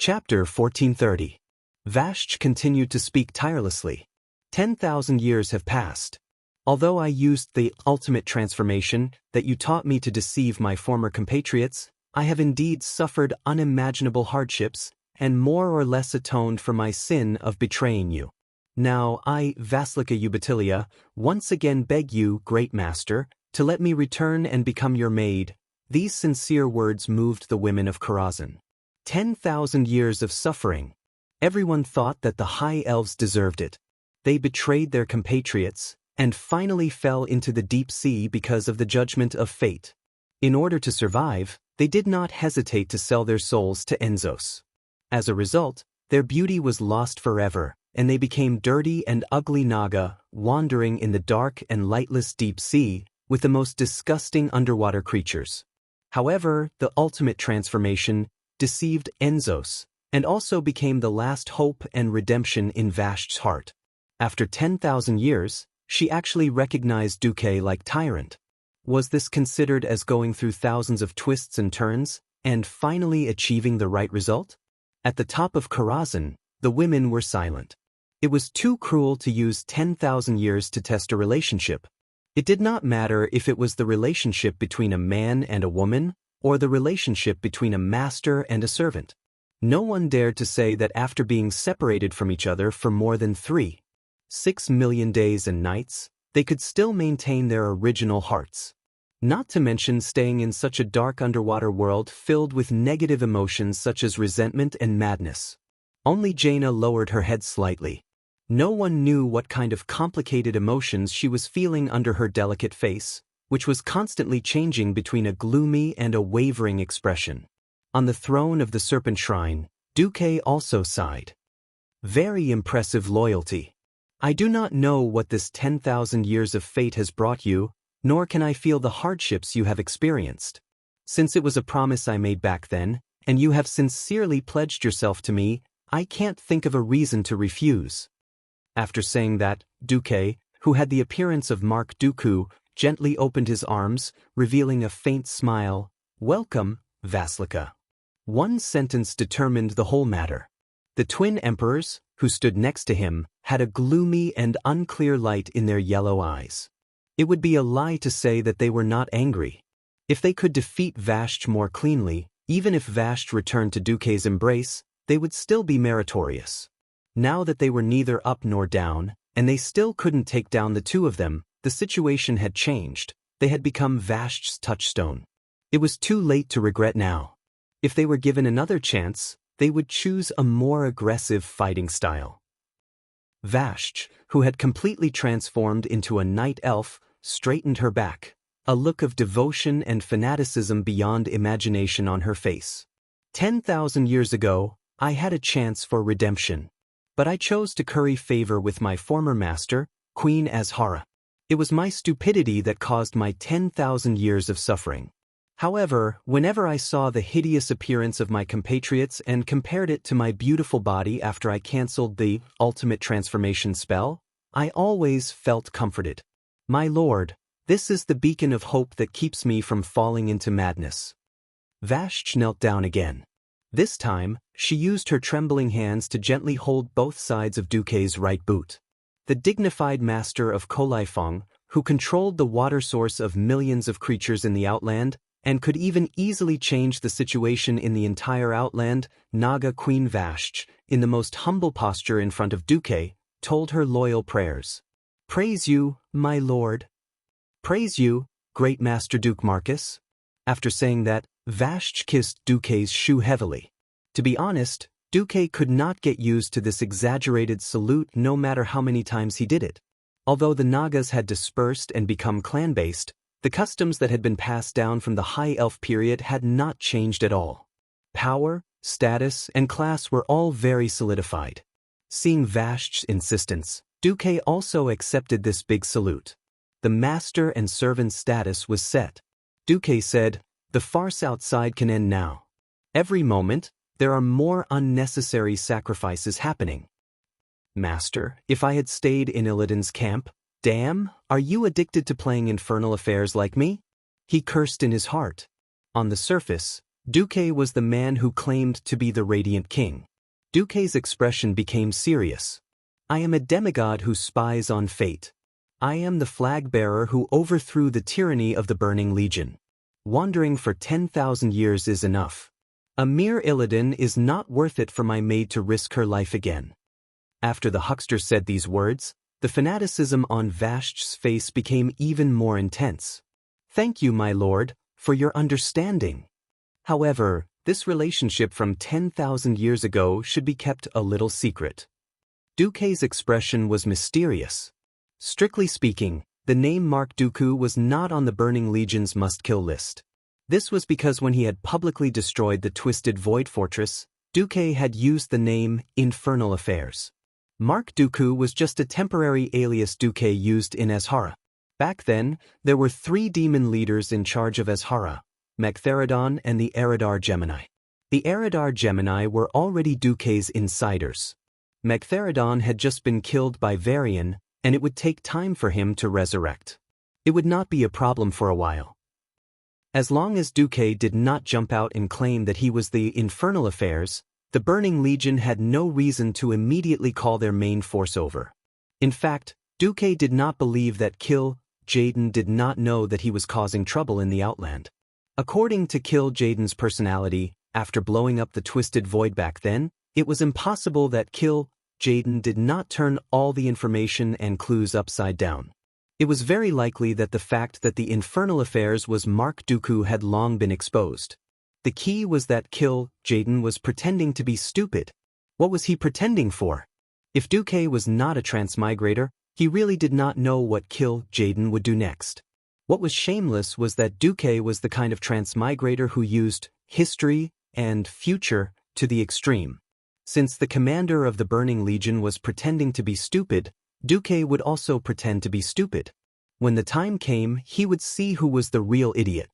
Chapter 1430. Vashj continued to speak tirelessly. 10,000 years have passed. Although I used the ultimate transformation that you taught me to deceive my former compatriots, I have indeed suffered unimaginable hardships and more or less atoned for my sin of betraying you. Now I, Vasilika Ubatilia, once again beg you, great master, to let me return and become your maid. These sincere words moved the women of Karazhan. 10,000 years of suffering. Everyone thought that the high elves deserved it. They betrayed their compatriots, and finally fell into the deep sea because of the judgment of fate. In order to survive, they did not hesitate to sell their souls to Enzos. As a result, their beauty was lost forever, and they became dirty and ugly Naga, wandering in the dark and lightless deep sea, with the most disgusting underwater creatures. However, the ultimate transformation deceived Enzos, and also became the last hope and redemption in Vashj's heart. After 10,000 years, she actually recognized Duque like tyrant. Was this considered as going through thousands of twists and turns, and finally achieving the right result? At the top of Karazhan, the women were silent. It was too cruel to use 10,000 years to test a relationship. It did not matter if it was the relationship between a man and a woman, or the relationship between a master and a servant. No one dared to say that after being separated from each other for more than 6 million days and nights, they could still maintain their original hearts. Not to mention staying in such a dark underwater world filled with negative emotions such as resentment and madness. Only Jaina lowered her head slightly. No one knew what kind of complicated emotions she was feeling under her delicate face, which was constantly changing between a gloomy and a wavering expression. On the throne of the Serpent Shrine, Duque also sighed. Very impressive loyalty. I do not know what this 10,000 years of fate has brought you, nor can I feel the hardships you have experienced. Since it was a promise I made back then, and you have sincerely pledged yourself to me, I can't think of a reason to refuse. After saying that, Duque, who had the appearance of Mark Dooku, gently opened his arms, revealing a faint smile. Welcome, Vasilika. One sentence determined the whole matter. The twin emperors, who stood next to him, had a gloomy and unclear light in their yellow eyes. It would be a lie to say that they were not angry. If they could defeat Vashj more cleanly, even if Vashj returned to Duque's embrace, they would still be meritorious. Now that they were neither up nor down, and they still couldn't take down the two of them, the situation had changed. They had become Vashj's touchstone. It was too late to regret now. If they were given another chance, they would choose a more aggressive fighting style. Vashj, who had completely transformed into a night elf, straightened her back, a look of devotion and fanaticism beyond imagination on her face. 10,000 years ago, I had a chance for redemption. But I chose to curry favor with my former master, Queen Azhara. It was my stupidity that caused my 10,000 years of suffering. However, whenever I saw the hideous appearance of my compatriots and compared it to my beautiful body after I cancelled the ultimate transformation spell, I always felt comforted. My lord, this is the beacon of hope that keeps me from falling into madness. Vashj knelt down again. This time, she used her trembling hands to gently hold both sides of Duque's right boot. The dignified master of Cultivation, who controlled the water source of millions of creatures in the Outland, and could even easily change the situation in the entire Outland, Naga Queen Vashj, in the most humble posture in front of Duque, told her loyal prayers. Praise you, my lord. Praise you, great Master Duke Marcus. After saying that, Vashj kissed Duque's shoe heavily. To be honest, Duque could not get used to this exaggerated salute no matter how many times he did it. Although the Nagas had dispersed and become clan-based, the customs that had been passed down from the High Elf period had not changed at all. Power, status, and class were all very solidified. Seeing Vashj's insistence, Duque also accepted this big salute. The master and servant status was set. Duque said, "The farce outside can end now. Every moment, there are more unnecessary sacrifices happening. Master, if I had stayed in Illidan's camp, damn, are you addicted to playing infernal affairs like me?" He cursed in his heart. On the surface, Duque was the man who claimed to be the Radiant King. Duque's expression became serious. I am a demigod who spies on fate. I am the flag-bearer who overthrew the tyranny of the Burning Legion. Wandering for 10,000 years is enough. A mere Illidan is not worth it for my maid to risk her life again. After the huckster said these words, the fanaticism on Vashch's face became even more intense. Thank you, my lord, for your understanding. However, this relationship from 10,000 years ago should be kept a little secret. Duque's expression was mysterious. Strictly speaking, the name Mark Dooku was not on the Burning Legion's must-kill list. This was because when he had publicly destroyed the Twisted Void Fortress, Duque had used the name Infernal Affairs. Mark Dooku was just a temporary alias Duque used in Azhara. Back then, there were 3 demon leaders in charge of Azhara, Mechtherodon and the Eridar Gemini. The Eridar Gemini were already Duque's insiders. Mechtherodon had just been killed by Varian, and it would take time for him to resurrect. It would not be a problem for a while. As long as Duque did not jump out and claim that he was the Infernal Affairs, the Burning Legion had no reason to immediately call their main force over. In fact, Duque did not believe that Kill Jaden did not know that he was causing trouble in the Outland. According to Kill Jaden's personality, after blowing up the Twisted Void back then, it was impossible that Kill Jaden did not turn all the information and clues upside down. It was very likely that the fact that the Infernal Affairs was Mark Dooku had long been exposed. The key was that Kill Jaden was pretending to be stupid. What was he pretending for? If Duque was not a transmigrator, he really did not know what Kill Jaden would do next. What was shameless was that Duque was the kind of transmigrator who used history and future to the extreme. Since the commander of the Burning Legion was pretending to be stupid, Duque would also pretend to be stupid. When the time came, he would see who was the real idiot.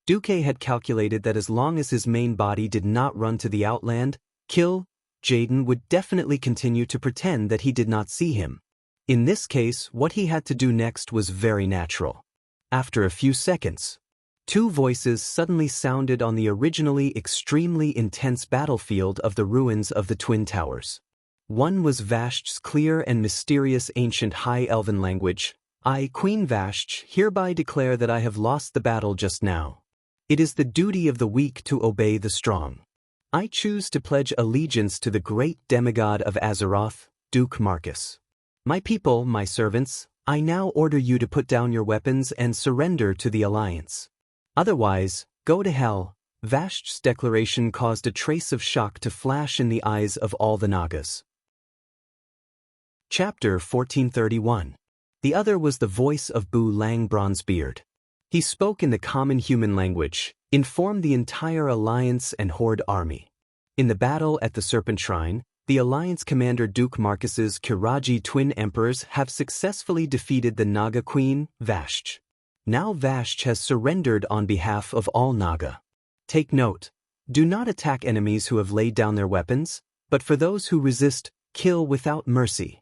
Duque had calculated that as long as his main body did not run to the Outland, Kill Jaden would definitely continue to pretend that he did not see him. In this case, what he had to do next was very natural. After a few seconds, 2 voices suddenly sounded on the originally extremely intense battlefield of the ruins of the Twin Towers. One was Vashch's clear and mysterious ancient High Elven language. I, Queen Vashch, hereby declare that I have lost the battle just now. It is the duty of the weak to obey the strong. I choose to pledge allegiance to the great demigod of Azeroth, Duke Marcus. My people, my servants, I now order you to put down your weapons and surrender to the Alliance. Otherwise, go to hell. Vashch's declaration caused a trace of shock to flash in the eyes of all the Nagas. Chapter 1431. The other was the voice of Bu Lang Bronzebeard. He spoke in the common human language, informed the entire Alliance and Horde army. In the battle at the Serpent Shrine, the Alliance commander Duke Marcus's Kiraji twin emperors have successfully defeated the Naga queen, Vashch. Now Vashch has surrendered on behalf of all Naga. Take note, do not attack enemies who have laid down their weapons, but for those who resist, kill without mercy.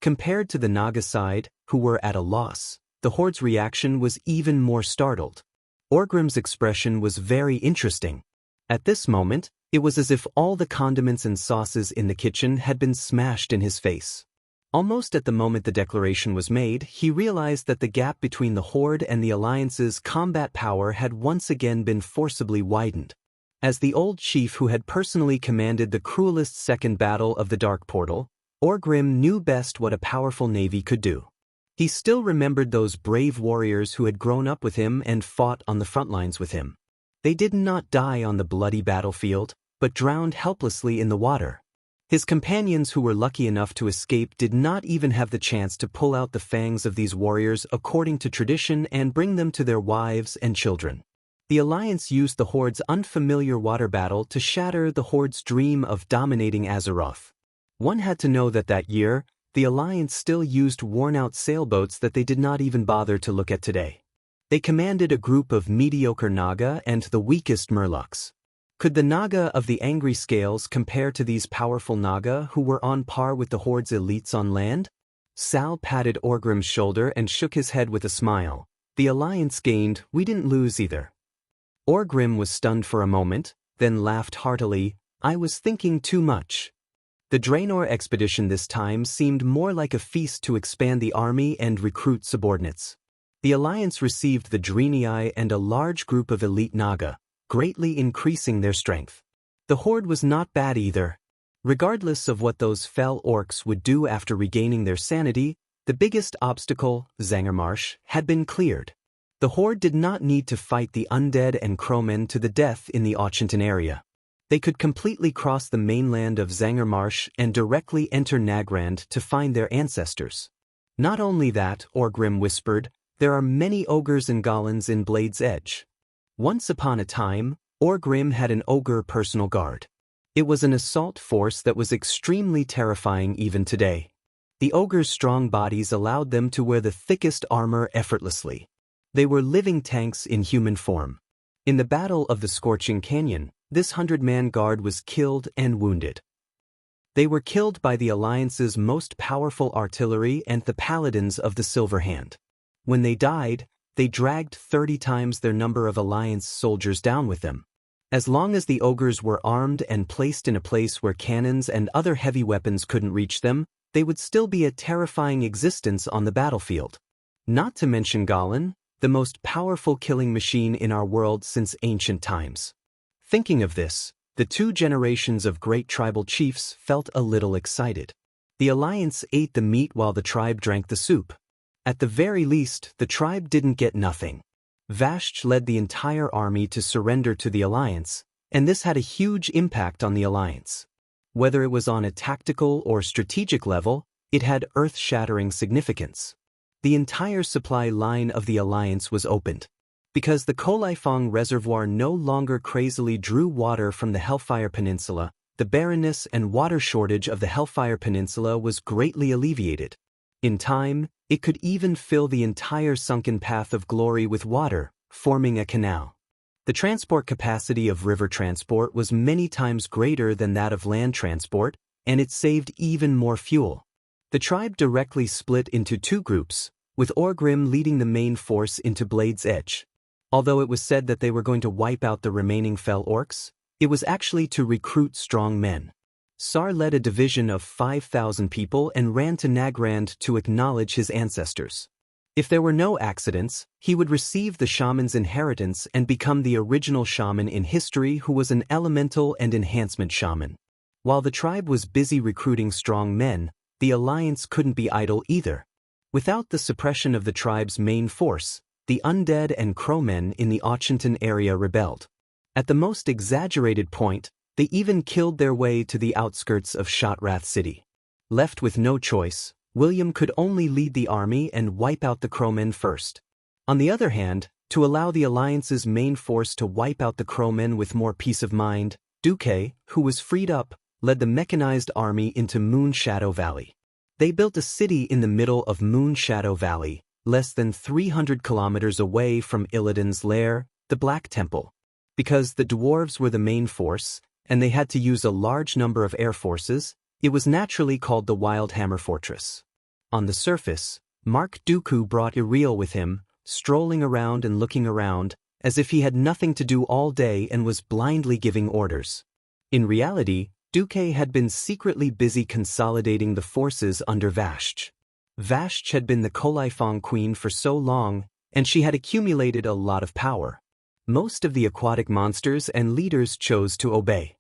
Compared to the Naga side, who were at a loss, the Horde's reaction was even more startled. Orgrim's expression was very interesting. At this moment, it was as if all the condiments and sauces in the kitchen had been smashed in his face. Almost at the moment the declaration was made, he realized that the gap between the Horde and the Alliance's combat power had once again been forcibly widened. As the old chief who had personally commanded the cruelest second battle of the Dark Portal, Orgrim knew best what a powerful navy could do. He still remembered those brave warriors who had grown up with him and fought on the front lines with him. They did not die on the bloody battlefield, but drowned helplessly in the water. His companions who were lucky enough to escape did not even have the chance to pull out the fangs of these warriors according to tradition and bring them to their wives and children. The Alliance used the Horde's unfamiliar water battle to shatter the Horde's dream of dominating Azeroth. One had to know that that year, the Alliance still used worn-out sailboats that they did not even bother to look at today. They commanded a group of mediocre Naga and the weakest Murlocs. Could the Naga of the Angry Scales compare to these powerful Naga who were on par with the Horde's elites on land? Sal patted Orgrim's shoulder and shook his head with a smile. The Alliance gained, we didn't lose either. Orgrim was stunned for a moment, then laughed heartily. I was thinking too much. The Draenor expedition this time seemed more like a feast to expand the army and recruit subordinates. The Alliance received the Draenei and a large group of elite Naga, greatly increasing their strength. The Horde was not bad either. Regardless of what those fell orcs would do after regaining their sanity, the biggest obstacle, Zangarmarsh, had been cleared. The Horde did not need to fight the undead and crowmen to the death in the Auchinton area. They could completely cross the mainland of Zangarmarsh and directly enter Nagrand to find their ancestors. Not only that, Orgrim whispered, there are many ogres and goblins in Blade's Edge. Once upon a time, Orgrim had an ogre personal guard. It was an assault force that was extremely terrifying even today. The ogres' strong bodies allowed them to wear the thickest armor effortlessly. They were living tanks in human form. In the Battle of the Scorching Canyon, this 100-man guard was killed and wounded. They were killed by the Alliance's most powerful artillery and the paladins of the Silver Hand. When they died, they dragged 30 times their number of Alliance soldiers down with them. As long as the ogres were armed and placed in a place where cannons and other heavy weapons couldn't reach them, they would still be a terrifying existence on the battlefield. Not to mention Goblin, the most powerful killing machine in our world since ancient times. Thinking of this, the two generations of great tribal chiefs felt a little excited. The Alliance ate the meat while the tribe drank the soup. At the very least, the tribe didn't get nothing. Vashj led the entire army to surrender to the Alliance, and this had a huge impact on the Alliance. Whether it was on a tactical or strategic level, it had earth-shattering significance. The entire supply line of the Alliance was opened. Because the Kolaifong Reservoir no longer crazily drew water from the Hellfire Peninsula, the barrenness and water shortage of the Hellfire Peninsula was greatly alleviated. In time, it could even fill the entire sunken path of glory with water, forming a canal. The transport capacity of river transport was many times greater than that of land transport, and it saved even more fuel. The tribe directly split into two groups, with Orgrim leading the main force into Blade's Edge. Although it was said that they were going to wipe out the remaining fell orcs, it was actually to recruit strong men. Sar led a division of 5,000 people and ran to Nagrand to acknowledge his ancestors. If there were no accidents, he would receive the shaman's inheritance and become the original shaman in history who was an elemental and enhancement shaman. While the tribe was busy recruiting strong men, the Alliance couldn't be idle either. Without the suppression of the tribe's main force, the undead and crowmen in the Auchinton area rebelled. At the most exaggerated point, they even killed their way to the outskirts of Shotrath City. Left with no choice, William could only lead the army and wipe out the crowmen first. On the other hand, to allow the Alliance's main force to wipe out the crowmen with more peace of mind, Duque, who was freed up, led the mechanized army into Moon Shadow Valley. They built a city in the middle of Moon Shadow Valley, less than 300 kilometers away from Illidan's lair, the Black Temple. Because the dwarves were the main force, and they had to use a large number of air forces, it was naturally called the Wildhammer Fortress. On the surface, Mark Dooku brought Iriel with him, strolling around and looking around, as if he had nothing to do all day and was blindly giving orders. In reality, Duque had been secretly busy consolidating the forces under Vashj. Vashj had been the Kolaifong queen for so long, and she had accumulated a lot of power. Most of the aquatic monsters and leaders chose to obey.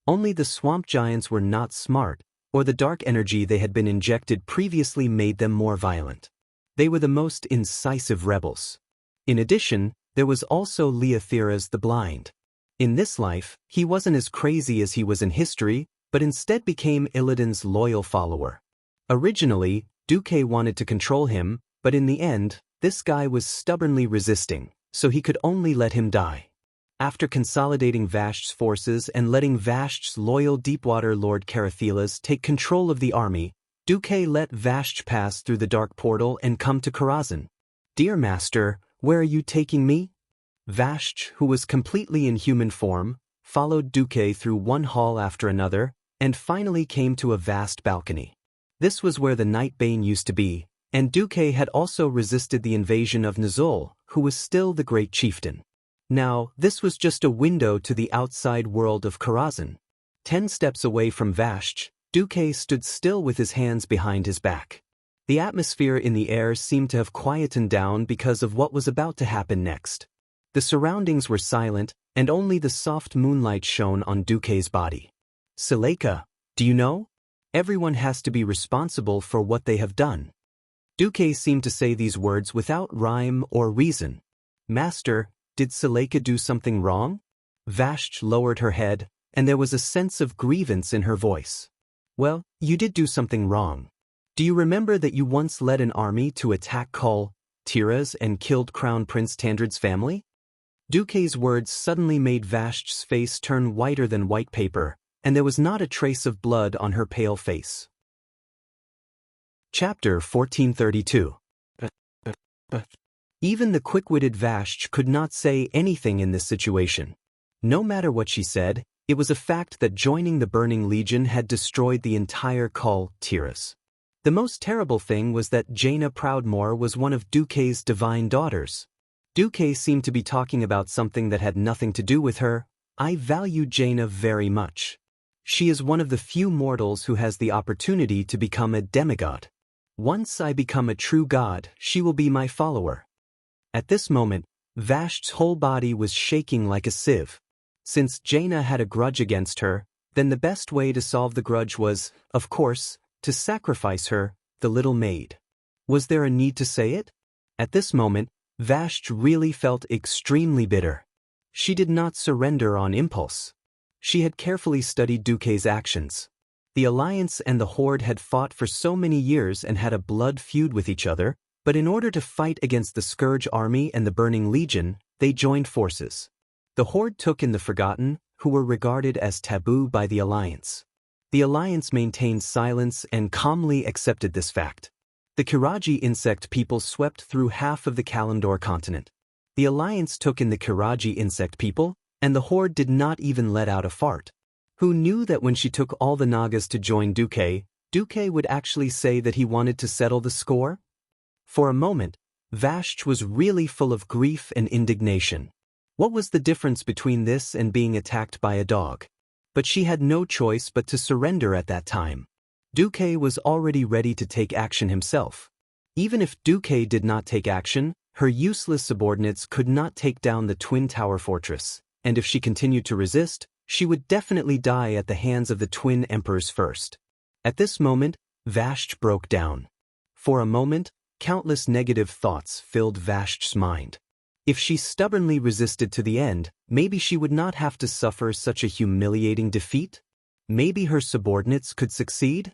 Only the swamp giants were not smart, or the dark energy they had been injected previously made them more violent. They were the most incisive rebels. In addition, there was also Leotheras the Blind. In this life, he wasn't as crazy as he was in history, but instead became Illidan's loyal follower. Originally, Duque wanted to control him, but in the end, this guy was stubbornly resisting, so he could only let him die. After consolidating Vashj's forces and letting Vashj's loyal Deepwater Lord Carathilas take control of the army, Duque let Vashj pass through the dark portal and come to Karazhan. "Dear master, where are you taking me?" Vashj, who was completely in human form, followed Duque through one hall after another, and finally came to a vast balcony. This was where the Nightbane used to be, and Duque had also resisted the invasion of Nizol, who was still the great chieftain. Now, this was just a window to the outside world of Karazhan. 10 steps away from Vashch, Duque stood still with his hands behind his back. The atmosphere in the air seemed to have quietened down because of what was about to happen next. The surroundings were silent, and only the soft moonlight shone on Duque's body. Suleika, do you know? Everyone has to be responsible for what they have done. Duque seemed to say these words without rhyme or reason. Master, did Suleika do something wrong? Vashch lowered her head, and there was a sense of grievance in her voice. Well, you did do something wrong. Do you remember that you once led an army to attack Tiras and killed Crown Prince Tandrid's family? Duque's words suddenly made Vashch's face turn whiter than white paper, and there was not a trace of blood on her pale face. Chapter 1432. Even the quick-witted Vashch could not say anything in this situation. No matter what she said, it was a fact that joining the Burning Legion had destroyed the entire Tiras. The most terrible thing was that Jaina Proudmoore was one of Duque's divine daughters. Duque seemed to be talking about something that had nothing to do with her. I value Jaina very much. She is one of the few mortals who has the opportunity to become a demigod. Once I become a true god, she will be my follower. At this moment, Vashch's whole body was shaking like a sieve. Since Jaina had a grudge against her, then the best way to solve the grudge was, of course, to sacrifice her, the little maid. Was there a need to say it? At this moment, Vashch really felt extremely bitter. She did not surrender on impulse. She had carefully studied Duque's actions. The Alliance and the Horde had fought for so many years and had a blood feud with each other, but in order to fight against the Scourge Army and the Burning Legion, they joined forces. The Horde took in the Forgotten, who were regarded as taboo by the Alliance. The Alliance maintained silence and calmly accepted this fact. The Kiraji insect people swept through half of the Kalimdor continent. The Alliance took in the Kiraji insect people, and the Horde did not even let out a fart. Who knew that when she took all the Nagas to join Duque, Duque would actually say that he wanted to settle the score? For a moment, Vashch was really full of grief and indignation. What was the difference between this and being attacked by a dog? But she had no choice but to surrender at that time. Duque was already ready to take action himself. Even if Duque did not take action, her useless subordinates could not take down the Twin Tower Fortress, and if she continued to resist, she would definitely die at the hands of the Twin Emperors first. At this moment, Vashch broke down. For a moment, countless negative thoughts filled Vashch's mind. If she stubbornly resisted to the end, maybe she would not have to suffer such a humiliating defeat? Maybe her subordinates could succeed?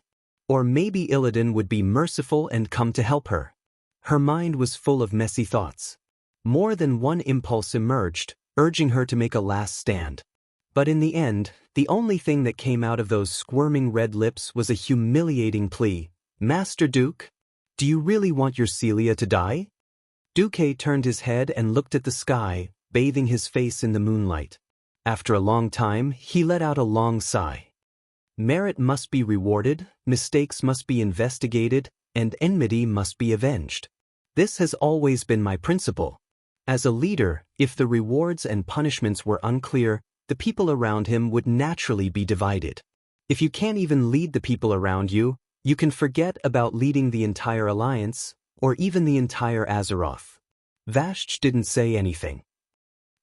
Or maybe Illidan would be merciful and come to help her. Her mind was full of messy thoughts. More than one impulse emerged, urging her to make a last stand. But in the end, the only thing that came out of those squirming red lips was a humiliating plea. Master Duke, do you really want your Celia to die? Duque turned his head and looked at the sky, bathing his face in the moonlight. After a long time, he let out a long sigh. Merit must be rewarded, mistakes must be investigated, and enmity must be avenged. This has always been my principle. As a leader, if the rewards and punishments were unclear, the people around him would naturally be divided. If you can't even lead the people around you, you can forget about leading the entire Alliance, or even the entire Azeroth. Vashch didn't say anything.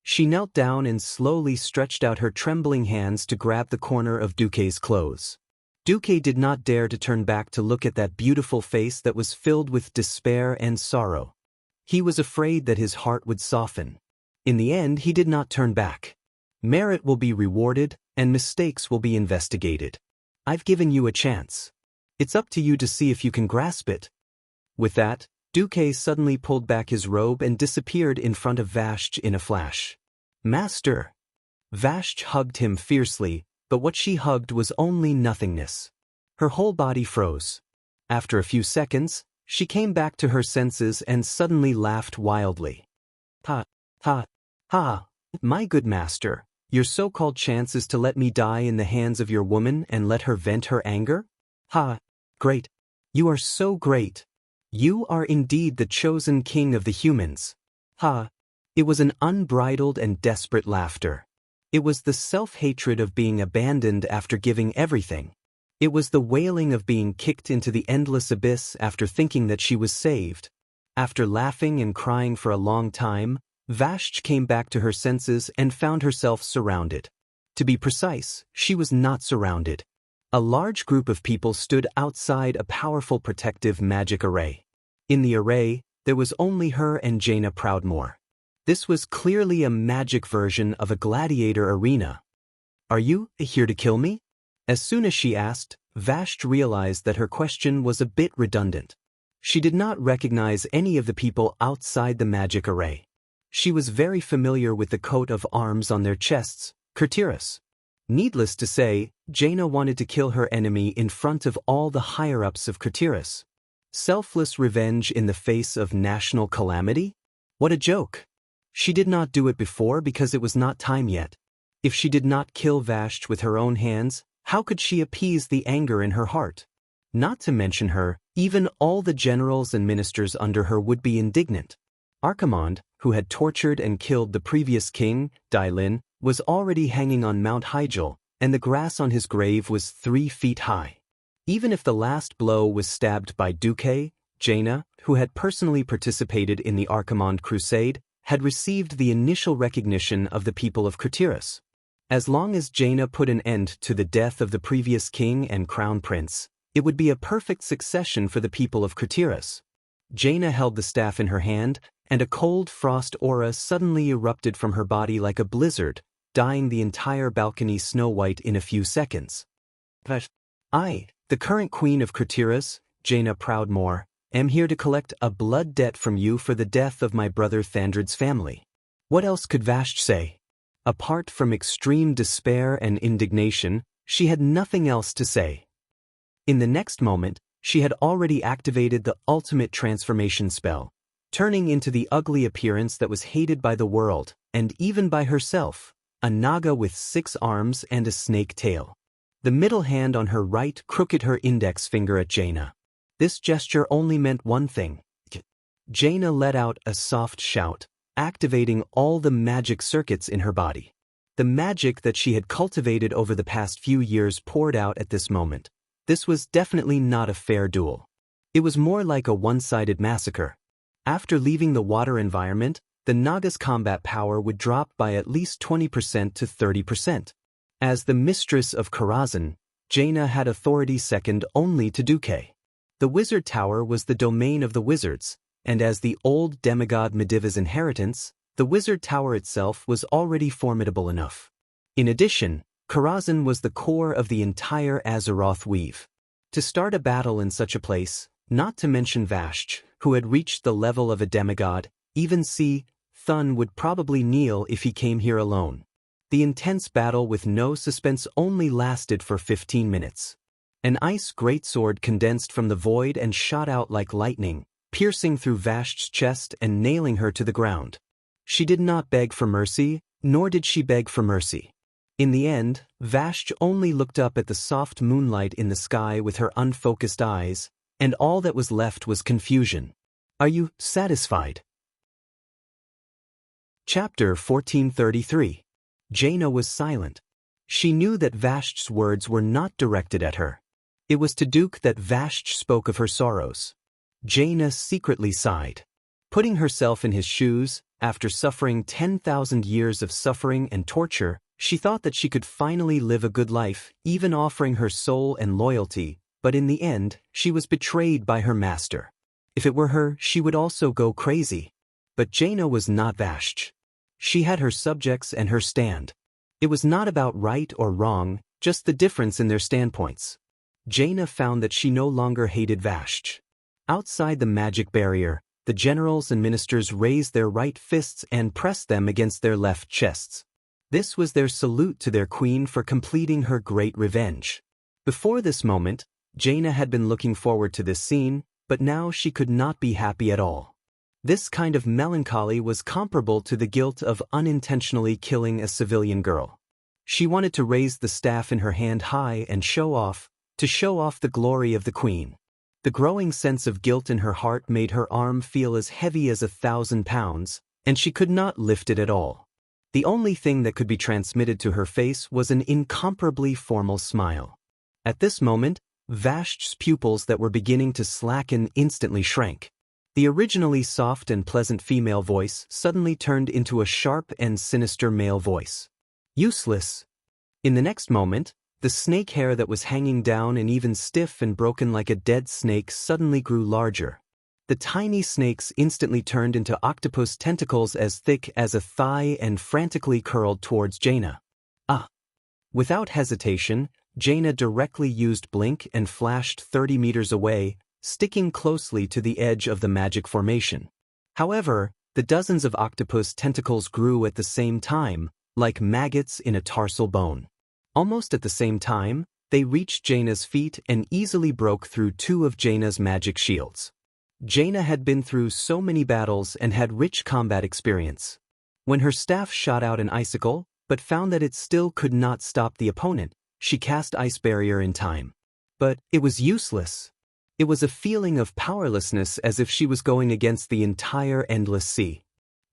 She knelt down and slowly stretched out her trembling hands to grab the corner of Duque's clothes. Duque did not dare to turn back to look at that beautiful face that was filled with despair and sorrow. He was afraid that his heart would soften. In the end, he did not turn back. Merit will be rewarded, and mistakes will be investigated. I've given you a chance. It's up to you to see if you can grasp it. With that, Duque suddenly pulled back his robe and disappeared in front of Vashch in a flash. Master! Vashch hugged him fiercely, but what she hugged was only nothingness. Her whole body froze. After a few seconds, she came back to her senses and suddenly laughed wildly. Ha, ha, ha, my good master, your so-called chance is to let me die in the hands of your woman and let her vent her anger? Ha, great. You are so great. You are indeed the chosen king of the humans. Ha! It was an unbridled and desperate laughter. It was the self-hatred of being abandoned after giving everything. It was the wailing of being kicked into the endless abyss after thinking that she was saved. After laughing and crying for a long time, Vashti came back to her senses and found herself surrounded. To be precise, she was not surrounded. A large group of people stood outside a powerful protective magic array. In the array, there was only her and Jaina Proudmoore. This was clearly a magic version of a gladiator arena. "Are you here to kill me?" As soon as she asked, Vashti realized that her question was a bit redundant. She did not recognize any of the people outside the magic array. She was very familiar with the coat of arms on their chests, Kurtiras. Needless to say, Jaina wanted to kill her enemy in front of all the higher-ups of Kurtiras. Selfless revenge in the face of national calamity? What a joke! She did not do it before because it was not time yet. If she did not kill Vashti with her own hands, how could she appease the anger in her heart? Not to mention her, even all the generals and ministers under her would be indignant. Archimonde, who had tortured and killed the previous king, Lin, was already hanging on Mount Hygel, and the grass on his grave was 3 feet high. Even if the last blow was stabbed by Duque, Jaina, who had personally participated in the Archimonde crusade, had received the initial recognition of the people of Kurtiras. As long as Jaina put an end to the death of the previous king and crown prince, it would be a perfect succession for the people of Kurtiras. Jaina held the staff in her hand, and a cold frost aura suddenly erupted from her body like a blizzard, dyeing the entire balcony snow-white in a few seconds. "I, the current queen of Kurtiras, Jaina Proudmoore, am here to collect a blood debt from you for the death of my brother Thandred's family." What else could Vashti say? Apart from extreme despair and indignation, she had nothing else to say. In the next moment, she had already activated the ultimate transformation spell, turning into the ugly appearance that was hated by the world, and even by herself, a naga with 6 arms and a snake tail. The middle hand on her right crooked her index finger at Jaina. This gesture only meant one thing. Jaina let out a soft shout, activating all the magic circuits in her body. The magic that she had cultivated over the past few years poured out at this moment. This was definitely not a fair duel. It was more like a one-sided massacre. After leaving the water environment, the Naga's combat power would drop by at least 20% to 30%. As the mistress of Karazhan, Jaina had authority second only to Duque. The wizard tower was the domain of the wizards, and as the old demigod Mediva's inheritance, the wizard tower itself was already formidable enough. In addition, Karazhan was the core of the entire Azeroth weave. To start a battle in such a place, not to mention Vashti, who had reached the level of a demigod, even Thun would probably kneel if he came here alone. The intense battle with no suspense only lasted for 15 minutes. An ice greatsword condensed from the void and shot out like lightning, piercing through Vashti's chest and nailing her to the ground. She did not beg for mercy, nor did she beg for mercy. In the end, Vashti only looked up at the soft moonlight in the sky with her unfocused eyes, and all that was left was confusion. "Are you satisfied?" Chapter 1433. Jaina was silent. She knew that Vashti's words were not directed at her. It was to Duke that Vashti spoke of her sorrows. Jaina secretly sighed. Putting herself in his shoes, after suffering 10,000 years of suffering and torture, she thought that she could finally live a good life, even offering her soul and loyalty, but in the end, she was betrayed by her master. If it were her, she would also go crazy. But Jaina was not Vashti. She had her subjects and her stand. It was not about right or wrong, just the difference in their standpoints. Jaina found that she no longer hated Vashti. Outside the magic barrier, the generals and ministers raised their right fists and pressed them against their left chests. This was their salute to their queen for completing her great revenge. Before this moment, Jaina had been looking forward to this scene, but now she could not be happy at all. This kind of melancholy was comparable to the guilt of unintentionally killing a civilian girl. She wanted to raise the staff in her hand high and show off the glory of the queen. The growing sense of guilt in her heart made her arm feel as heavy as 1,000 pounds, and she could not lift it at all. The only thing that could be transmitted to her face was an incomparably formal smile. At this moment, Vashch's pupils that were beginning to slacken instantly shrank. The originally soft and pleasant female voice suddenly turned into a sharp and sinister male voice. Useless. In the next moment, the snake hair that was hanging down and even stiff and broken like a dead snake suddenly grew larger. The tiny snakes instantly turned into octopus tentacles as thick as a thigh and frantically curled towards Jaina. Ah! Without hesitation, Jaina directly used blink and flashed 30 meters away, sticking closely to the edge of the magic formation. However, the dozens of octopus tentacles grew at the same time, like maggots in a tarsal bone. Almost at the same time, they reached Jaina's feet and easily broke through 2 of Jaina's magic shields. Jaina had been through so many battles and had rich combat experience. When her staff shot out an icicle, but found that it still could not stop the opponent, she cast Ice Barrier in time. But it was useless. It was a feeling of powerlessness, as if she was going against the entire endless sea.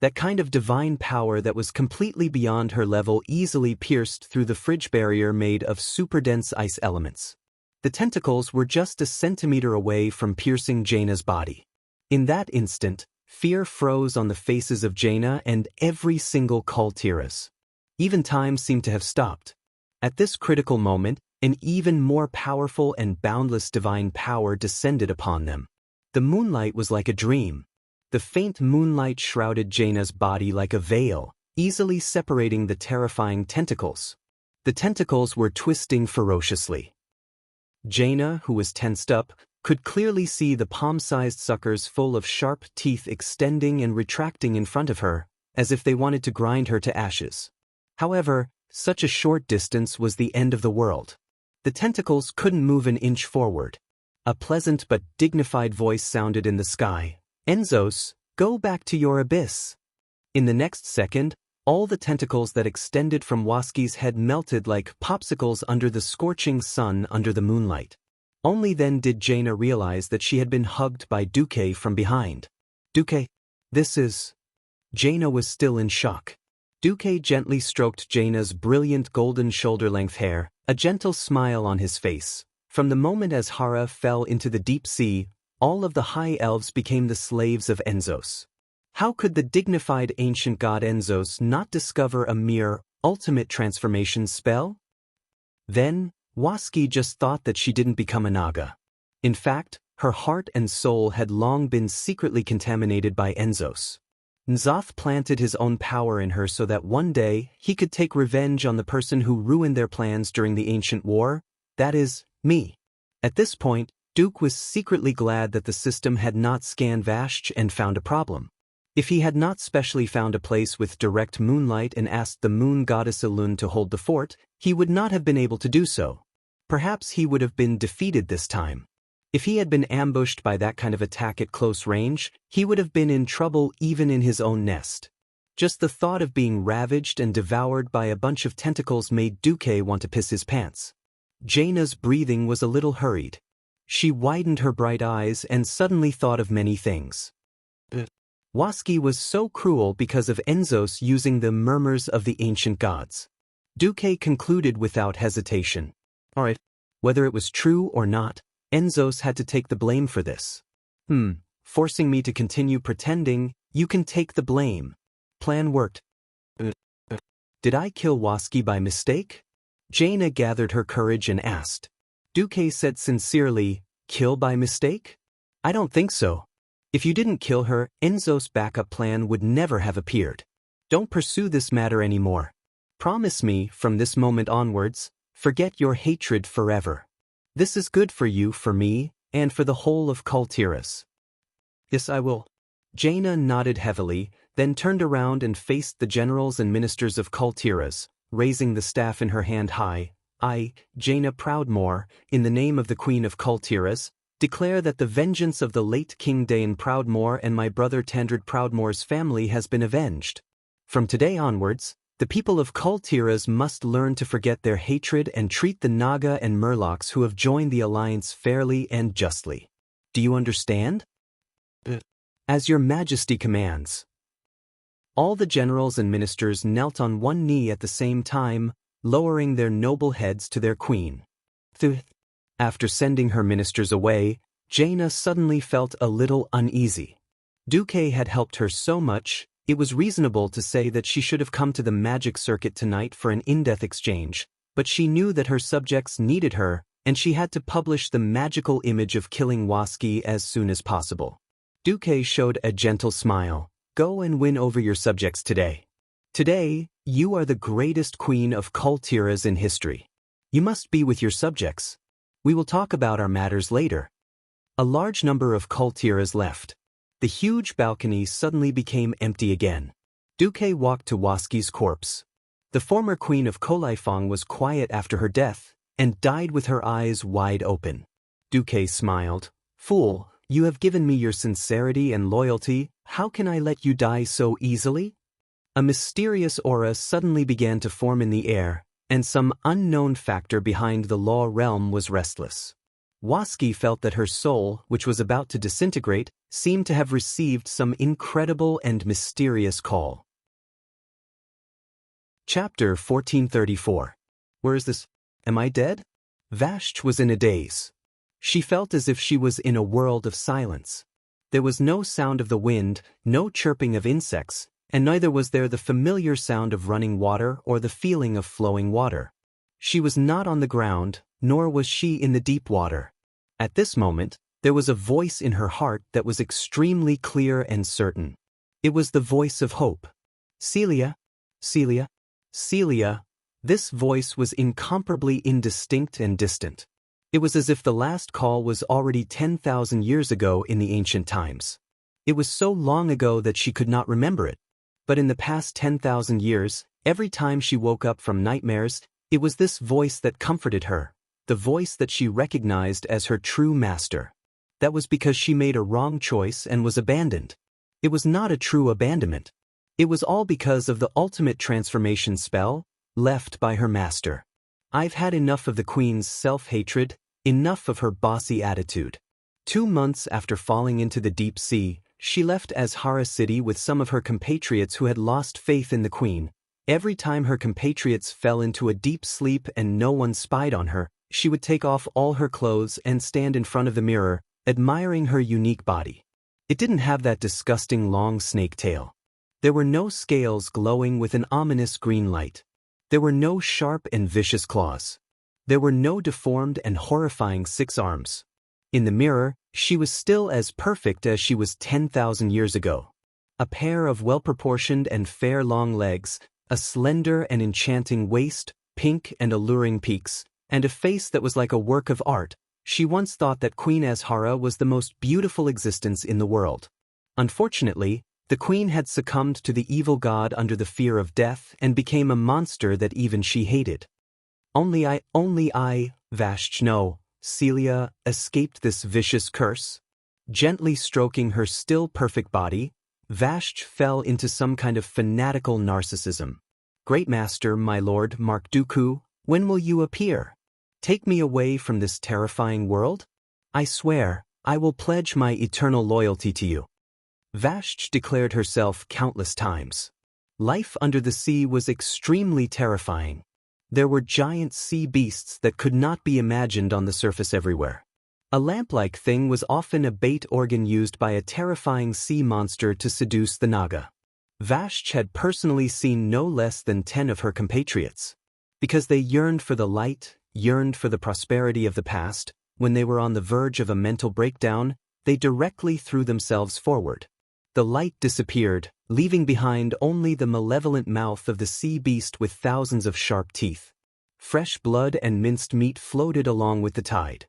That kind of divine power that was completely beyond her level easily pierced through the fridge barrier made of super-dense ice elements. The tentacles were just a centimeter away from piercing Jaina's body. In that instant, fear froze on the faces of Jaina and every single cultist. Even time seemed to have stopped. At this critical moment, an even more powerful and boundless divine power descended upon them. The moonlight was like a dream. The faint moonlight shrouded Jaina's body like a veil, easily separating the terrifying tentacles. The tentacles were twisting ferociously. Jaina, who was tensed up, could clearly see the palm-sized suckers full of sharp teeth extending and retracting in front of her, as if they wanted to grind her to ashes. However, such a short distance was the end of the world. The tentacles couldn't move an inch forward. A pleasant but dignified voice sounded in the sky. "Enzos, go back to your abyss." In the next second, all the tentacles that extended from Waski's head melted like popsicles under the scorching sun under the moonlight. Only then did Jaina realize that she had been hugged by Duque from behind. "Duque, this is..." Jaina was still in shock. Duque gently stroked Jaina's brilliant golden shoulder-length hair, a gentle smile on his face. From the moment as Hara fell into the deep sea, all of the high elves became the slaves of Enzos. How could the dignified ancient god Enzos not discover a mere, ultimate transformation spell? Then, Waski just thought that she didn't become a Naga. In fact, her heart and soul had long been secretly contaminated by Enzos. N'Zoth planted his own power in her so that one day he could take revenge on the person who ruined their plans during the ancient war, that is, me. At this point, Duke was secretly glad that the system had not scanned Vashch and found a problem. If he had not specially found a place with direct moonlight and asked the moon goddess Elun to hold the fort, he would not have been able to do so. Perhaps he would have been defeated this time. If he had been ambushed by that kind of attack at close range, he would have been in trouble even in his own nest. Just the thought of being ravaged and devoured by a bunch of tentacles made Duque want to piss his pants. Jaina's breathing was a little hurried. She widened her bright eyes and suddenly thought of many things. Waski was so cruel because of Enzos using the murmurs of the ancient gods. Duque concluded without hesitation. All right, whether it was true or not, Enzos had to take the blame for this. Forcing me to continue pretending, you can take the blame. Plan worked. Did I kill Waski by mistake? Jaina gathered her courage and asked. Duque said sincerely, kill by mistake? I don't think so. If you didn't kill her, Enzos' backup plan would never have appeared. Don't pursue this matter anymore. Promise me, from this moment onwards, forget your hatred forever. This is good for you, for me, and for the whole of Cultiras. Yes, I will. Jaina nodded heavily, then turned around and faced the generals and ministers of Cultiras, raising the staff in her hand high. I, Jaina Proudmoore, in the name of the Queen of Cultiras, declare that the vengeance of the late King Dain Proudmoore and my brother Tandred Proudmoore's family has been avenged. From today onwards, the people of Cultiras must learn to forget their hatred and treat the Naga and Murlocs who have joined the alliance fairly and justly. Do you understand? As your majesty commands. All the generals and ministers knelt on one knee at the same time, lowering their noble heads to their queen. After sending her ministers away, Jaina suddenly felt a little uneasy. Duque had helped her so much, it was reasonable to say that she should have come to the magic circuit tonight for an in-depth exchange, but she knew that her subjects needed her, and she had to publish the magical image of killing Waski as soon as possible. Duque showed a gentle smile. Go and win over your subjects today. Today, you are the greatest queen of Cultiras in history. You must be with your subjects. We will talk about our matters later. A large number of Cultiras left. The huge balcony suddenly became empty again. Duque walked to Waski's corpse. The former queen of Kolaifong was quiet after her death, and died with her eyes wide open. Duque smiled. Fool, you have given me your sincerity and loyalty, how can I let you die so easily? A mysterious aura suddenly began to form in the air, and some unknown factor behind the law realm was restless. Waski felt that her soul, which was about to disintegrate, seemed to have received some incredible and mysterious call. Chapter 1434. Where is this? Am I dead? Vashch was in a daze. She felt as if she was in a world of silence. There was no sound of the wind, no chirping of insects, and neither was there the familiar sound of running water or the feeling of flowing water. She was not on the ground, nor was she in the deep water. At this moment, there was a voice in her heart that was extremely clear and certain. It was the voice of hope. Celia, Celia, Celia. This voice was incomparably indistinct and distant. It was as if the last call was already 10,000 years ago in the ancient times. It was so long ago that she could not remember it. But in the past 10,000 years, every time she woke up from nightmares, it was this voice that comforted her, the voice that she recognized as her true master. That was because she made a wrong choice and was abandoned. It was not a true abandonment. It was all because of the ultimate transformation spell left by her master. I've had enough of the queen's self-hatred, enough of her bossy attitude. 2 months after falling into the deep sea, she left Azhara City with some of her compatriots who had lost faith in the queen. Every time her compatriots fell into a deep sleep and no one spied on her, she would take off all her clothes and stand in front of the mirror, admiring her unique body. It didn't have that disgusting long snake tail. There were no scales glowing with an ominous green light. There were no sharp and vicious claws. There were no deformed and horrifying 6 arms. In the mirror, she was still as perfect as she was 10,000 years ago. A pair of well-proportioned and fair long legs, a slender and enchanting waist, pink and alluring peaks, and a face that was like a work of art. She once thought that Queen Azhara was the most beautiful existence in the world. Unfortunately, the queen had succumbed to the evil god under the fear of death and became a monster that even she hated. Only I, Vashch, no, Celia, escaped this vicious curse. Gently stroking her still perfect body, Vashch fell into some kind of fanatical narcissism. Great master, my lord Mark Dooku, when will you appear? Take me away from this terrifying world? I swear, I will pledge my eternal loyalty to you. Vashch declared herself countless times. Life under the sea was extremely terrifying. There were giant sea beasts that could not be imagined on the surface everywhere. A lamp-like thing was often a bait organ used by a terrifying sea monster to seduce the Naga. Vashch had personally seen no less than 10 of her compatriots. Because they yearned for the light, yearned for the prosperity of the past, when they were on the verge of a mental breakdown, they directly threw themselves forward. The light disappeared, leaving behind only the malevolent mouth of the sea beast with thousands of sharp teeth. Fresh blood and minced meat floated along with the tide.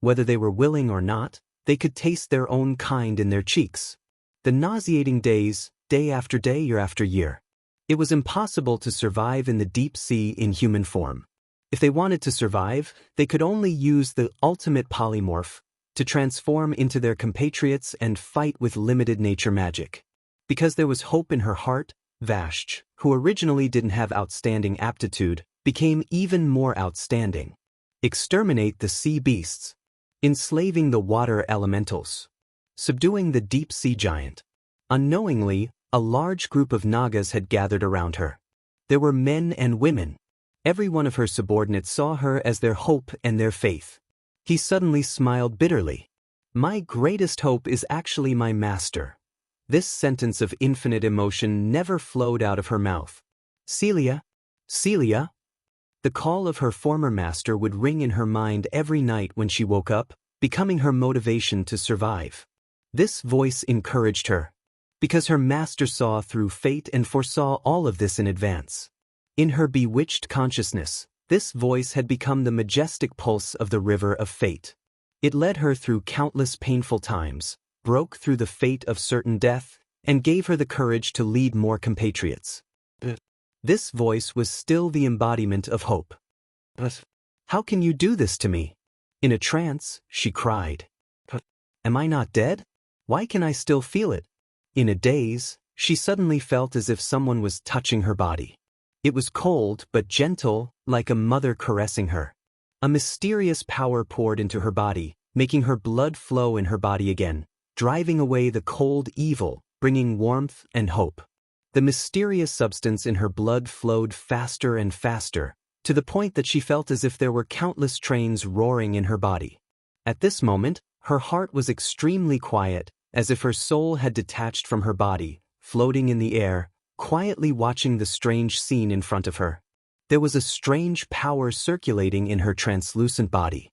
Whether they were willing or not, they could taste their own kind in their cheeks. The nauseating days, day after day, year after year. It was impossible to survive in the deep sea in human form. If they wanted to survive, they could only use the ultimate polymorph, to transform into their compatriots and fight with limited nature magic. Because there was hope in her heart, Vashch, who originally didn't have outstanding aptitude, became even more outstanding. Exterminate the sea beasts. Enslaving the water elementals. Subduing the deep sea giant. Unknowingly, A large group of Nagas had gathered around her. There were men and women. Every one of her subordinates saw her as their hope and their faith. He suddenly smiled bitterly. My greatest hope is actually my master. This sentence of infinite emotion never flowed out of her mouth. Celia? Celia? The call of her former master would ring in her mind every night when she woke up, becoming her motivation to survive. This voice encouraged her, because her master saw through fate and foresaw all of this in advance. In her bewitched consciousness, this voice had become the majestic pulse of the river of fate. It led her through countless painful times, broke through the fate of certain death, and gave her the courage to lead more compatriots. This voice was still the embodiment of hope. But how can you do this to me? In a trance, she cried. Am I not dead? Why can I still feel it? In a daze, she suddenly felt as if someone was touching her body. It was cold but gentle, like a mother caressing her. A mysterious power poured into her body, making her blood flow in her body again, driving away the cold evil, bringing warmth and hope. The mysterious substance in her blood flowed faster and faster, to the point that she felt as if there were countless trains roaring in her body. At this moment, her heart was extremely quiet, as if her soul had detached from her body, floating in the air, quietly watching the strange scene in front of her. There was a strange power circulating in her translucent body.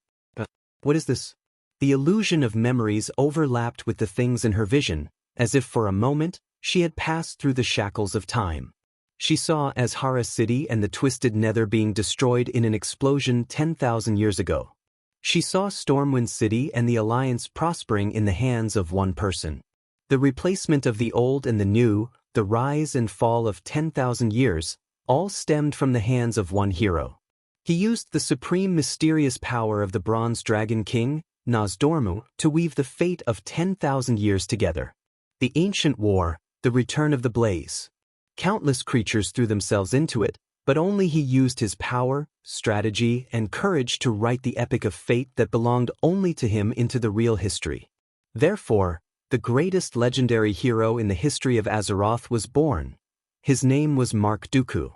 What is this? The illusion of memories overlapped with the things in her vision, as if for a moment, she had passed through the shackles of time. She saw Azhara City and the Twisted Nether being destroyed in an explosion 10,000 years ago. She saw Stormwind City and the Alliance prospering in the hands of one person. The replacement of the old and the new, the rise and fall of 10,000 years, all stemmed from the hands of one hero. He used the supreme mysterious power of the Bronze Dragon King, Nozdormu, to weave the fate of 10,000 years together. The ancient war, the return of the blaze. Countless creatures threw themselves into it, but only he used his power, strategy, and courage to write the epic of fate that belonged only to him into the real history. Therefore, the greatest legendary hero in the history of Azeroth was born. His name was Mark Dooku.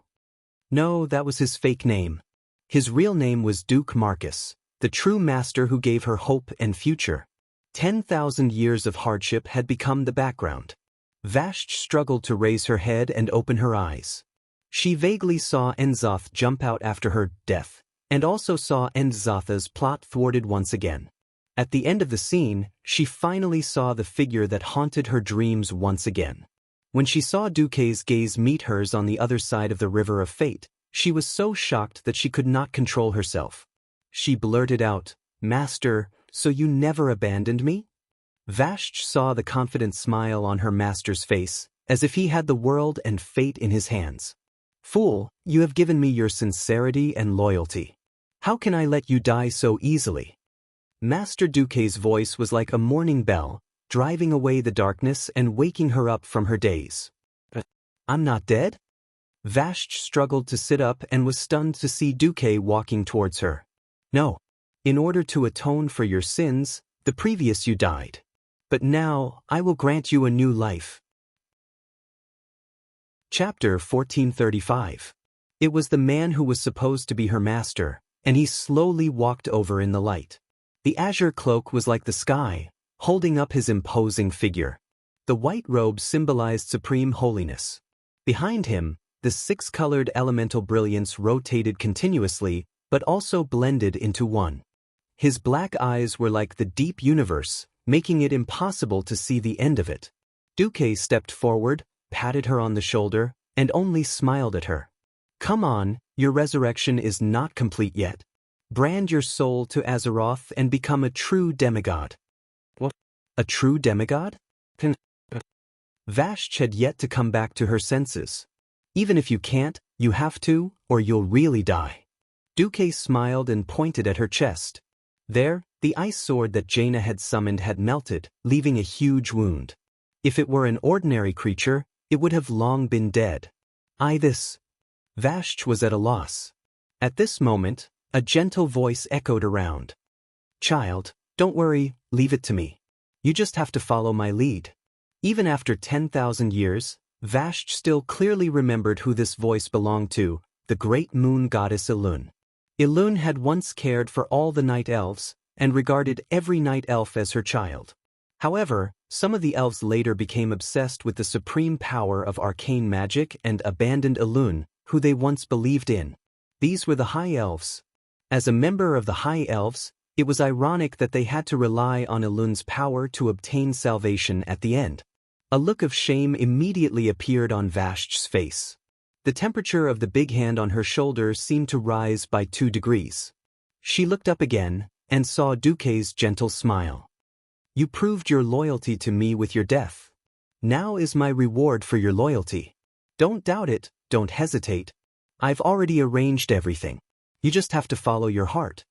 No, that was his fake name. His real name was Duke Marcus, the true master who gave her hope and future. 10,000 years of hardship had become the background. Vashj struggled to raise her head and open her eyes. She vaguely saw N'Zoth jump out after her death, and also saw N'Zotha's plot thwarted once again. At the end of the scene, she finally saw the figure that haunted her dreams once again. When she saw Duke's gaze meet hers on the other side of the river of fate, she was so shocked that she could not control herself. She blurted out, "Master, so you never abandoned me?" Vashj saw the confident smile on her master's face, as if he had the world and fate in his hands. "Fool, you have given me your sincerity and loyalty. How can I let you die so easily?" Master Duke's voice was like a morning bell, driving away the darkness and waking her up from her daze. "I'm not dead?" Vashj struggled to sit up and was stunned to see Duke walking towards her. "No. In order to atone for your sins, the previous you died. But now, I will grant you a new life." Chapter 1435. It was the man who was supposed to be her master, and he slowly walked over in the light. The azure cloak was like the sky, holding up his imposing figure. The white robe symbolized supreme holiness. Behind him, the six-colored elemental brilliance rotated continuously, but also blended into one. His black eyes were like the deep universe, making it impossible to see the end of it. Duke stepped forward, patted her on the shoulder, and only smiled at her. "Come on, your resurrection is not complete yet. Brand your soul to Azeroth and become a true demigod." "What? A true demigod?" Vashj had yet to come back to her senses. "Even if you can't, you have to, or you'll really die." Duke smiled and pointed at her chest. There, the ice sword that Jaina had summoned had melted, leaving a huge wound. If it were an ordinary creature, it would have long been dead. This. Vashj was at a loss. At this moment, a gentle voice echoed around. "Child, don't worry, leave it to me. You just have to follow my lead." Even after 10,000 years, Vashj still clearly remembered who this voice belonged to, the great moon goddess Elun. Elun had once cared for all the night elves, and regarded every night elf as her child. However, some of the elves later became obsessed with the supreme power of arcane magic and abandoned Elun, who they once believed in. These were the High Elves. As a member of the High Elves, it was ironic that they had to rely on Elun's power to obtain salvation at the end. A look of shame immediately appeared on Vashj's face. The temperature of the big hand on her shoulder seemed to rise by 2 degrees. She looked up again, and saw Duke's gentle smile. You proved your loyalty to me with your death. Now is my reward for your loyalty. Don't doubt it, don't hesitate. I've already arranged everything. You just have to follow your heart.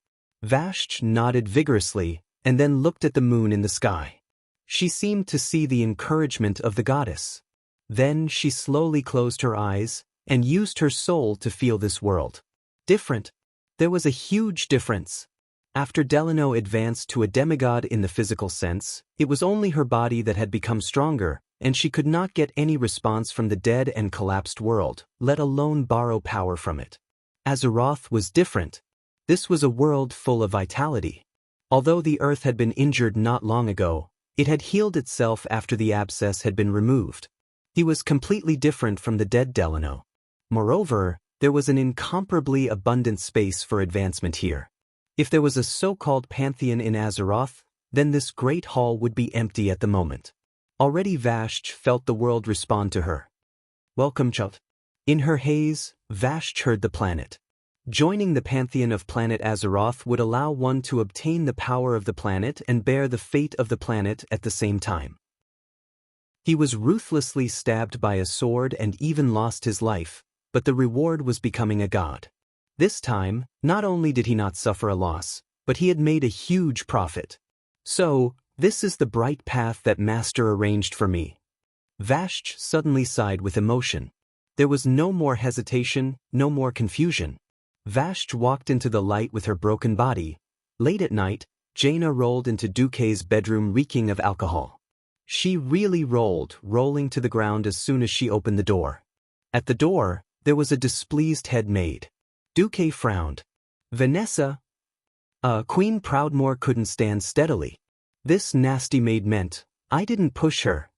Vashj nodded vigorously, and then looked at the moon in the sky. She seemed to see the encouragement of the goddess. Then she slowly closed her eyes, and used her soul to feel this world. Different. There was a huge difference. After Delano advanced to a demigod in the physical sense, it was only her body that had become stronger, and she could not get any response from the dead and collapsed world, let alone borrow power from it. Azeroth was different. This was a world full of vitality. Although the earth had been injured not long ago, it had healed itself after the abscess had been removed. He was completely different from the dead Delano. Moreover, there was an incomparably abundant space for advancement here. If there was a so-called pantheon in Azeroth, then this great hall would be empty at the moment. Already Vashj felt the world respond to her. Welcome, Chut. In her haze, Vashj heard the planet. Joining the pantheon of planet Azeroth would allow one to obtain the power of the planet and bear the fate of the planet at the same time. He was ruthlessly stabbed by a sword and even lost his life, but the reward was becoming a god. This time, not only did he not suffer a loss, but he had made a huge profit. So, this is the bright path that Master arranged for me. Vashj suddenly sighed with emotion. There was no more hesitation, no more confusion. Vashj walked into the light with her broken body. Late at night, Jaina rolled into Duke's bedroom reeking of alcohol. She really rolled, rolling to the ground as soon as she opened the door. At the door, there was a displeased head maid. Duke frowned. Vanessa? Queen Proudmoore couldn't stand steadily. This nasty maid meant, I didn't push her.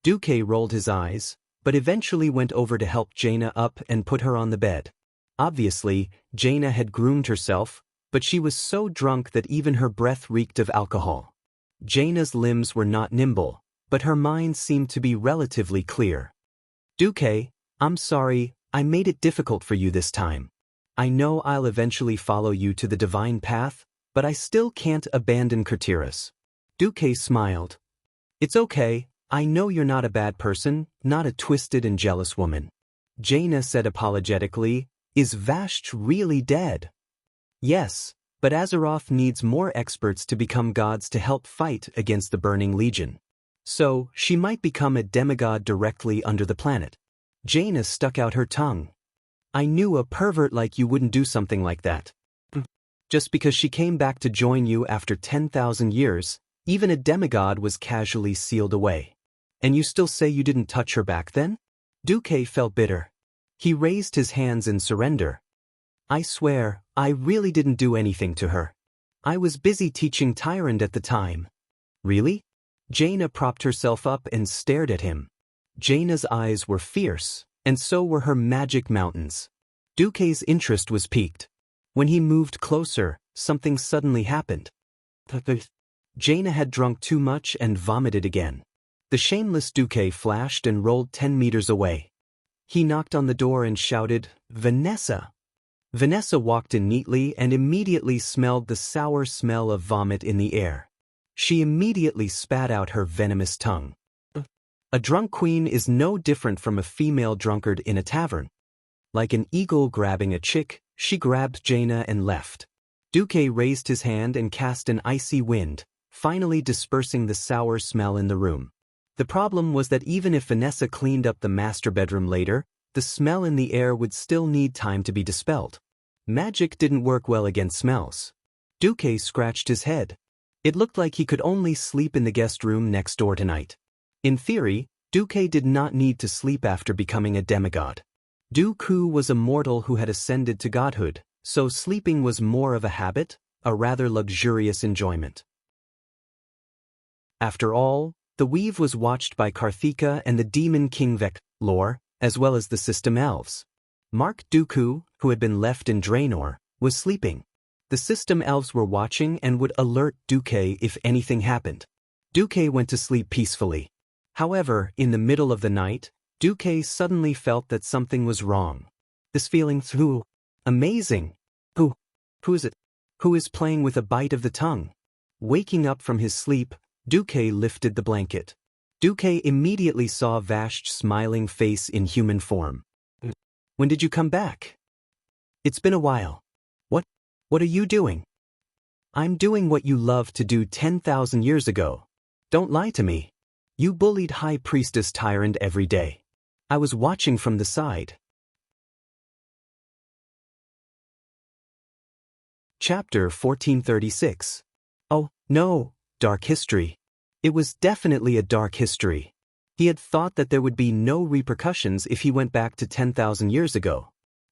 Duke rolled his eyes, but eventually went over to help Jaina up and put her on the bed. Obviously, Jaina had groomed herself, but she was so drunk that even her breath reeked of alcohol. Jaina's limbs were not nimble, but her mind seemed to be relatively clear. Duke, I'm sorry, I made it difficult for you this time. I know I'll eventually follow you to the divine path, but I still can't abandon Kurtiras. Duke smiled. It's okay, I know you're not a bad person, not a twisted and jealous woman. Jaina said apologetically, Is Vashj really dead? Yes, but Azeroth needs more experts to become gods to help fight against the Burning Legion. So, she might become a demigod directly under the planet. Jaina stuck out her tongue. I knew a pervert like you wouldn't do something like that. Just because she came back to join you after 10,000 years, even a demigod was casually sealed away. And you still say you didn't touch her back then? Duke felt bitter. He raised his hands in surrender. I swear, I really didn't do anything to her. I was busy teaching Tyrant at the time. Really? Jaina propped herself up and stared at him. Jaina's eyes were fierce, and so were her magic mountains. Duke's interest was piqued. When he moved closer, something suddenly happened. Jaina had drunk too much and vomited again. The shameless Duke flashed and rolled 10 meters away. He knocked on the door and shouted, Vanessa! Vanessa walked in neatly and immediately smelled the sour smell of vomit in the air. She immediately spat out her venomous tongue. A drunk queen is no different from a female drunkard in a tavern. Like an eagle grabbing a chick, she grabbed Jaina and left. Duke raised his hand and cast an icy wind, finally dispersing the sour smell in the room. The problem was that even if Vanessa cleaned up the master bedroom later, the smell in the air would still need time to be dispelled. Magic didn't work well against smells. Duke scratched his head. It looked like he could only sleep in the guest room next door tonight. In theory, Duque did not need to sleep after becoming a demigod. Dooku was a mortal who had ascended to godhood, so sleeping was more of a habit, a rather luxurious enjoyment. After all, the weave was watched by Karthika and the demon king Vec-Lor, as well as the system elves. Mark Dooku, who had been left in Draenor, was sleeping. The system elves were watching and would alert Duque if anything happened. Duque went to sleep peacefully. However, in the middle of the night, Duque suddenly felt that something was wrong. This feeling amazing. Who is it? Who is playing with a bite of the tongue? Waking up from his sleep, Duque lifted the blanket. Duque immediately saw Vash's smiling face in human form. When did you come back? It's been a while. What are you doing? I'm doing what you loved to do 10,000 years ago. Don't lie to me. You bullied High Priestess Tyrant every day. I was watching from the side. Chapter 1436. Oh, no, dark history. It was definitely a dark history. He had thought that there would be no repercussions if he went back to 10,000 years ago.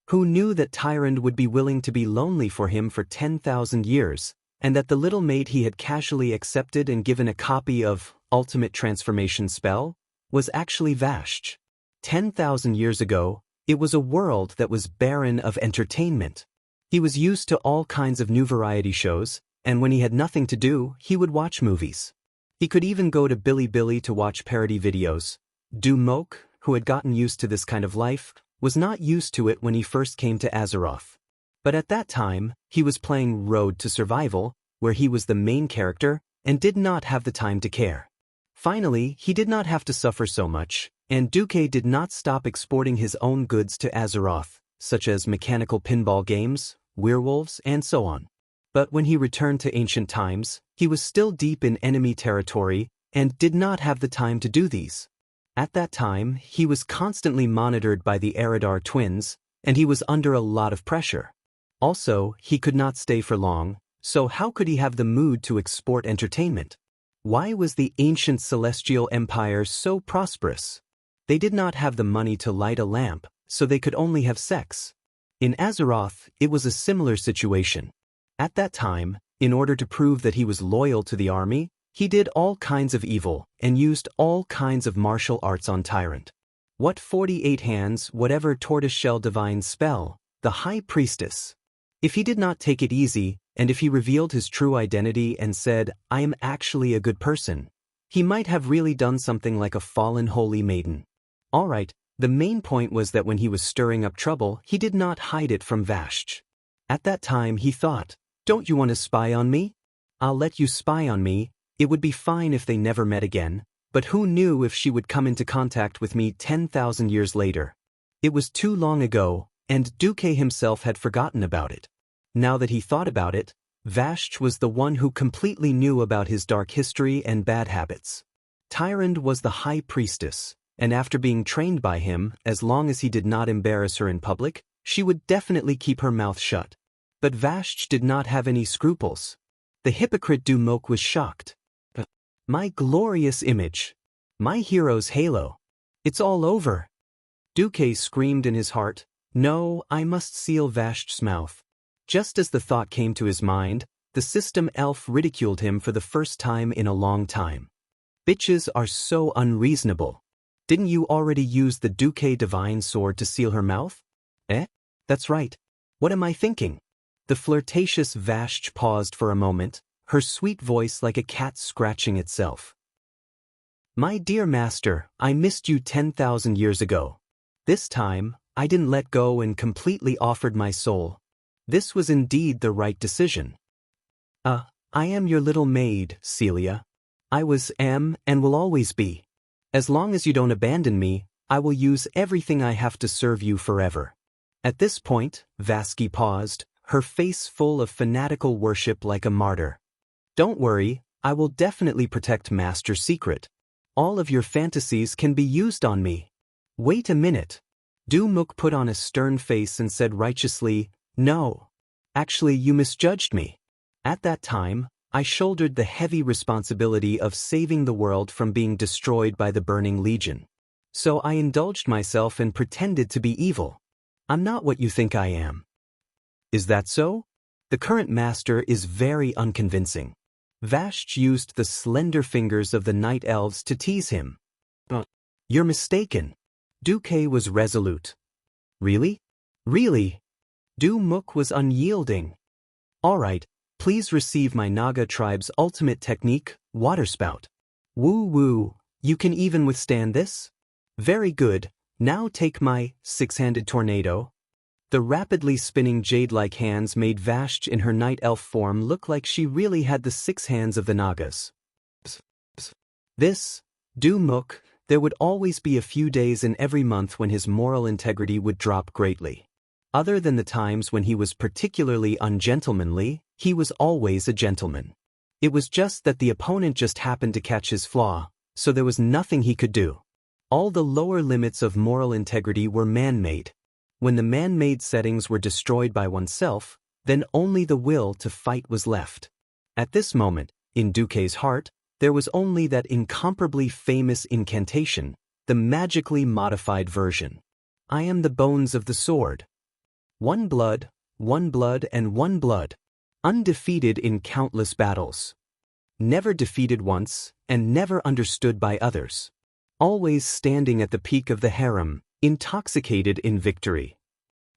Who knew that Tyrant would be willing to be lonely for him for 10,000 years, and that the little maid he had casually accepted and given a copy of Ultimate Transformation Spell was actually Vash. 10,000 years ago, it was a world that was barren of entertainment. He was used to all kinds of new variety shows, and when he had nothing to do, he would watch movies. He could even go to Bilibili to watch parody videos. Dumok, who had gotten used to this kind of life, was not used to it when he first came to Azeroth. But at that time, he was playing Road to Survival, where he was the main character, and did not have the time to care. Finally, he did not have to suffer so much, and Duque did not stop exporting his own goods to Azeroth, such as mechanical pinball games, werewolves, and so on. But when he returned to ancient times, he was still deep in enemy territory, and did not have the time to do these. At that time, he was constantly monitored by the Eridar twins, and he was under a lot of pressure. Also, he could not stay for long, so how could he have the mood to export entertainment? Why was the ancient Celestial Empire so prosperous? They did not have the money to light a lamp, so they could only have sex. In Azeroth, it was a similar situation. At that time, in order to prove that he was loyal to the army, he did all kinds of evil and used all kinds of martial arts on Tyrant. What 48 hands, whatever tortoiseshell divine spell, the High Priestess. If he did not take it easy, and if he revealed his true identity and said, I am actually a good person, he might have really done something like a fallen holy maiden. Alright, the main point was that when he was stirring up trouble, he did not hide it from Vash. At that time he thought, don't you want to spy on me? I'll let you spy on me. It would be fine if they never met again, but who knew if she would come into contact with me 10,000 years later? It was too long ago, and Duque himself had forgotten about it. Now that he thought about it, Vash was the one who completely knew about his dark history and bad habits. Tyrant was the High Priestess, and after being trained by him, as long as he did not embarrass her in public, she would definitely keep her mouth shut. But Vash did not have any scruples. The hypocrite Dumok was shocked. My glorious image. My hero's halo. It's all over. Duque screamed in his heart, no, I must seal Vash's mouth. Just as the thought came to his mind, the system elf ridiculed him for the first time in a long time. Bitches are so unreasonable. Didn't you already use the Duque divine sword to seal her mouth? That's right. What am I thinking? The flirtatious Vash paused for a moment, her sweet voice like a cat scratching itself. My dear master, I missed you 10,000 years ago. This time, I didn't let go and completely offered my soul. This was indeed the right decision. I am your little maid, Celia. I am, and will always be. As long as you don't abandon me, I will use everything I have to serve you forever. At this point, Vasky paused, her face full of fanatical worship like a martyr. Don't worry, I will definitely protect Master's secret. All of your fantasies can be used on me. Wait a minute. Dumuk put on a stern face and said righteously, no. Actually, you misjudged me. At that time, I shouldered the heavy responsibility of saving the world from being destroyed by the Burning Legion. So I indulged myself and pretended to be evil. I'm not what you think I am. Is that so? The current master is very unconvincing. Vashj used the slender fingers of the night elves to tease him. You're mistaken. Duque was resolute. Really? Really? Du Muk was unyielding. All right, please receive my Naga tribe's ultimate technique, water spout. Woo woo, you can even withstand this? Very good, now take my six-handed tornado. The rapidly spinning jade-like hands made Vashj in her night elf form look like she really had the 6 hands of the Nagas. This, Du Muk, there would always be a few days in every month when his moral integrity would drop greatly. Other than the times when he was particularly ungentlemanly, he was always a gentleman. It was just that the opponent just happened to catch his flaw, so there was nothing he could do. All the lower limits of moral integrity were man-made. When the man-made settings were destroyed by oneself, then only the will to fight was left. At this moment, in Duque's heart, there was only that incomparably famous incantation, the magically modified version. I am the bones of the sword. One blood, and one blood. Undefeated in countless battles. Never defeated once, and never understood by others. Always standing at the peak of the harem, intoxicated in victory.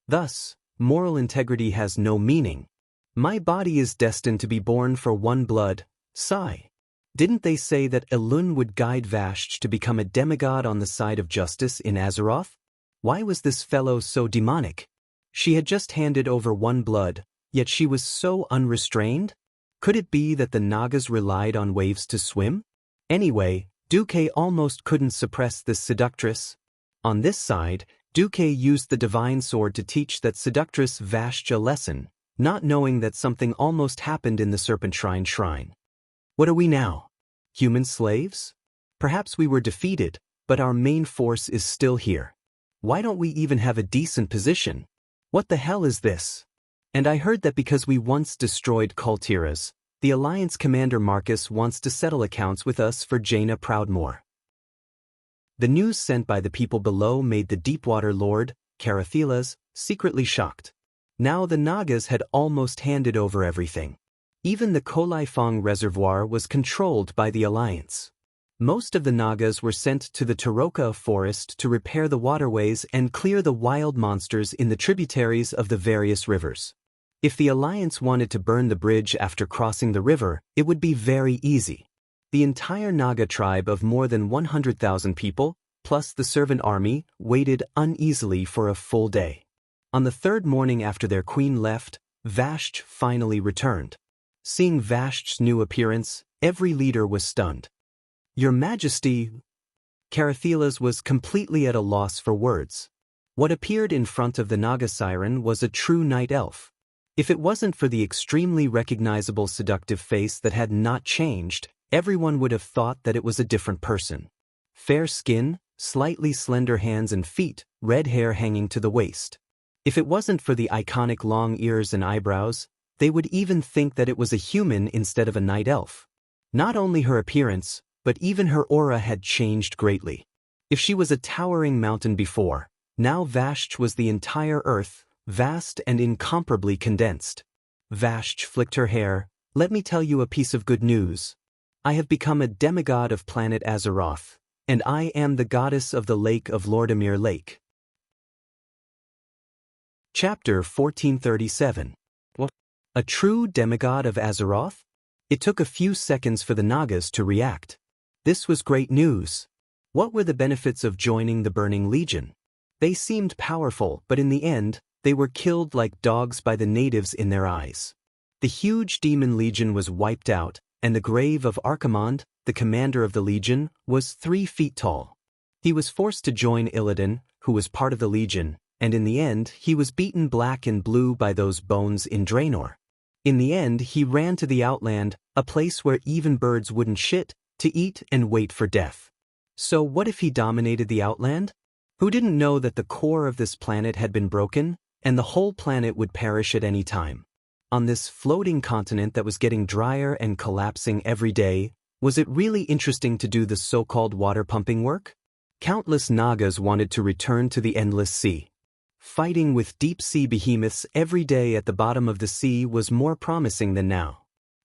Thus, moral integrity has no meaning. My body is destined to be born for one blood, sigh. Didn't they say that Elun would guide Vashj to become a demigod on the side of justice in Azeroth? Why was this fellow so demonic? She had just handed over one blood, yet she was so unrestrained? Could it be that the Nagas relied on waves to swim? Anyway, Duque almost couldn't suppress this seductress. On this side, Duque used the divine sword to teach that seductress Vashj a lesson, not knowing that something almost happened in the Serpent Shrine. What are we now? Human slaves? Perhaps we were defeated, but our main force is still here. Why don't we even have a decent position? What the hell is this? And I heard that because we once destroyed Kultiras, the Alliance Commander Marcus wants to settle accounts with us for Jaina Proudmoore. The news sent by the people below made the Deepwater Lord, Carathilas, secretly shocked. Now the Nagas had almost handed over everything. Even the Kolaifong Reservoir was controlled by the Alliance. Most of the Nagas were sent to the Taroka forest to repair the waterways and clear the wild monsters in the tributaries of the various rivers. If the Alliance wanted to burn the bridge after crossing the river, it would be very easy. The entire Naga tribe of more than 100,000 people, plus the servant army, waited uneasily for a full day. On the third morning after their queen left, Vashj finally returned. Seeing Vashj's new appearance, every leader was stunned. Your Majesty, Carathilas was completely at a loss for words. What appeared in front of the Naga siren was a true night elf. If it wasn't for the extremely recognizable seductive face that had not changed, everyone would have thought that it was a different person. Fair skin, slightly slender hands and feet, red hair hanging to the waist. If it wasn't for the iconic long ears and eyebrows, they would even think that it was a human instead of a night elf. Not only her appearance, but even her aura had changed greatly. If she was a towering mountain before, now Vashj was the entire earth, vast and incomparably condensed. Vashj flicked her hair. Let me tell you a piece of good news. I have become a demigod of planet Azeroth, and I am the goddess of the lake of Lordamir Lake. Chapter 1437. What? A true demigod of Azeroth? It took a few seconds for the Nagas to react. This was great news. What were the benefits of joining the Burning Legion? They seemed powerful, but in the end, they were killed like dogs by the natives in their eyes. The huge demon legion was wiped out, and the grave of Archimonde, the commander of the legion, was 3 feet tall. He was forced to join Illidan, who was part of the legion, and in the end he was beaten black and blue by those bones in Draenor. In the end he ran to the Outland, a place where even birds wouldn't shit, to eat and wait for death. So what if he dominated the Outland? Who didn't know that the core of this planet had been broken, and the whole planet would perish at any time? On this floating continent that was getting drier and collapsing every day, was it really interesting to do the so-called water pumping work? Countless Nagas wanted to return to the endless sea. Fighting with deep-sea behemoths every day at the bottom of the sea was more promising than now.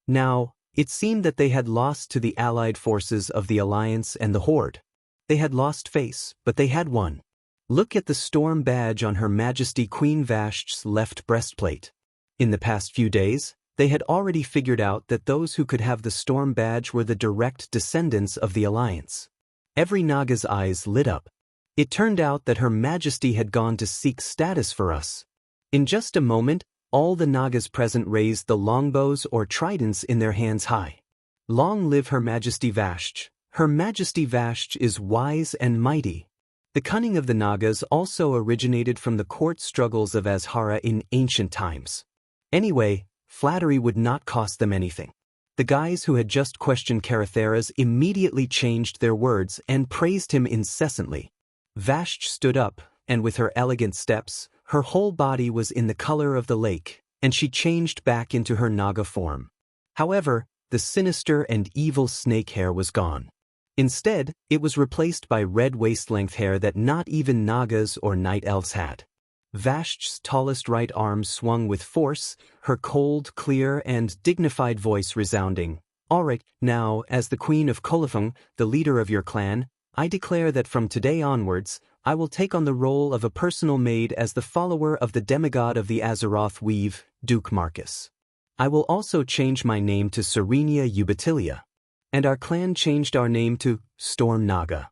Now, it seemed that they had lost to the allied forces of the Alliance and the Horde. They had lost face, but they had won. Look at the storm badge on Her Majesty Queen Vashti's left breastplate. In the past few days, they had already figured out that those who could have the storm badge were the direct descendants of the Alliance. Every Naga's eyes lit up. It turned out that Her Majesty had gone to seek status for us. In just a moment, all the Nagas present raised the longbows or tridents in their hands high. Long live Her Majesty Vashti. Her Majesty Vashti is wise and mighty. The cunning of the Nagas also originated from the court struggles of Azhara in ancient times. Anyway, flattery would not cost them anything. The guys who had just questioned Karatheras immediately changed their words and praised him incessantly. Vashti stood up, and with her elegant steps, her whole body was in the color of the lake, and she changed back into her Naga form. However, the sinister and evil snake hair was gone. Instead, it was replaced by red waist-length hair that not even Nagas or night elves had. Vashti's tallest right arm swung with force, her cold, clear, and dignified voice resounding. "All right, now, as the Queen of Cultivation, the leader of your clan, I declare that from today onwards, I will take on the role of a personal maid as the follower of the demigod of the Azeroth weave, Duke Marcus. I will also change my name to Serenia Ubatilia. And our clan changed our name to Storm Naga."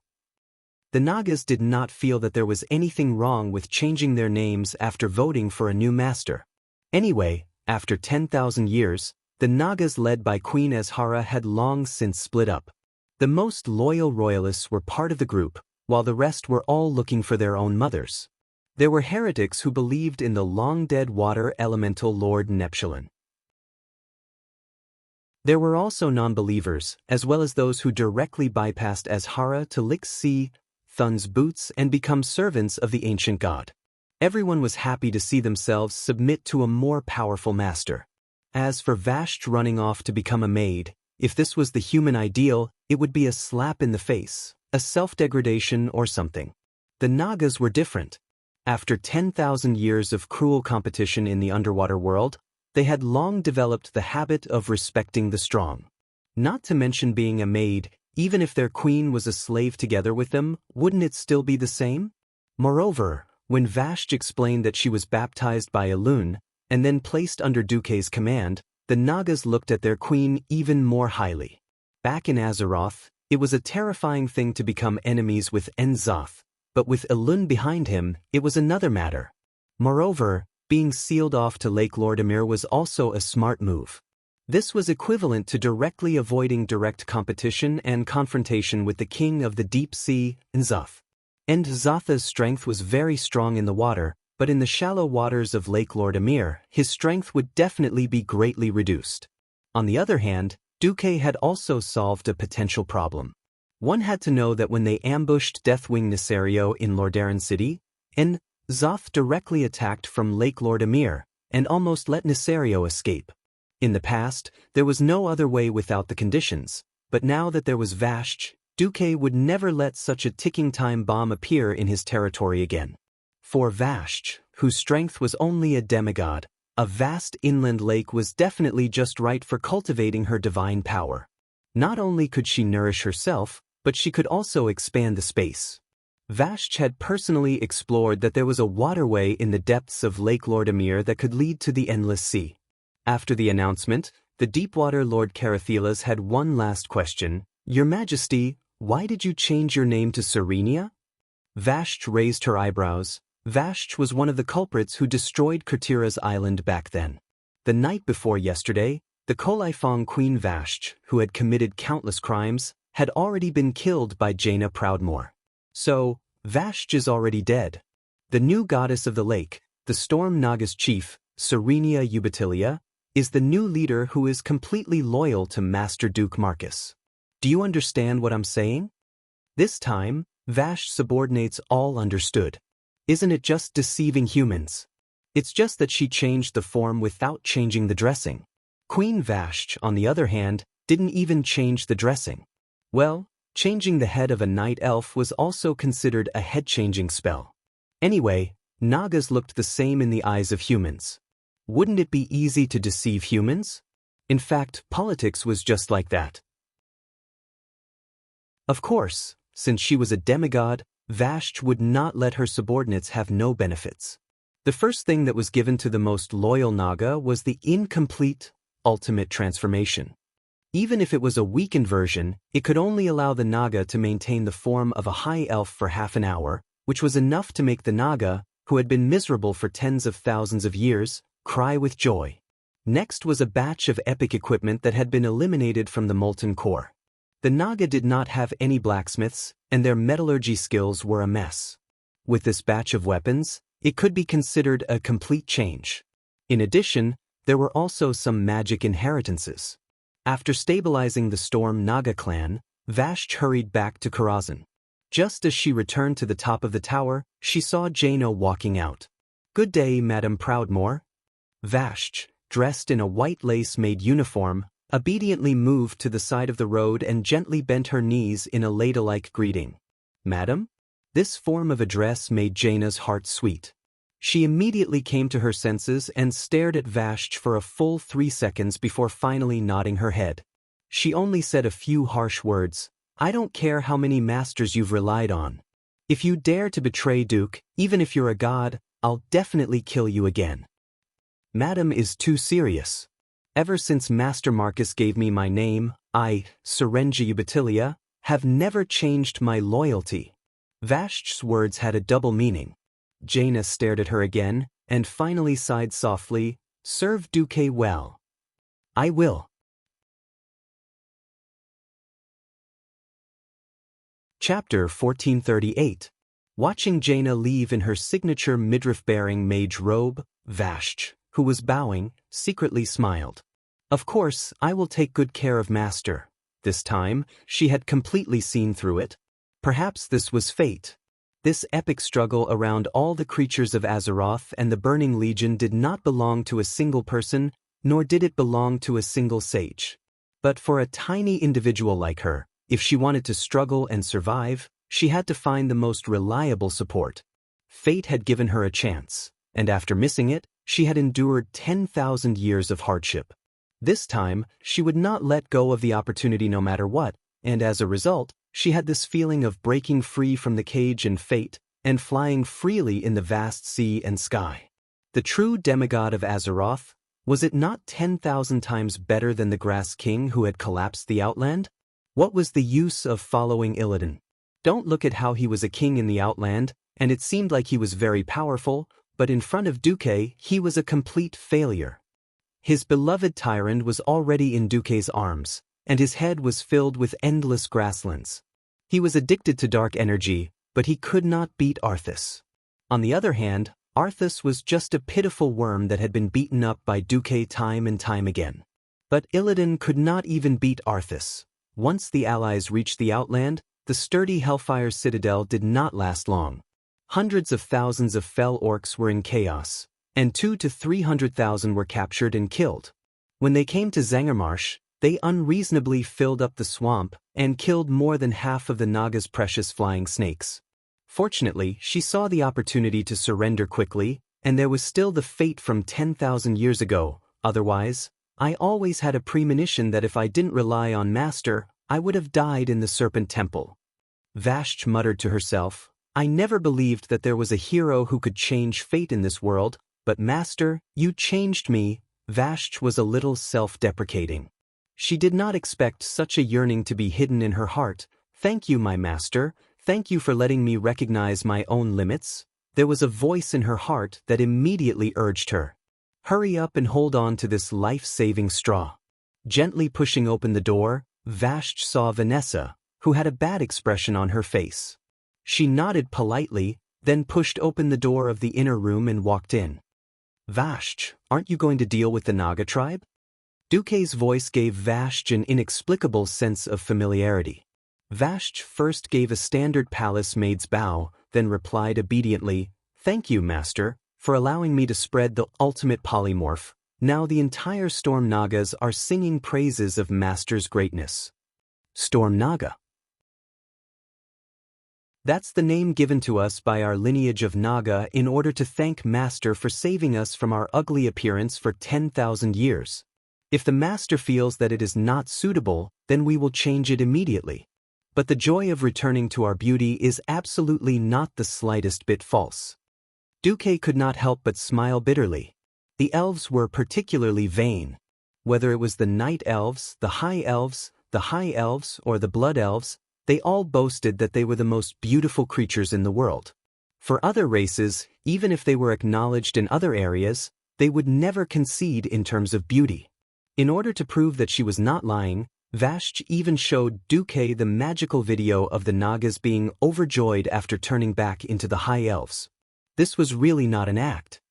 The Nagas did not feel that there was anything wrong with changing their names after voting for a new master. Anyway, after 10,000 years, the Nagas led by Queen Azhara had long since split up. The most loyal royalists were part of the group, while the rest were all looking for their own mothers. There were heretics who believed in the long-dead water elemental Lord Neptulin. There were also non-believers, as well as those who directly bypassed Azhara to lick sea, Thun's boots and become servants of the ancient god. Everyone was happy to see themselves submit to a more powerful master. As for Vashti running off to become a maid, if this was the human ideal, it would be a slap in the face, a self-degradation or something. The Nagas were different. After 10,000 years of cruel competition in the underwater world, they had long developed the habit of respecting the strong. Not to mention being a maid, even if their queen was a slave together with them, wouldn't it still be the same? Moreover, when Vashti explained that she was baptized by Elune, and then placed under Duke's command, the Nagas looked at their queen even more highly. Back in Azeroth, it was a terrifying thing to become enemies with N'Zoth, but with Elune behind him, it was another matter. Moreover, being sealed off to Lake Lordamir was also a smart move. This was equivalent to directly avoiding direct competition and confrontation with the king of the deep sea, N'Zoth. N'Zotha's strength was very strong in the water, but in the shallow waters of Lake Lordamir, his strength would definitely be greatly reduced. On the other hand, Duke had also solved a potential problem. One had to know that when they ambushed Deathwing Nesario in Lordaeron City, N'Zoth directly attacked from Lake Lordamir, and almost let Nesario escape. In the past, there was no other way without the conditions, but now that there was Vashti, Duke would never let such a ticking time bomb appear in his territory again. For Vashti, whose strength was only a demigod, a vast inland lake was definitely just right for cultivating her divine power. Not only could she nourish herself, but she could also expand the space. Vashti had personally explored that there was a waterway in the depths of Lake Lordamir that could lead to the endless sea. After the announcement, the Deepwater Lord Karathelas had one last question. "Your Majesty, why did you change your name to Serenia?" Vashti raised her eyebrows. Vashti was one of the culprits who destroyed Kurtira's island back then. The night before yesterday, the Colifong Queen Vashti, who had committed countless crimes, had already been killed by Jaina Proudmoore. So, Vashti is already dead. The new goddess of the lake, the Storm Naga's chief, Serenia Ubatilia, is the new leader who is completely loyal to Master Duke Marcus. Do you understand what I'm saying? This time, Vashti subordinates all understood. Isn't it just deceiving humans? It's just that she changed the form without changing the dressing. Queen Vashti, on the other hand, didn't even change the dressing. Well, Changing the head of a night elf was also considered a head-changing spell. Anyway, Nagas looked the same in the eyes of humans. Wouldn't it be easy to deceive humans? In fact, politics was just like that. Of course, since she was a demigod, Vashj would not let her subordinates have no benefits. The first thing that was given to the most loyal Naga was the incomplete, ultimate transformation. Even if it was a weakened version, it could only allow the Naga to maintain the form of a high elf for half an hour, which was enough to make the Naga, who had been miserable for tens of thousands of years, cry with joy. Next was a batch of epic equipment that had been eliminated from the molten core. The Naga did not have any blacksmiths, and their metallurgy skills were a mess. With this batch of weapons, it could be considered a complete change. In addition, there were also some magic inheritances. After stabilizing the Storm Naga clan, Vashj hurried back to Karazhan. Just as she returned to the top of the tower, she saw Jaina walking out. "Good day, Madam Proudmoore." Vashj, dressed in a white lace-made uniform, obediently moved to the side of the road and gently bent her knees in a ladylike greeting. "Madam?" This form of address made Jaina's heart sweet. She immediately came to her senses and stared at Vashj for a full 3 seconds before finally nodding her head. She only said a few harsh words. "I don't care how many masters you've relied on. If you dare to betray Duke, even if you're a god, I'll definitely kill you again." "Madam is too serious. Ever since Master Marcus gave me my name, I, Serenja Ubatilia, have never changed my loyalty." Vashj's words had a double meaning. Jaina stared at her again, and finally sighed softly, "Serve Duque well." "I will." Chapter 1438. Watching Jaina leave in her signature midriff-bearing mage robe, Vashj, who was bowing, secretly smiled. "Of course, I will take good care of Master." This time, she had completely seen through it. Perhaps this was fate. This epic struggle around all the creatures of Azeroth and the Burning Legion did not belong to a single person, nor did it belong to a single sage. But for a tiny individual like her, if she wanted to struggle and survive, she had to find the most reliable support. Fate had given her a chance, and after missing it, she had endured 10,000 years of hardship. This time, she would not let go of the opportunity no matter what, and as a result, she had this feeling of breaking free from the cage and fate, and flying freely in the vast sea and sky. The true demigod of Azeroth, was it not 10,000 times better than the Grass King who had collapsed the Outland? What was the use of following Illidan? Don't look at how he was a king in the Outland, and it seemed like he was very powerful, but in front of Duque, he was a complete failure. His beloved tyrant was already in Duque's arms, and his head was filled with endless grasslands. He was addicted to dark energy, but he could not beat Arthas. On the other hand, Arthas was just a pitiful worm that had been beaten up by Duque time and time again. But Illidan could not even beat Arthas. Once the allies reached the Outland, the sturdy Hellfire Citadel did not last long. Hundreds of thousands of fell orcs were in chaos, and 200,000 to 300,000 were captured and killed. When they came to Zangarmarsh, they unreasonably filled up the swamp and killed more than half of the Naga's precious flying snakes. Fortunately, she saw the opportunity to surrender quickly, and there was still the fate from 10,000 years ago. Otherwise, I always had a premonition that if I didn't rely on Master, I would have died in the Serpent Temple. Vashj muttered to herself, "I never believed that there was a hero who could change fate in this world, but Master, you changed me." Vashj was a little self-deprecating. She did not expect such a yearning to be hidden in her heart. "Thank you, my Master. Thank you for letting me recognize my own limits." There was a voice in her heart that immediately urged her. "Hurry up and hold on to this life-saving straw." Gently pushing open the door, Vashj saw Vanessa, who had a bad expression on her face. She nodded politely, then pushed open the door of the inner room and walked in. "Vashj, aren't you going to deal with the Naga tribe?" Duque's voice gave Vashj an inexplicable sense of familiarity. Vashj first gave a standard palace maid's bow, then replied obediently, "Thank you, Master, for allowing me to spread the ultimate polymorph. Now the entire Storm Nagas are singing praises of Master's greatness." Storm Naga. That's the name given to us by our lineage of Naga in order to thank Master for saving us from our ugly appearance for 10,000 years. If the Master feels that it is not suitable, then we will change it immediately. But the joy of returning to our beauty is absolutely not the slightest bit false. Duque could not help but smile bitterly. The elves were particularly vain. Whether it was the night elves, the high elves, or the blood elves, they all boasted that they were the most beautiful creatures in the world. For other races, even if they were acknowledged in other areas, they would never concede in terms of beauty. In order to prove that she was not lying, Vashj even showed Duque the magical video of the Nagas being overjoyed after turning back into the high elves. This was really not an act.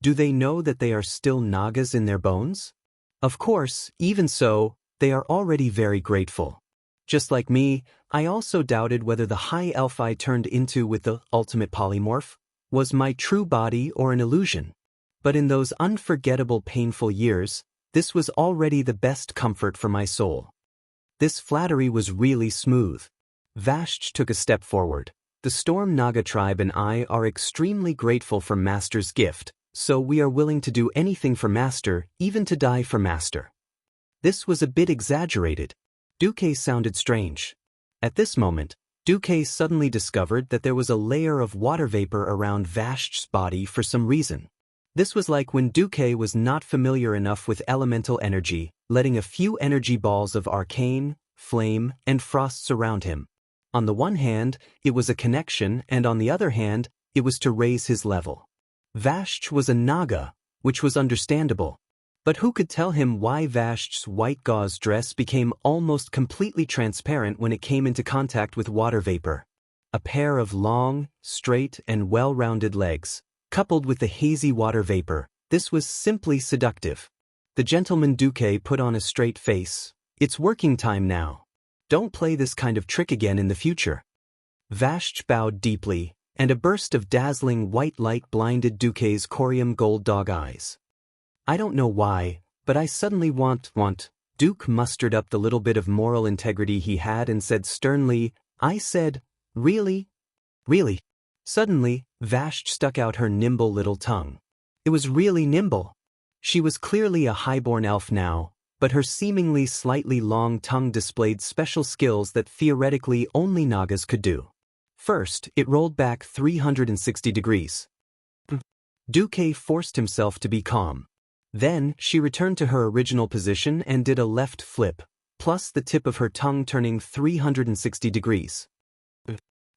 Do they know that they are still Nagas in their bones? Of course, even so, they are already very grateful. Just like me, I also doubted whether the high elf I turned into with the ultimate polymorph was my true body or an illusion. But in those unforgettable painful years, this was already the best comfort for my soul. This flattery was really smooth. Vashj took a step forward. The Storm Naga tribe and I are extremely grateful for Master's gift, so we are willing to do anything for Master, even to die for Master. This was a bit exaggerated. Duque sounded strange. At this moment, Duque suddenly discovered that there was a layer of water vapor around Vashj's body for some reason. This was like when Duque was not familiar enough with elemental energy, letting a few energy balls of arcane, flame, and frost surround him. On the one hand, it was a connection, and on the other hand, it was to raise his level. Vashj was a Naga, which was understandable. But who could tell him why Vashj's white gauze dress became almost completely transparent when it came into contact with water vapor? A pair of long, straight, and well-rounded legs, coupled with the hazy water vapor, this was simply seductive. The gentleman Duque put on a straight face. It's working time now. Don't play this kind of trick again in the future. Vashj bowed deeply, and a burst of dazzling white light blinded Duque's corium gold dog eyes. I don't know why, but I suddenly want. Duke mustered up the little bit of moral integrity he had and said sternly, I said, really? Really? Suddenly, Vashj stuck out her nimble little tongue. It was really nimble. She was clearly a highborn elf now, but her seemingly slightly long tongue displayed special skills that theoretically only Nagas could do. First, it rolled back 360 degrees. Duque forced himself to be calm. Then, she returned to her original position and did a left flip, plus the tip of her tongue turning 360 degrees.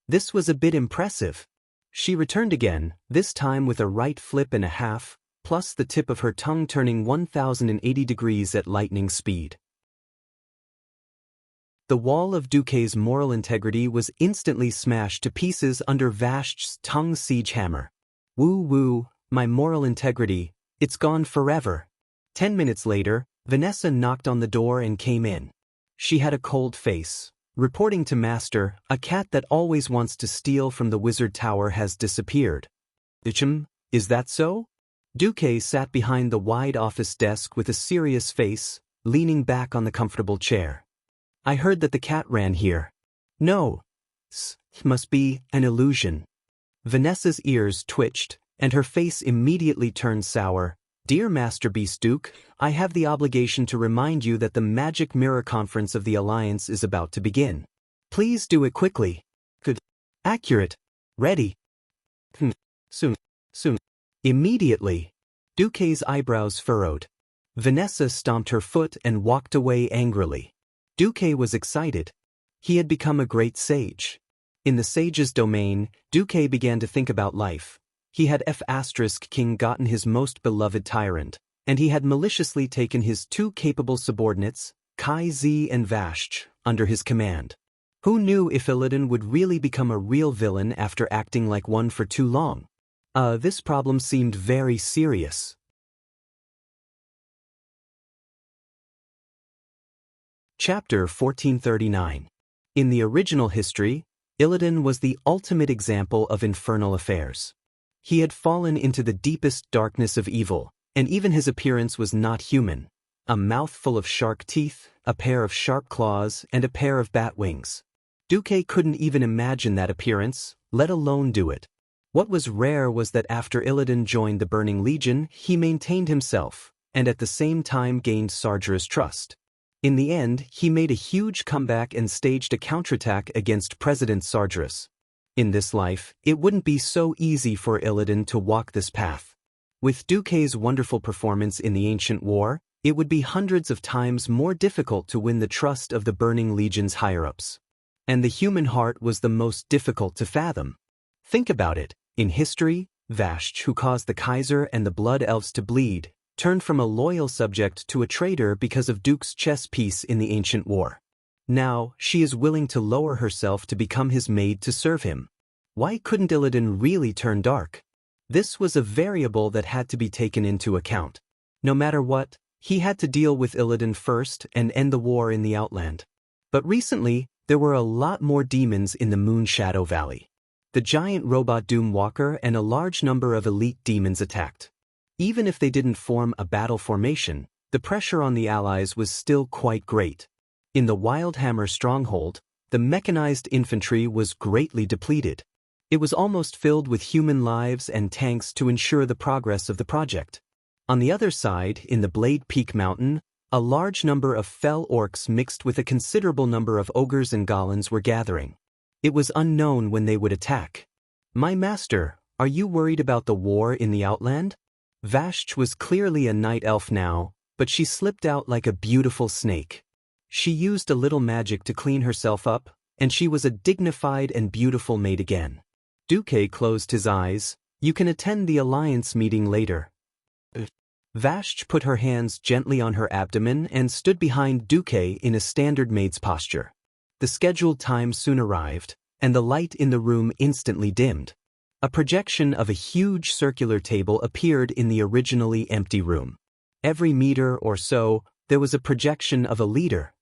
This was a bit impressive. She returned again, this time with a right flip and a half, plus the tip of her tongue turning 1080 degrees at lightning speed. The wall of Duque's moral integrity was instantly smashed to pieces under Vashj's tongue siege hammer. Woo, my moral integrity, it's gone forever. 10 minutes later, Vanessa knocked on the door and came in. She had a cold face. Reporting to Master, a cat that always wants to steal from the wizard tower has disappeared. Is that so? Duque sat behind the wide office desk with a serious face, leaning back on the comfortable chair. I heard that the cat ran here. No. It must be an illusion. Vanessa's ears twitched, and her face immediately turned sour. Dear Master Beast Duke, I have the obligation to remind you that the Magic Mirror Conference of the Alliance is about to begin. Please do it quickly. Good. Accurate. Ready. Soon. Immediately. Duque's eyebrows furrowed. Vanessa stomped her foot and walked away angrily. Duque was excited. He had become a great sage. In the sage's domain, Duque began to think about life. He had King gotten his most beloved tyrant, and he had maliciously taken his two capable subordinates, Kai Z and Vashj, under his command. Who knew if Illidan would really become a real villain after acting like one for too long? This problem seemed very serious. Chapter 1439. In the original history, Illidan was the ultimate example of infernal affairs. He had fallen into the deepest darkness of evil, and even his appearance was not human. A mouth full of shark teeth, a pair of sharp claws, and a pair of bat wings. Duque couldn't even imagine that appearance, let alone do it. What was rare was that after Illidan joined the Burning Legion, he maintained himself, and at the same time gained Sargera's trust. In the end, he made a huge comeback and staged a counterattack against President Sargeras. In this life, it wouldn't be so easy for Illidan to walk this path. With Duque's wonderful performance in the ancient war, it would be hundreds of times more difficult to win the trust of the Burning Legion's higher-ups. And the human heart was the most difficult to fathom. Think about it. In history, Vashj, who caused the Kaiser and the Blood Elves to bleed, turned from a loyal subject to a traitor because of Duke's chess piece in the ancient war. Now, she is willing to lower herself to become his maid to serve him. Why couldn't Illidan really turn dark? This was a variable that had to be taken into account. No matter what, he had to deal with Illidan first and end the war in the Outland. But recently, there were a lot more demons in the Moon Shadow Valley. The giant robot Doomwalker and a large number of elite demons attacked. Even if they didn't form a battle formation, the pressure on the allies was still quite great. In the Wildhammer stronghold, the mechanized infantry was greatly depleted. It was almost filled with human lives and tanks to ensure the progress of the project. On the other side, in the Blade Peak Mountain, a large number of fell orcs mixed with a considerable number of ogres and goblins were gathering. It was unknown when they would attack. My master, are you worried about the war in the Outland? Vashj was clearly a night elf now, but she slipped out like a beautiful snake. She used a little magic to clean herself up, and she was a dignified and beautiful maid again. Duque closed his eyes. You can attend the Alliance meeting later. Vashj put her hands gently on her abdomen and stood behind Duque in a standard maid's posture. The scheduled time soon arrived, and the light in the room instantly dimmed. A projection of a huge circular table appeared in the originally empty room. Every meter or so, there was a projection of a leader.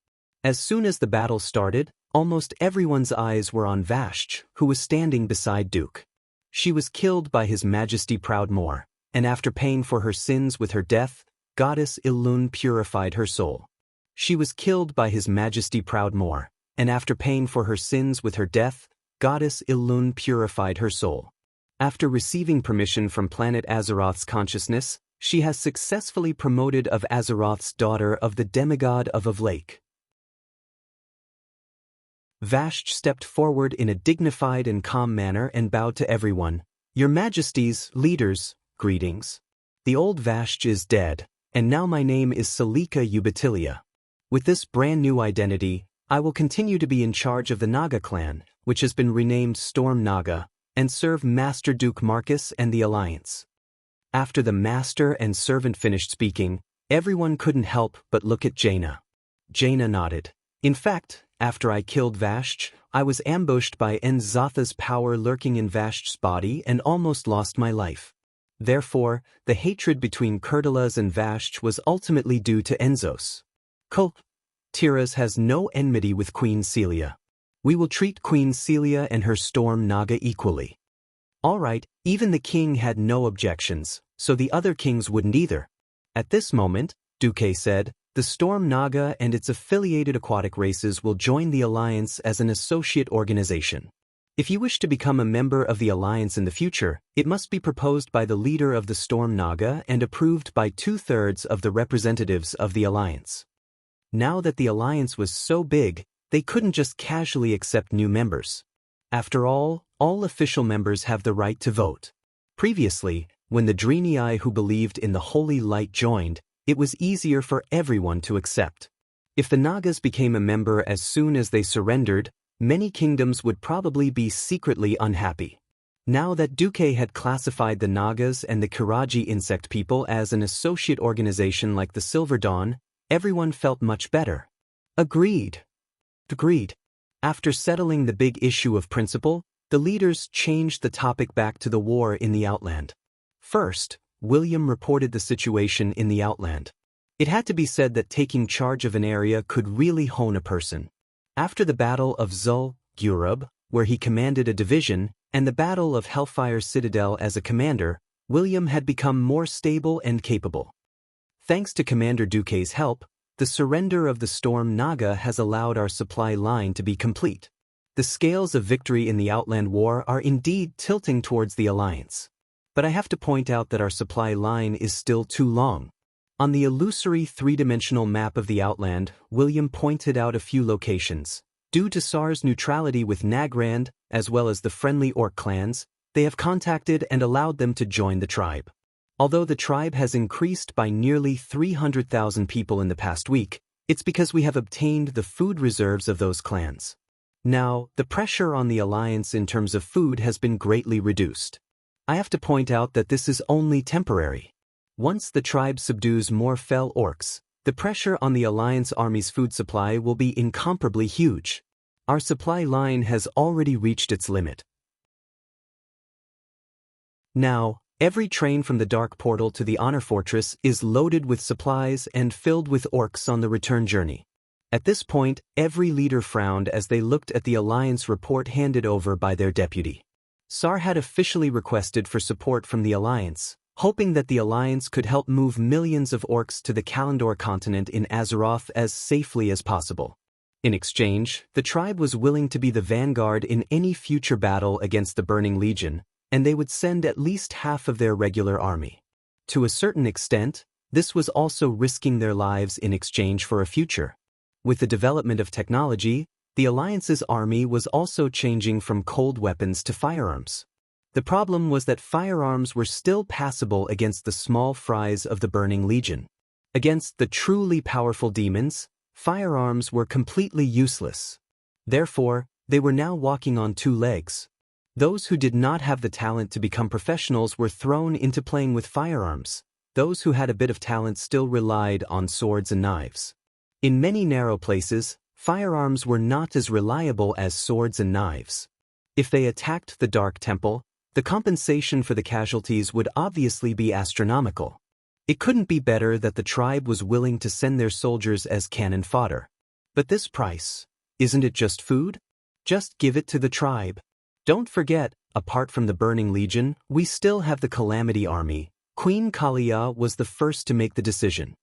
As soon as the battle started, almost everyone's eyes were on Vashj, who was standing beside Duke. She was killed by His Majesty Proudmoore, and after paying for her sins with her death, Goddess Ilun purified her soul. She was killed by His Majesty Proudmoore, and after paying for her sins with her death, Goddess Ilun purified her soul. After receiving permission from planet Azeroth's consciousness, she has successfully promoted of Azeroth's daughter of the demigod of Lake. Vashj stepped forward in a dignified and calm manner and bowed to everyone. Your Majesties, leaders, greetings. The old Vashj is dead, and now my name is Salika Ubatilia. With this brand new identity, I will continue to be in charge of the Naga clan, which has been renamed Storm Naga, and serve Master Duke Marcus and the Alliance. After the master and servant finished speaking, everyone couldn't help but look at Jaina. Jaina nodded. In fact, after I killed Vashj, I was ambushed by Enzatha's power lurking in Vashj's body and almost lost my life. Therefore, the hatred between Kurtalas and Vashj was ultimately due to Enzos. Tiras has no enmity with Queen Celia. We will treat Queen Celia and her Storm Naga equally. All right, even the king had no objections, so the other kings wouldn't either. At this moment, Duque said, the Storm Naga and its affiliated aquatic races will join the Alliance as an associate organization. If you wish to become a member of the Alliance in the future, it must be proposed by the leader of the Storm Naga and approved by 2/3 of the representatives of the Alliance. Now that the Alliance was so big, they couldn't just casually accept new members. After all official members have the right to vote. Previously, when the Draenei who believed in the Holy Light joined, it was easier for everyone to accept. If the Nagas became a member as soon as they surrendered, many kingdoms would probably be secretly unhappy. Now that Duque had classified the Nagas and the Kiraji insect people as an associate organization like the Silver Dawn, everyone felt much better. Agreed. After settling the big issue of principle, the leaders changed the topic back to the war in the Outland. First, William reported the situation in the Outland. It had to be said that taking charge of an area could really hone a person. After the Battle of Zul-Gurub, where he commanded a division, and the Battle of Hellfire Citadel as a commander, William had become more stable and capable. Thanks to Commander Duque's help, the surrender of the Storm Naga has allowed our supply line to be complete. The scales of victory in the Outland War are indeed tilting towards the Alliance. But I have to point out that our supply line is still too long. On the illusory three-dimensional map of the Outland, William pointed out a few locations. Due to Tsar's neutrality with Nagrand, as well as the friendly orc clans, they have contacted and allowed them to join the tribe. Although the tribe has increased by nearly 300,000 people in the past week, it's because we have obtained the food reserves of those clans. Now, the pressure on the Alliance in terms of food has been greatly reduced. I have to point out that this is only temporary. Once the tribe subdues more fell orcs, the pressure on the Alliance army's food supply will be incomparably huge. Our supply line has already reached its limit. Now, every train from the Dark Portal to the Honor Fortress is loaded with supplies and filled with orcs on the return journey. At this point, every leader frowned as they looked at the Alliance report handed over by their deputy. Tsar had officially requested for support from the Alliance, hoping that the Alliance could help move millions of orcs to the Kalandor continent in Azeroth as safely as possible. In exchange, the tribe was willing to be the vanguard in any future battle against the Burning Legion, and they would send at least half of their regular army. To a certain extent, this was also risking their lives in exchange for a future. With the development of technology, the Alliance's army was also changing from cold weapons to firearms. The problem was that firearms were still passable against the small fries of the Burning Legion. Against the truly powerful demons, firearms were completely useless. Therefore, they were now walking on two legs. Those who did not have the talent to become professionals were thrown into playing with firearms. Those who had a bit of talent still relied on swords and knives. In many narrow places, firearms were not as reliable as swords and knives. If they attacked the Dark Temple, the compensation for the casualties would obviously be astronomical. It couldn't be better that the tribe was willing to send their soldiers as cannon fodder. But this price, isn't it just food? Just give it to the tribe. Don't forget, apart from the Burning Legion, we still have the Calamity Army. Queen Kalia was the first to make the decision.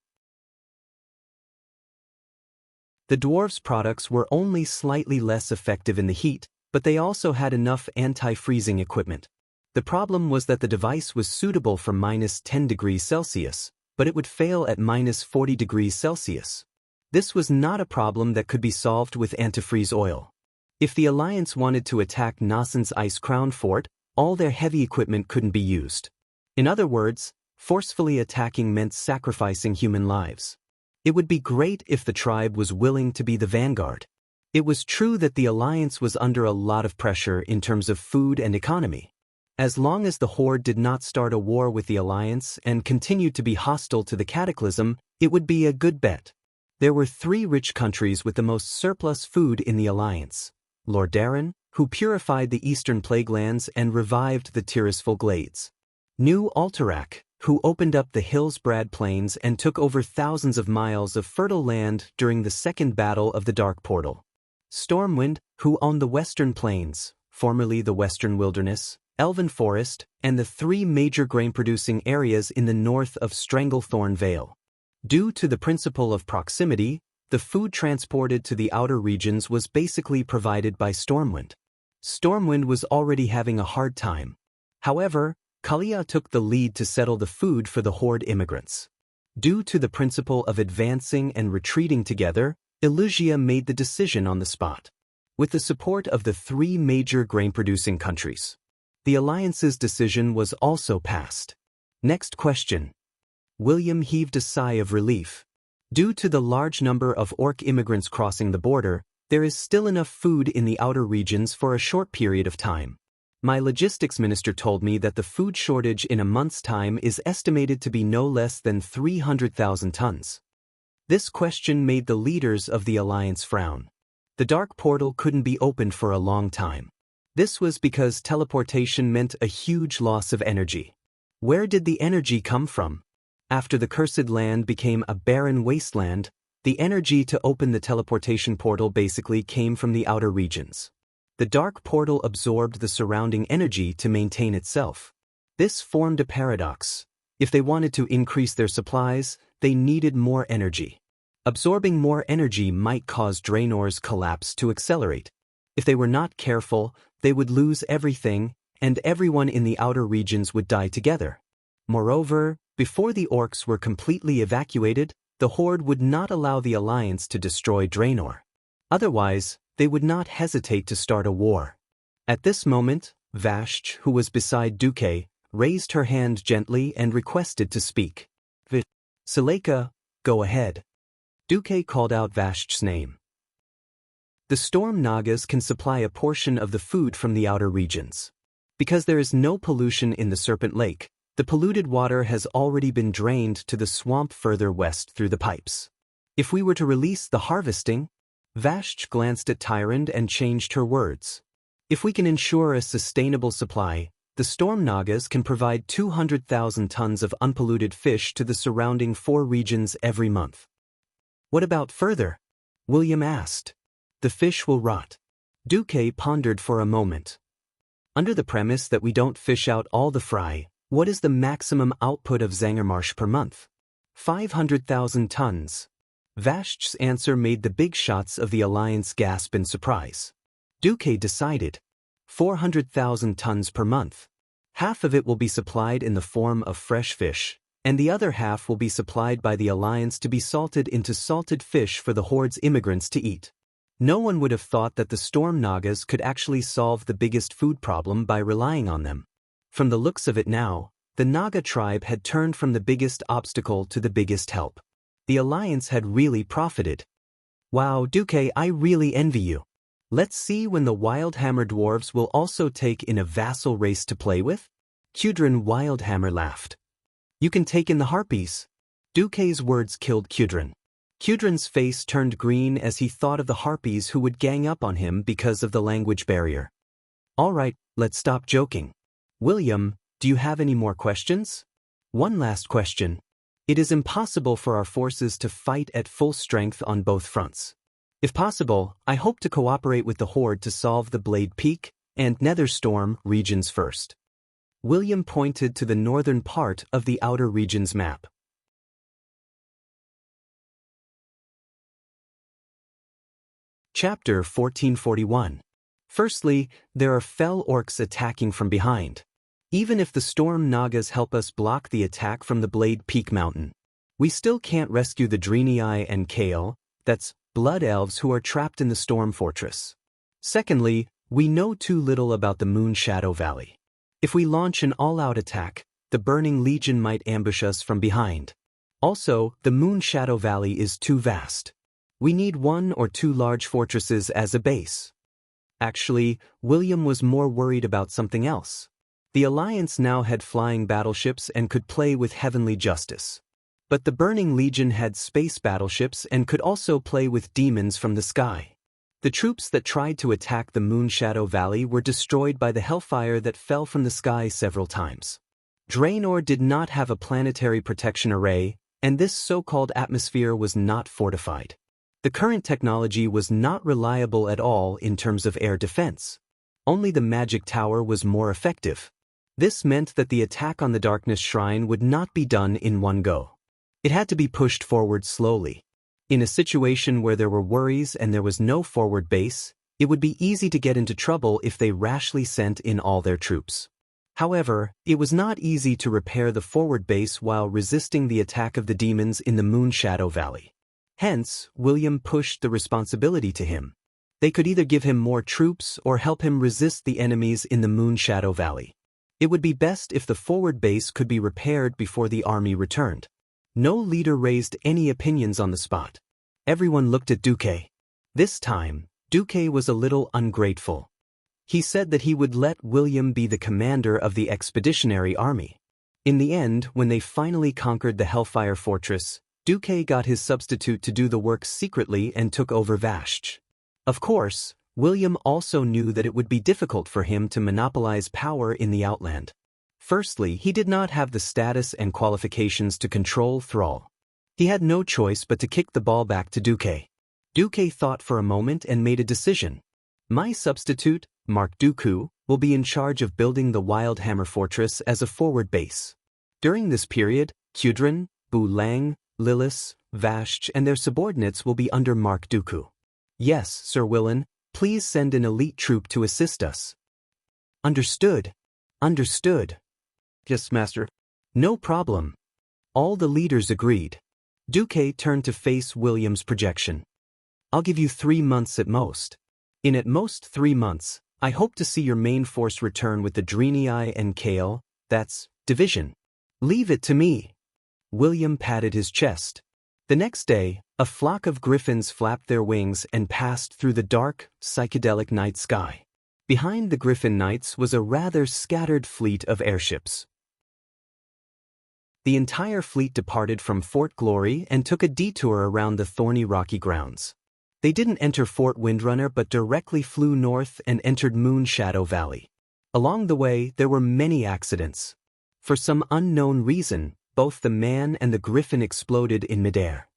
The dwarves' products were only slightly less effective in the heat, but they also had enough anti-freezing equipment. The problem was that the device was suitable for -10 degrees Celsius, but it would fail at -40 degrees Celsius. This was not a problem that could be solved with antifreeze oil. If the Alliance wanted to attack Nassen's Ice Crown Fort, all their heavy equipment couldn't be used. In other words, forcefully attacking meant sacrificing human lives. It would be great if the tribe was willing to be the vanguard. It was true that the Alliance was under a lot of pressure in terms of food and economy. As long as the Horde did not start a war with the Alliance and continued to be hostile to the Cataclysm, it would be a good bet. There were 3 rich countries with the most surplus food in the Alliance. Lordaeron, who purified the eastern plague lands and revived the Tirisful Glades. New Alterac, who opened up the Hillsbrad Plains and took over thousands of miles of fertile land during the Second Battle of the Dark Portal. Stormwind, who owned the Western Plains, formerly the Western Wilderness, Elven Forest, and the 3 major grain-producing areas in the north of Stranglethorn Vale. Due to the principle of proximity, the food transported to the outer regions was basically provided by Stormwind. Stormwind was already having a hard time. However, Kalia took the lead to settle the food for the Horde immigrants. Due to the principle of advancing and retreating together, Ilusia made the decision on the spot. With the support of the 3 major grain-producing countries, the Alliance's decision was also passed. Next question. William heaved a sigh of relief. Due to the large number of orc immigrants crossing the border, there is still enough food in the outer regions for a short period of time. My logistics minister told me that the food shortage in a month's time is estimated to be no less than 300,000 tons. This question made the leaders of the Alliance frown. The Dark Portal couldn't be opened for a long time. This was because teleportation meant a huge loss of energy. Where did the energy come from? After the Cursed Land became a barren wasteland, the energy to open the teleportation portal basically came from the outer regions. The Dark Portal absorbed the surrounding energy to maintain itself. This formed a paradox. If they wanted to increase their supplies, they needed more energy. Absorbing more energy might cause Draenor's collapse to accelerate. If they were not careful, they would lose everything, and everyone in the outer regions would die together. Moreover, before the orcs were completely evacuated, the Horde would not allow the Alliance to destroy Draenor. Otherwise, they would not hesitate to start a war. At this moment, Vashch, who was beside Duque, raised her hand gently and requested to speak. Seleka, go ahead. Duque called out Vashch's name. The storm Nagas can supply a portion of the food from the outer regions. Because there is no pollution in the Serpent Lake, the polluted water has already been drained to the swamp further west through the pipes. If we were to release the harvesting, Vashch glanced at Tyrande and changed her words. If we can ensure a sustainable supply, the storm Nagas can provide 200,000 tons of unpolluted fish to the surrounding 4 regions every month. What about further? William asked. The fish will rot. Duque pondered for a moment. Under the premise that we don't fish out all the fry, what is the maximum output of Zangermarsh per month? 500,000 tons. Vashch's answer made the big shots of the Alliance gasp in surprise. Duque decided. 400,000 tons per month. Half of it will be supplied in the form of fresh fish, and the other half will be supplied by the Alliance to be salted into salted fish for the Horde's immigrants to eat. No one would have thought that the Storm Nagas could actually solve the biggest food problem by relying on them. From the looks of it now, the Naga tribe had turned from the biggest obstacle to the biggest help. The Alliance had really profited. Wow, Duque, I really envy you. Let's see when the Wildhammer dwarves will also take in a vassal race to play with? Cudrin Wildhammer laughed. You can take in the harpies. Duque's words killed Cudrin. Cudrin's face turned green as he thought of the harpies who would gang up on him because of the language barrier. All right, let's stop joking. William, do you have any more questions? One last question. It is impossible for our forces to fight at full strength on both fronts. If possible, I hope to cooperate with the Horde to solve the Blade Peak and Netherstorm regions first. William pointed to the northern part of the outer regions map. Chapter 1441. Firstly, there are fell orcs attacking from behind. Even if the Storm Nagas help us block the attack from the Blade Peak Mountain, we still can't rescue the Dreenii and Kale, that's blood elves who are trapped in the Storm Fortress. Secondly, we know too little about the Moon Shadow Valley. If we launch an all-out attack, the Burning Legion might ambush us from behind. Also, the Moon Shadow Valley is too vast. We need 1 or 2 large fortresses as a base. Actually, William was more worried about something else. The Alliance now had flying battleships and could play with heavenly justice. But the Burning Legion had space battleships and could also play with demons from the sky. The troops that tried to attack the Moon Shadow Valley were destroyed by the hellfire that fell from the sky several times. Draenor did not have a planetary protection array, and this so-called atmosphere was not fortified. The current technology was not reliable at all in terms of air defense. Only the magic tower was more effective. This meant that the attack on the Darkness Shrine would not be done in one go. It had to be pushed forward slowly. In a situation where there were worries and there was no forward base, it would be easy to get into trouble if they rashly sent in all their troops. However, it was not easy to repair the forward base while resisting the attack of the demons in the Moon Shadow Valley. Hence, William pushed the responsibility to him. They could either give him more troops or help him resist the enemies in the Moon Shadow Valley. It would be best if the forward base could be repaired before the army returned. No leader raised any opinions on the spot. Everyone looked at Duque. This time, Duque was a little ungrateful. He said that he would let William be the commander of the expeditionary army. In the end, when they finally conquered the Hellfire Fortress, Duque got his substitute to do the work secretly and took over Vashch. Of course, William also knew that it would be difficult for him to monopolize power in the Outland. Firstly, he did not have the status and qualifications to control Thrall. He had no choice but to kick the ball back to Duque. Duque thought for a moment and made a decision. My substitute, Mark Dooku, will be in charge of building the Wildhammer Fortress as a forward base. During this period, Cudrin, Bu Lang, Lillis, Vashch and their subordinates will be under Mark Dooku. Yes, Sir Willen, Please send an elite troop to assist us. Understood. Understood. Yes, Master. No problem. All the leaders agreed. Duque turned to face William's projection. I'll give you 3 months at most. In at most 3 months, I hope to see your main force return with the Drenii and Kale, that's division. Leave it to me. William patted his chest. The next day, a flock of griffins flapped their wings and passed through the dark, psychedelic night sky. Behind the Griffin Knights was a rather scattered fleet of airships. The entire fleet departed from Fort Glory and took a detour around the thorny rocky grounds. They didn't enter Fort Windrunner but directly flew north and entered Moon Shadow Valley. Along the way, there were many accidents. For some unknown reason, both the man and the griffin exploded in midair.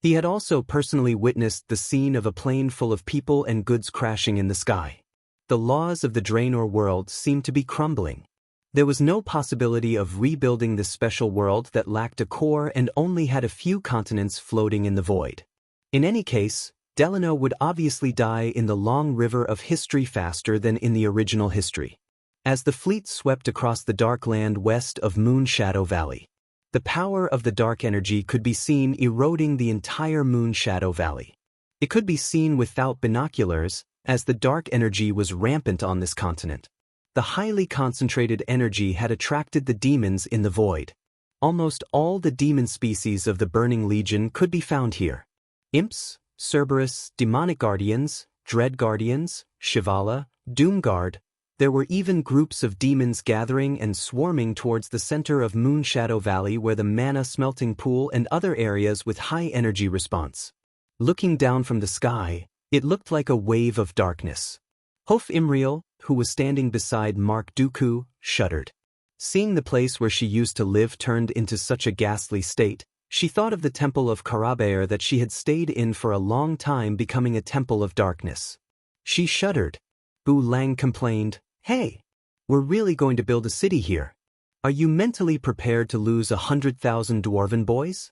He had also personally witnessed the scene of a plane full of people and goods crashing in the sky. The laws of the Draenor world seemed to be crumbling. There was no possibility of rebuilding this special world that lacked a core and only had a few continents floating in the void. In any case, Delano would obviously die in the long river of history faster than in the original history. As the fleet swept across the dark land west of Moon Shadow Valley, the power of the dark energy could be seen eroding the entire Moon Shadow Valley. It could be seen without binoculars, as the dark energy was rampant on this continent. The highly concentrated energy had attracted the demons in the void. Almost all the demon species of the Burning Legion could be found here. Imps, Cerberus, demonic guardians, dread guardians, Shivala, Doomguard. There were even groups of demons gathering and swarming towards the center of Moon Shadow Valley where the mana smelting pool and other areas with high energy response. Looking down from the sky, it looked like a wave of darkness. Hof Imriel, who was standing beside Mark Dooku, shuddered. Seeing the place where she used to live turned into such a ghastly state, she thought of the temple of Karabaer that she had stayed in for a long time becoming a temple of darkness. She shuddered. Bu Lang complained, "Hey, we're really going to build a city here. Are you mentally prepared to lose 100,000 dwarven boys?"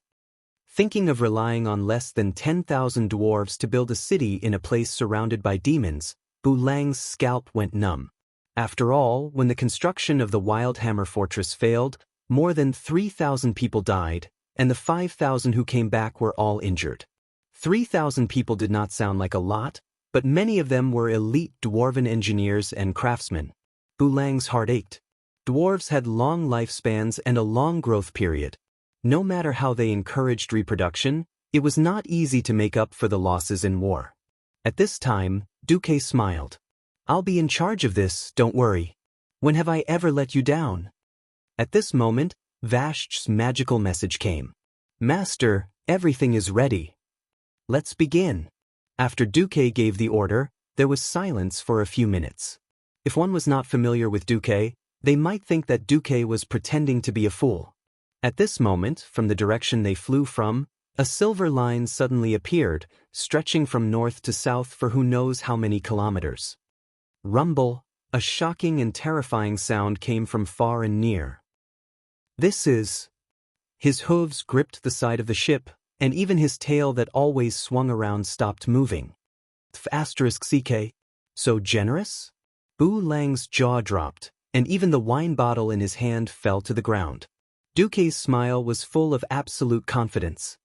Thinking of relying on less than 10,000 dwarves to build a city in a place surrounded by demons, Bu Lang's scalp went numb. After all, when the construction of the Wildhammer Fortress failed, more than 3,000 people died, and the 5,000 who came back were all injured. 3,000 people did not sound like a lot, but many of them were elite dwarven engineers and craftsmen. Bu Lang's heart ached. Dwarves had long lifespans and a long growth period. No matter how they encouraged reproduction, it was not easy to make up for the losses in war. At this time, Duque smiled. "I'll be in charge of this, don't worry. When have I ever let you down?" At this moment, Vashch's magical message came. "Master, everything is ready. Let's begin." After Duque gave the order, there was silence for a few minutes. If one was not familiar with Duque, they might think that Duque was pretending to be a fool. At this moment, from the direction they flew from, a silver line suddenly appeared, stretching from north to south for who knows how many kilometers. Rumble, a shocking and terrifying sound came from far and near. "This is..." His hooves gripped the side of the ship, and even his tail that always swung around stopped moving. *CK. So generous? Bu Lang's jaw dropped, and even the wine bottle in his hand fell to the ground. Duque's smile was full of absolute confidence.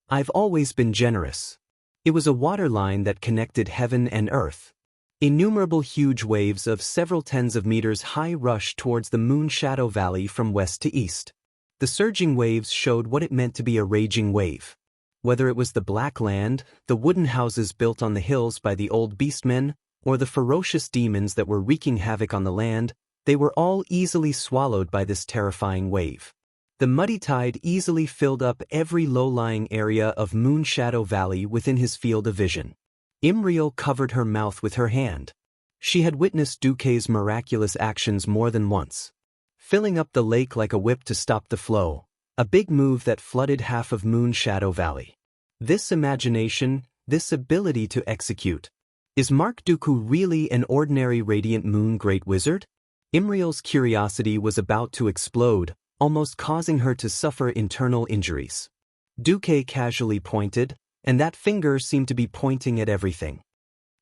"I've always been generous." It was a waterline that connected heaven and earth. Innumerable huge waves of several tens of meters high rushed towards the Moon Shadow Valley from west to east. The surging waves showed what it meant to be a raging wave. Whether it was the black land, the wooden houses built on the hills by the old beastmen, or the ferocious demons that were wreaking havoc on the land, they were all easily swallowed by this terrifying wave. The muddy tide easily filled up every low-lying area of Moon Shadow Valley within his field of vision. Imriel covered her mouth with her hand. She had witnessed Duque's miraculous actions more than once. Filling up the lake like a whip to stop the flow, a big move that flooded half of Moon Shadow Valley. This imagination, this ability to execute. Is Mark Dooku really an ordinary Radiant Moon Great Wizard? Imriel's curiosity was about to explode, almost causing her to suffer internal injuries. Duque casually pointed, and that finger seemed to be pointing at everything.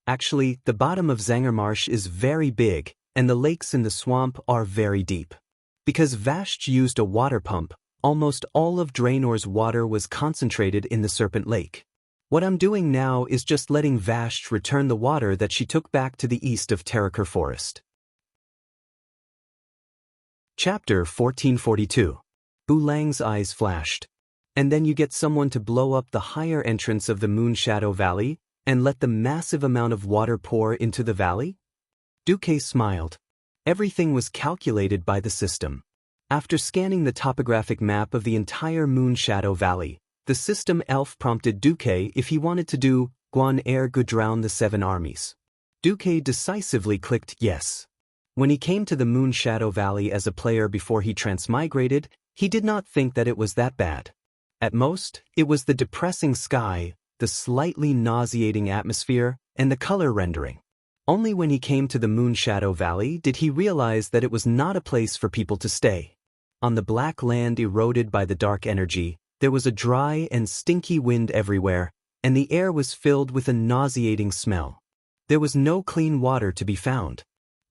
Actually, the bottom of Zanger Marsh is very big, and the lakes in the swamp are very deep. Because Vashj used a water pump, almost all of Draenor's water was concentrated in the Serpent Lake. What I'm doing now is just letting Vashj return the water that she took back to the east of Terraker Forest. Chapter 1442. Bulang's eyes flashed. And then you get someone to blow up the higher entrance of the Moonshadow Valley, and let the massive amount of water pour into the valley? Duque smiled. Everything was calculated by the system. After scanning the topographic map of the entire Moonshadow Valley, the system elf prompted Duque if he wanted to do Guan Er Gudrown the Seven Armies. Duque decisively clicked yes. When he came to the Moonshadow Valley as a player before he transmigrated, he did not think that it was that bad. At most, it was the depressing sky, the slightly nauseating atmosphere, and the color rendering. Only when he came to the Moonshadow Valley did he realize that it was not a place for people to stay. On the black land eroded by the dark energy, there was a dry and stinky wind everywhere, and the air was filled with a nauseating smell. There was no clean water to be found.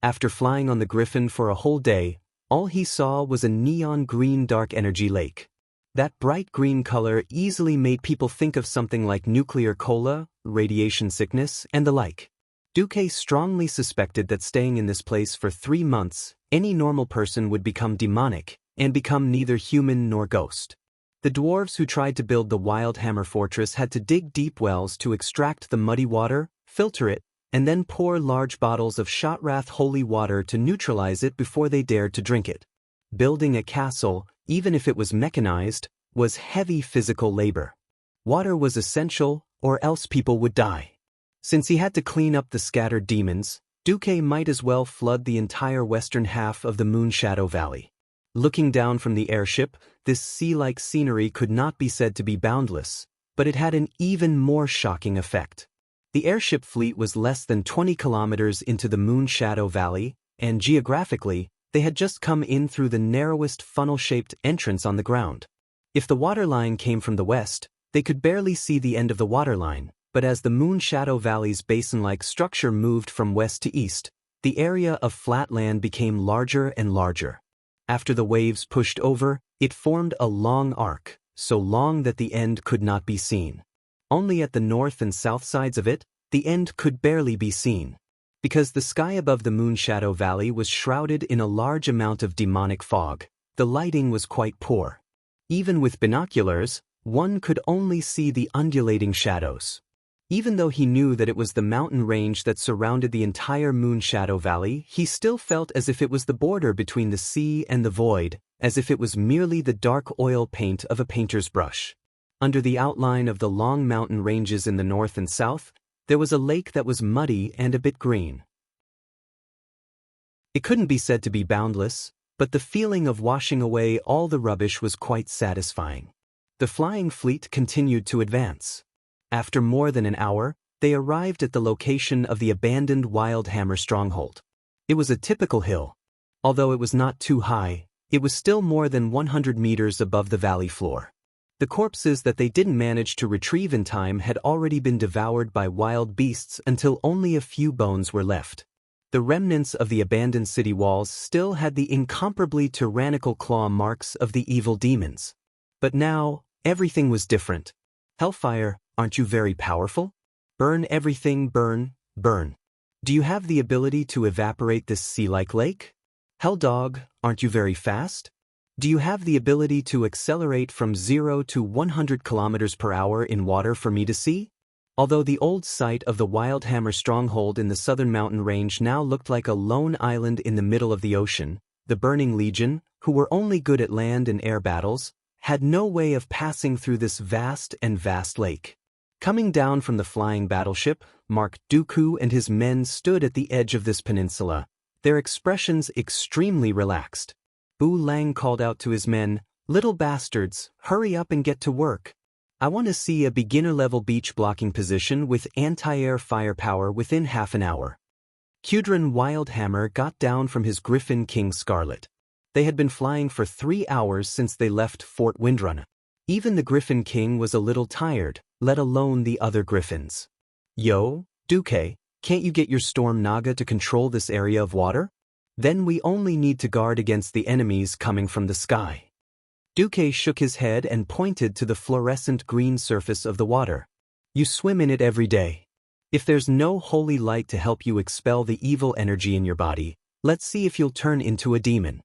After flying on the Griffin for a whole day, all he saw was a neon green dark energy lake. That bright green color easily made people think of something like nuclear cola, radiation sickness, and the like. Duque strongly suspected that staying in this place for 3 months, any normal person would become demonic, and become neither human nor ghost. The dwarves who tried to build the Wildhammer Fortress had to dig deep wells to extract the muddy water, filter it, and then pour large bottles of Shotrath holy water to neutralize it before they dared to drink it. Building a castle, even if it was mechanized, was heavy physical labor. Water was essential, or else people would die. Since he had to clean up the scattered demons, Duque might as well flood the entire western half of the Moonshadow Valley. Looking down from the airship, this sea-like scenery could not be said to be boundless, but it had an even more shocking effect. The airship fleet was less than 20 kilometers into the Moonshadow Valley, and geographically, they had just come in through the narrowest funnel-shaped entrance on the ground. If the waterline came from the west, they could barely see the end of the waterline, but as the Moonshadow Valley's basin-like structure moved from west to east, the area of flat land became larger and larger. After the waves pushed over, it formed a long arc, so long that the end could not be seen. Only at the north and south sides of it, the end could barely be seen. Because the sky above the Moonshadow Valley was shrouded in a large amount of demonic fog, the lighting was quite poor. Even with binoculars, one could only see the undulating shadows. Even though he knew that it was the mountain range that surrounded the entire Moonshadow Valley, he still felt as if it was the border between the sea and the void, as if it was merely the dark oil paint of a painter's brush. Under the outline of the long mountain ranges in the north and south, there was a lake that was muddy and a bit green. It couldn't be said to be boundless, but the feeling of washing away all the rubbish was quite satisfying. The flying fleet continued to advance. After more than an hour, they arrived at the location of the abandoned Wildhammer stronghold. It was a typical hill. Although it was not too high, it was still more than 100 meters above the valley floor. The corpses that they didn't manage to retrieve in time had already been devoured by wild beasts until only a few bones were left. The remnants of the abandoned city walls still had the incomparably tyrannical claw marks of the evil demons. But now, everything was different. Hellfire, aren't you very powerful? Burn everything, burn, burn. Do you have the ability to evaporate this sea-like lake? Helldog, aren't you very fast? Do you have the ability to accelerate from 0 to 100 kilometers per hour in water for me to see? Although the old site of the Wildhammer stronghold in the southern mountain range now looked like a lone island in the middle of the ocean, the Burning Legion, who were only good at land and air battles, had no way of passing through this vast lake. Coming down from the flying battleship, Mark Dooku and his men stood at the edge of this peninsula, their expressions extremely relaxed. Bu Lang called out to his men, "Little bastards, hurry up and get to work. I want to see a beginner-level beach blocking position with anti-air firepower within half an hour." Kudran Wildhammer got down from his Griffin King Scarlet. They had been flying for 3 hours since they left Fort Windrun. Even the Griffin King was a little tired, let alone the other griffins. "Yo, Duque, Can't you get your storm naga to control this area of water? Then we only need to guard against the enemies coming from the sky. Duque shook his head and pointed to the fluorescent green surface of the water. You swim in it every day. If there's no holy light to help you expel the evil energy in your body, let's see if you'll turn into a demon.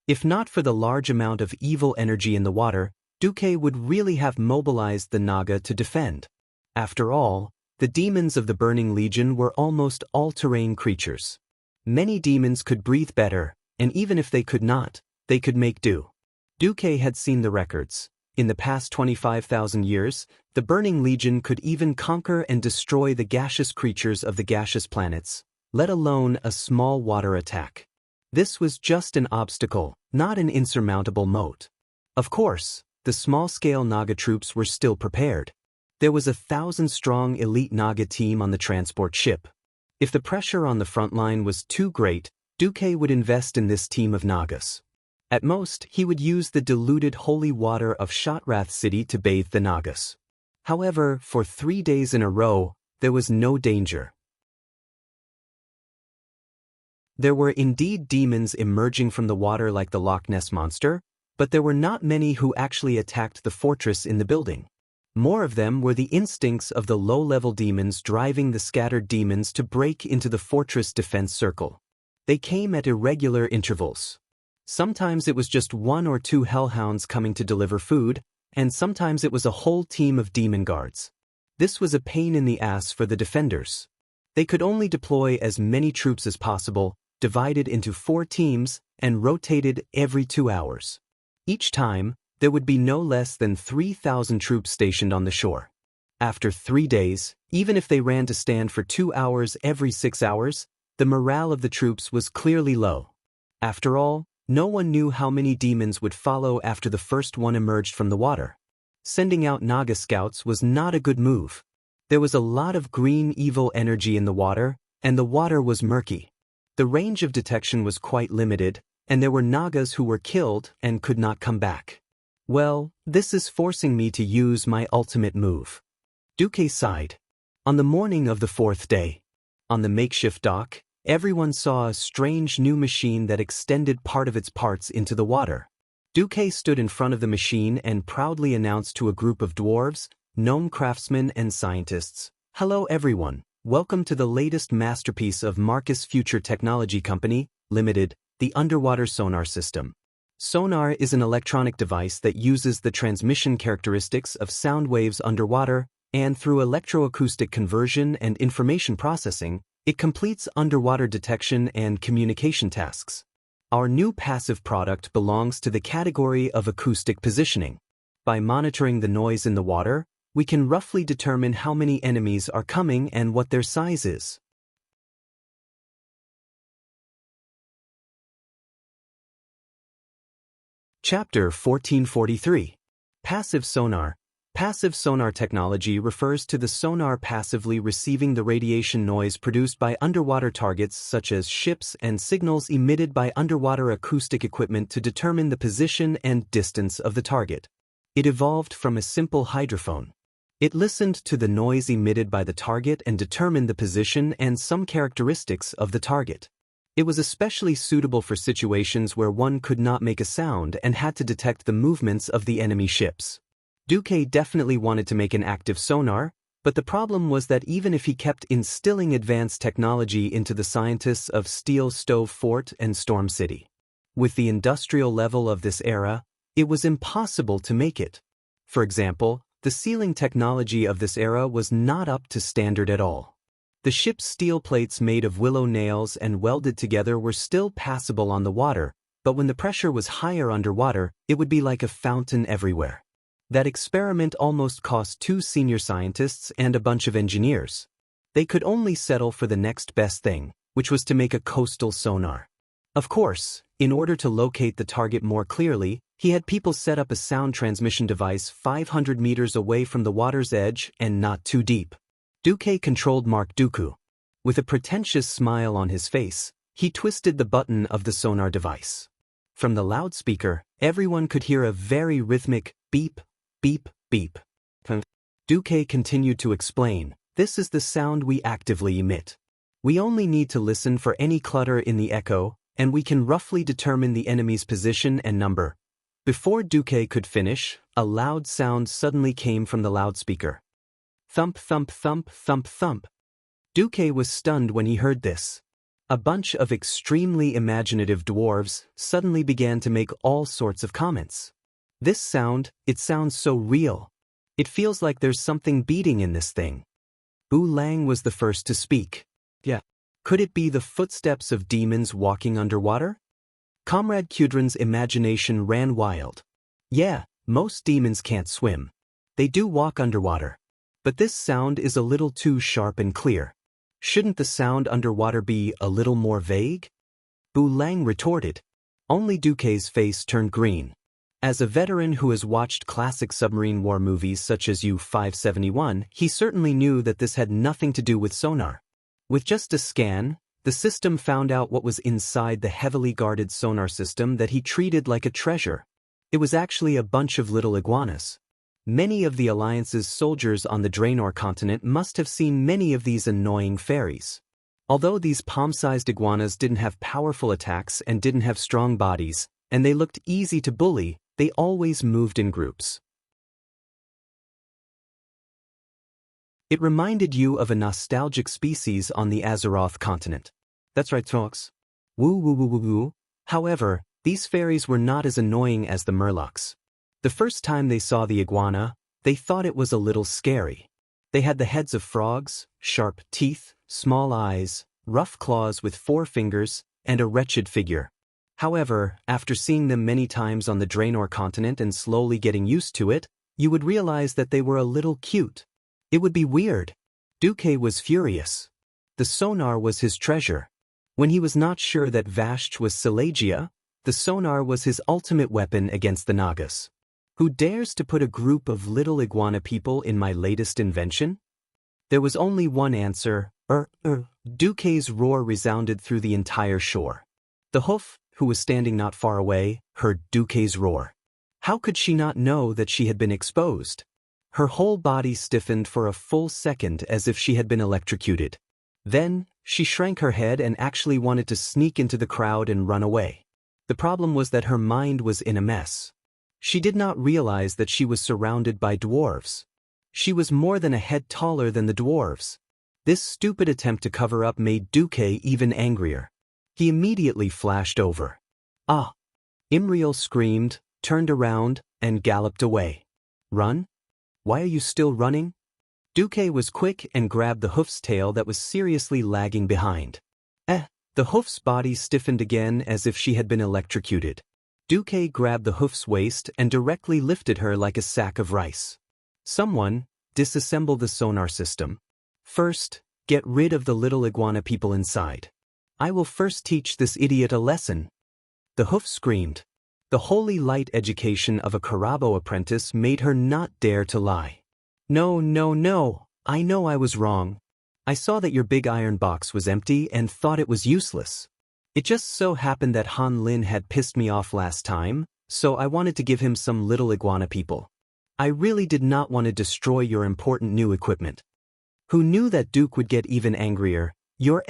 If not for the large amount of evil energy in the water, Duque would really have mobilized the naga to defend. After all, the demons of the Burning Legion were almost all-terrain creatures. Many demons could breathe better, and even if they could not, they could make do. Duque had seen the records. In the past 25,000 years, the Burning Legion could even conquer and destroy the gaseous creatures of the gaseous planets, let alone a small water attack. This was just an obstacle, not an insurmountable moat. Of course, the small-scale Naga troops were still prepared. There was a 1,000-strong elite Naga team on the transport ship. If the pressure on the front line was too great, Duque would invest in this team of Nagas. At most, he would use the diluted holy water of Shotrath City to bathe the Nagas. However, for 3 days in a row, there was no danger. There were indeed demons emerging from the water like the Loch Ness Monster, but there were not many who actually attacked the fortress in the building. More of them were the instincts of the low-level demons driving the scattered demons to break into the fortress defense circle. They came at irregular intervals. Sometimes it was just 1 or 2 hellhounds coming to deliver food, and sometimes it was a whole team of demon guards. This was a pain in the ass for the defenders. They could only deploy as many troops as possible, divided into 4 teams, and rotated every 2 hours. Each time, there would be no less than 3,000 troops stationed on the shore. After 3 days, even if they ran to stand for 2 hours every 6 hours, the morale of the troops was clearly low. After all, no one knew how many demons would follow after the first one emerged from the water. Sending out Naga scouts was not a good move. There was a lot of green evil energy in the water, and the water was murky. The range of detection was quite limited, and there were Nagas who were killed and could not come back. Well, this is forcing me to use my ultimate move. Duque sighed. On the morning of the 4th day, on the makeshift dock, everyone saw a strange new machine that extended part of its parts into the water. Duque stood in front of the machine and proudly announced to a group of dwarves, gnome craftsmen and scientists, "Hello everyone, welcome to the latest masterpiece of Marcus Future Technology Company, Limited, the underwater sonar system." Sonar is an electronic device that uses the transmission characteristics of sound waves underwater, and through electroacoustic conversion and information processing, it completes underwater detection and communication tasks. Our new passive product belongs to the category of acoustic positioning. By monitoring the noise in the water, we can roughly determine how many enemies are coming and what their size is. Chapter 1443. Passive Sonar. Passive sonar technology refers to the sonar passively receiving the radiation noise produced by underwater targets such as ships and signals emitted by underwater acoustic equipment to determine the position and distance of the target. It evolved from a simple hydrophone. It listened to the noise emitted by the target and determined the position and some characteristics of the target. It was especially suitable for situations where one could not make a sound and had to detect the movements of the enemy ships. Duque definitely wanted to make an active sonar, but the problem was that even if he kept instilling advanced technology into the scientists of Steel Stove Fort and Storm City, with the industrial level of this era, it was impossible to make it. For example, the sealing technology of this era was not up to standard at all. The ship's steel plates made of willow nails and welded together were still passable on the water, but when the pressure was higher underwater, it would be like a fountain everywhere. That experiment almost cost 2 senior scientists and a bunch of engineers. They could only settle for the next best thing, which was to make a coastal sonar. Of course, in order to locate the target more clearly, he had people set up a sound transmission device 500 meters away from the water's edge and not too deep. Duque controlled Mark Dooku. With a pretentious smile on his face, he twisted the button of the sonar device. From the loudspeaker, everyone could hear a very rhythmic beep, beep, beep. Duque continued to explain, "This is the sound we actively emit. We only need to listen for any clutter in the echo, and we can roughly determine the enemy's position and number. Before Duque could finish, a loud sound suddenly came from the loudspeaker. Thump, thump, thump, thump, thump. Duque was stunned when he heard this. A bunch of extremely imaginative dwarves suddenly began to make all sorts of comments. This sound, it sounds so real. It feels like there's something beating in this thing. Lang was the first to speak. Yeah. Could it be the footsteps of demons walking underwater? Comrade Kudrin's imagination ran wild. Yeah, most demons can't swim. They do walk underwater. But this sound is a little too sharp and clear. Shouldn't the sound underwater be a little more vague? Lang retorted. Only Duque's face turned green. As a veteran who has watched classic submarine war movies such as U-571, he certainly knew that this had nothing to do with sonar. With just a scan, the system found out what was inside the heavily guarded sonar system that he treated like a treasure. It was actually a bunch of little iguanas. Many of the Alliance's soldiers on the Draenor continent must have seen many of these annoying fairies. Although these palm-sized iguanas didn't have powerful attacks and didn't have strong bodies, and they looked easy to bully, they always moved in groups. It reminded you of a nostalgic species on the Azeroth continent. That's right, folks. Woo woo woo woo woo. However, these fairies were not as annoying as the murlocs. The first time they saw the iguana, they thought it was a little scary. They had the heads of frogs, sharp teeth, small eyes, rough claws with 4 fingers, and a wretched figure. However, after seeing them many times on the Draenor continent and slowly getting used to it, you would realize that they were a little cute. It would be weird. Duque was furious. The sonar was his treasure. When he was not sure that Vashj was Silegia, the sonar was his ultimate weapon against the Nagas. Who dares to put a group of little iguana people in my latest invention? There was only one answer. Duque's roar resounded through the entire shore. The hoof, who was standing not far away, heard Duque's roar. How could she not know that she had been exposed? Her whole body stiffened for a full second as if she had been electrocuted. Then, she shrank her head and actually wanted to sneak into the crowd and run away. The problem was that her mind was in a mess. She did not realize that she was surrounded by dwarves. She was more than a head taller than the dwarves. This stupid attempt to cover up made Duque even angrier. He immediately flashed over. Ah! Imriel screamed, turned around, and galloped away. Run? Why are you still running? Duque was quick and grabbed the hoof's tail that was seriously lagging behind. The hoof's body stiffened again as if she had been electrocuted. Duque grabbed the hoof's waist and directly lifted her like a sack of rice. Someone, disassemble the sonar system. First, get rid of the little iguana people inside. I will first teach this idiot a lesson. The hoof screamed. The holy light education of a Karabo apprentice made her not dare to lie. No, no, no, I know I was wrong. I saw that your big iron box was empty and thought it was useless. It just so happened that Wang Lin had pissed me off last time, so I wanted to give him some little iguana people. I really did not want to destroy your important new equipment. Who knew that Duke would get even angrier? Your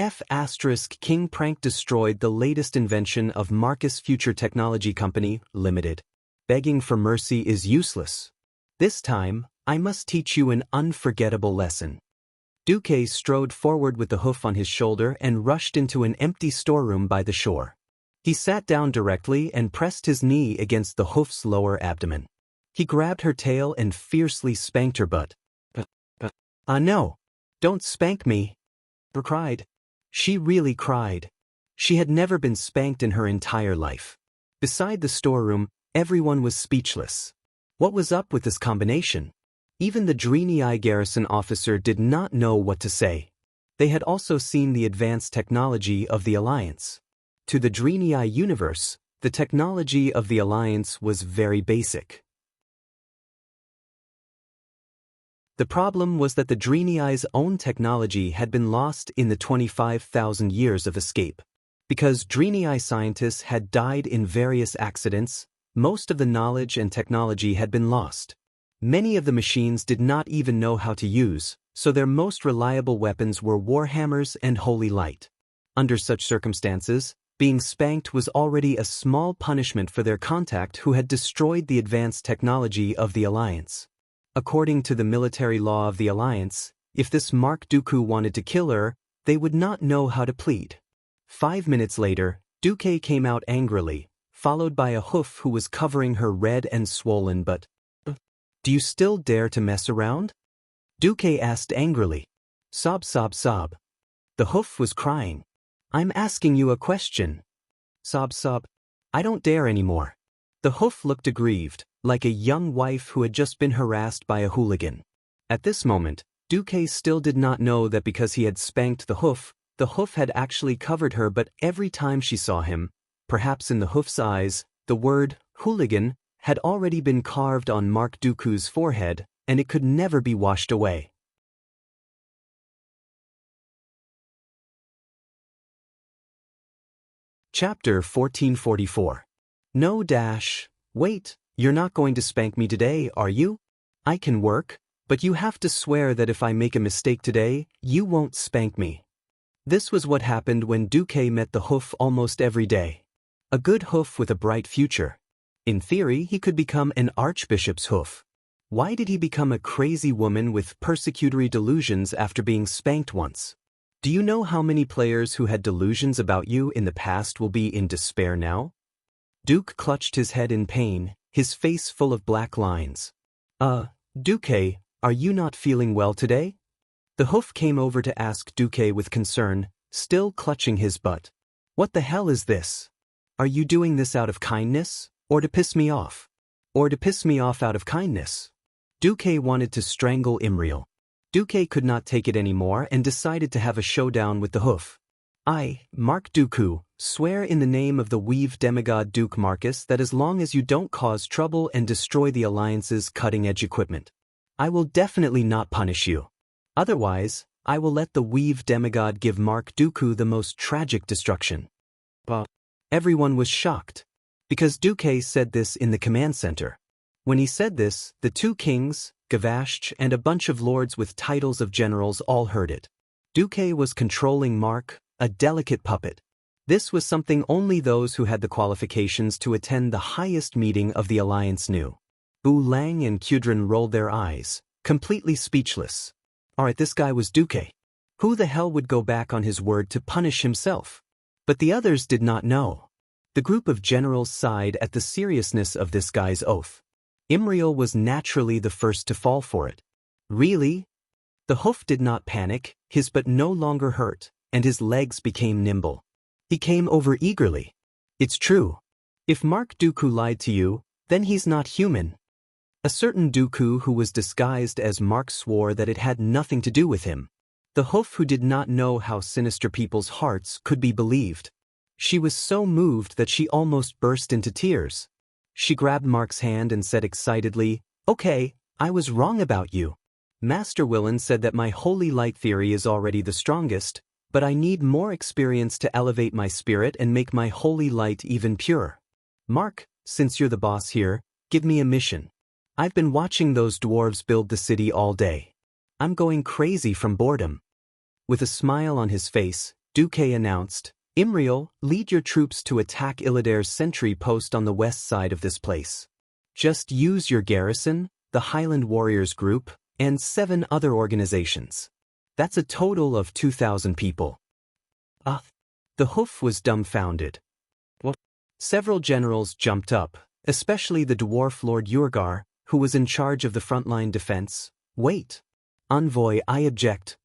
King prank destroyed the latest invention of Marcus Future Technology Company, Limited. Begging for mercy is useless. This time, I must teach you an unforgettable lesson. Duque strode forward with the hoof on his shoulder and rushed into an empty storeroom by the shore. He sat down directly and pressed his knee against the hoof's lower abdomen. He grabbed her tail and fiercely spanked her butt. No! Don't spank me! She cried. She really cried. She had never been spanked in her entire life. Beside the storeroom, everyone was speechless. What was up with this combination? Even the Draenei garrison officer did not know what to say. They had also seen the advanced technology of the Alliance. To the Draenei universe, the technology of the Alliance was very basic. The problem was that the Draenei's own technology had been lost in the 25,000 years of escape. Because Draenei scientists had died in various accidents, most of the knowledge and technology had been lost. Many of the machines did not even know how to use, so their most reliable weapons were warhammers and holy light. Under such circumstances, being spanked was already a small punishment for their contact who had destroyed the advanced technology of the Alliance. According to the military law of the Alliance, if this Mark Dooku wanted to kill her, they would not know how to plead. 5 minutes later, Dooku came out angrily, followed by a hoof who was covering her red and swollen butt. "Do you still dare to mess around?" Dooku asked angrily. Sob, sob, sob. The hoof was crying. "I'm asking you a question." Sob, sob. "I don't dare anymore." The hoof looked aggrieved, like a young wife who had just been harassed by a hooligan. At this moment, Dooku still did not know that because he had spanked the hoof had actually covered her, but every time she saw him, perhaps in the hoof's eyes, the word hooligan had already been carved on Mark Dooku's forehead, and it could never be washed away. Chapter 1444. No dash. Wait, you're not going to spank me today, are you? I can work, but you have to swear that if I make a mistake today, you won't spank me. This was what happened when Dooku met the hoof almost every day. A good hoof with a bright future. In theory, he could become an archbishop's hoof. Why did he become a crazy woman with persecutory delusions after being spanked once? Do you know how many players who had delusions about you in the past will be in despair now? Duke clutched his head in pain, his face full of black lines. Dooku, are you not feeling well today? The hoof came over to ask Dooku with concern, still clutching his butt. What the hell is this? Are you doing this out of kindness, or to piss me off? Or to piss me off out of kindness? Dooku wanted to strangle Imriel. Dooku could not take it anymore and decided to have a showdown with the hoof. I, Mark Dooku, swear in the name of the weave demigod Duke Marcus that as long as you don't cause trouble and destroy the Alliance's cutting-edge equipment, I will definitely not punish you. Otherwise, I will let the weave demigod give Mark Dooku the most tragic destruction. But everyone was shocked, because Dooku said this in the command center. When he said this, the two kings, Gavasht and a bunch of lords with titles of generals all heard it. Dooku was controlling Mark, a delicate puppet. This was something only those who had the qualifications to attend the highest meeting of the Alliance knew. Lang and Kudrin rolled their eyes, completely speechless. Alright, this guy was Dooku. Who the hell would go back on his word to punish himself? But the others did not know. The group of generals sighed at the seriousness of this guy's oath. Imriel was naturally the first to fall for it. Really? The hoof did not panic, his butt no longer hurt, and his legs became nimble. He came over eagerly. It's true. If Mark Dooku lied to you, then he's not human. A certain Dooku who was disguised as Mark swore that it had nothing to do with him. The hoof who did not know how sinister people's hearts could be believed. She was so moved that she almost burst into tears. She grabbed Mark's hand and said excitedly, "Okay, I was wrong about you. Master Willen said that my holy light theory is already the strongest, but I need more experience to elevate my spirit and make my holy light even purer. Mark, since you're the boss here, give me a mission. I've been watching those dwarves build the city all day. I'm going crazy from boredom." With a smile on his face, Dooku announced, "Imriel, lead your troops to attack Illidare's sentry post on the west side of this place. Just use your garrison, the Highland Warriors group, and 7 other organizations. That's a total of 2,000 people." The hoof was dumbfounded. What? Several generals jumped up, especially the dwarf Lord Urgar, who was in charge of the frontline defense. "Wait. Envoy, I object.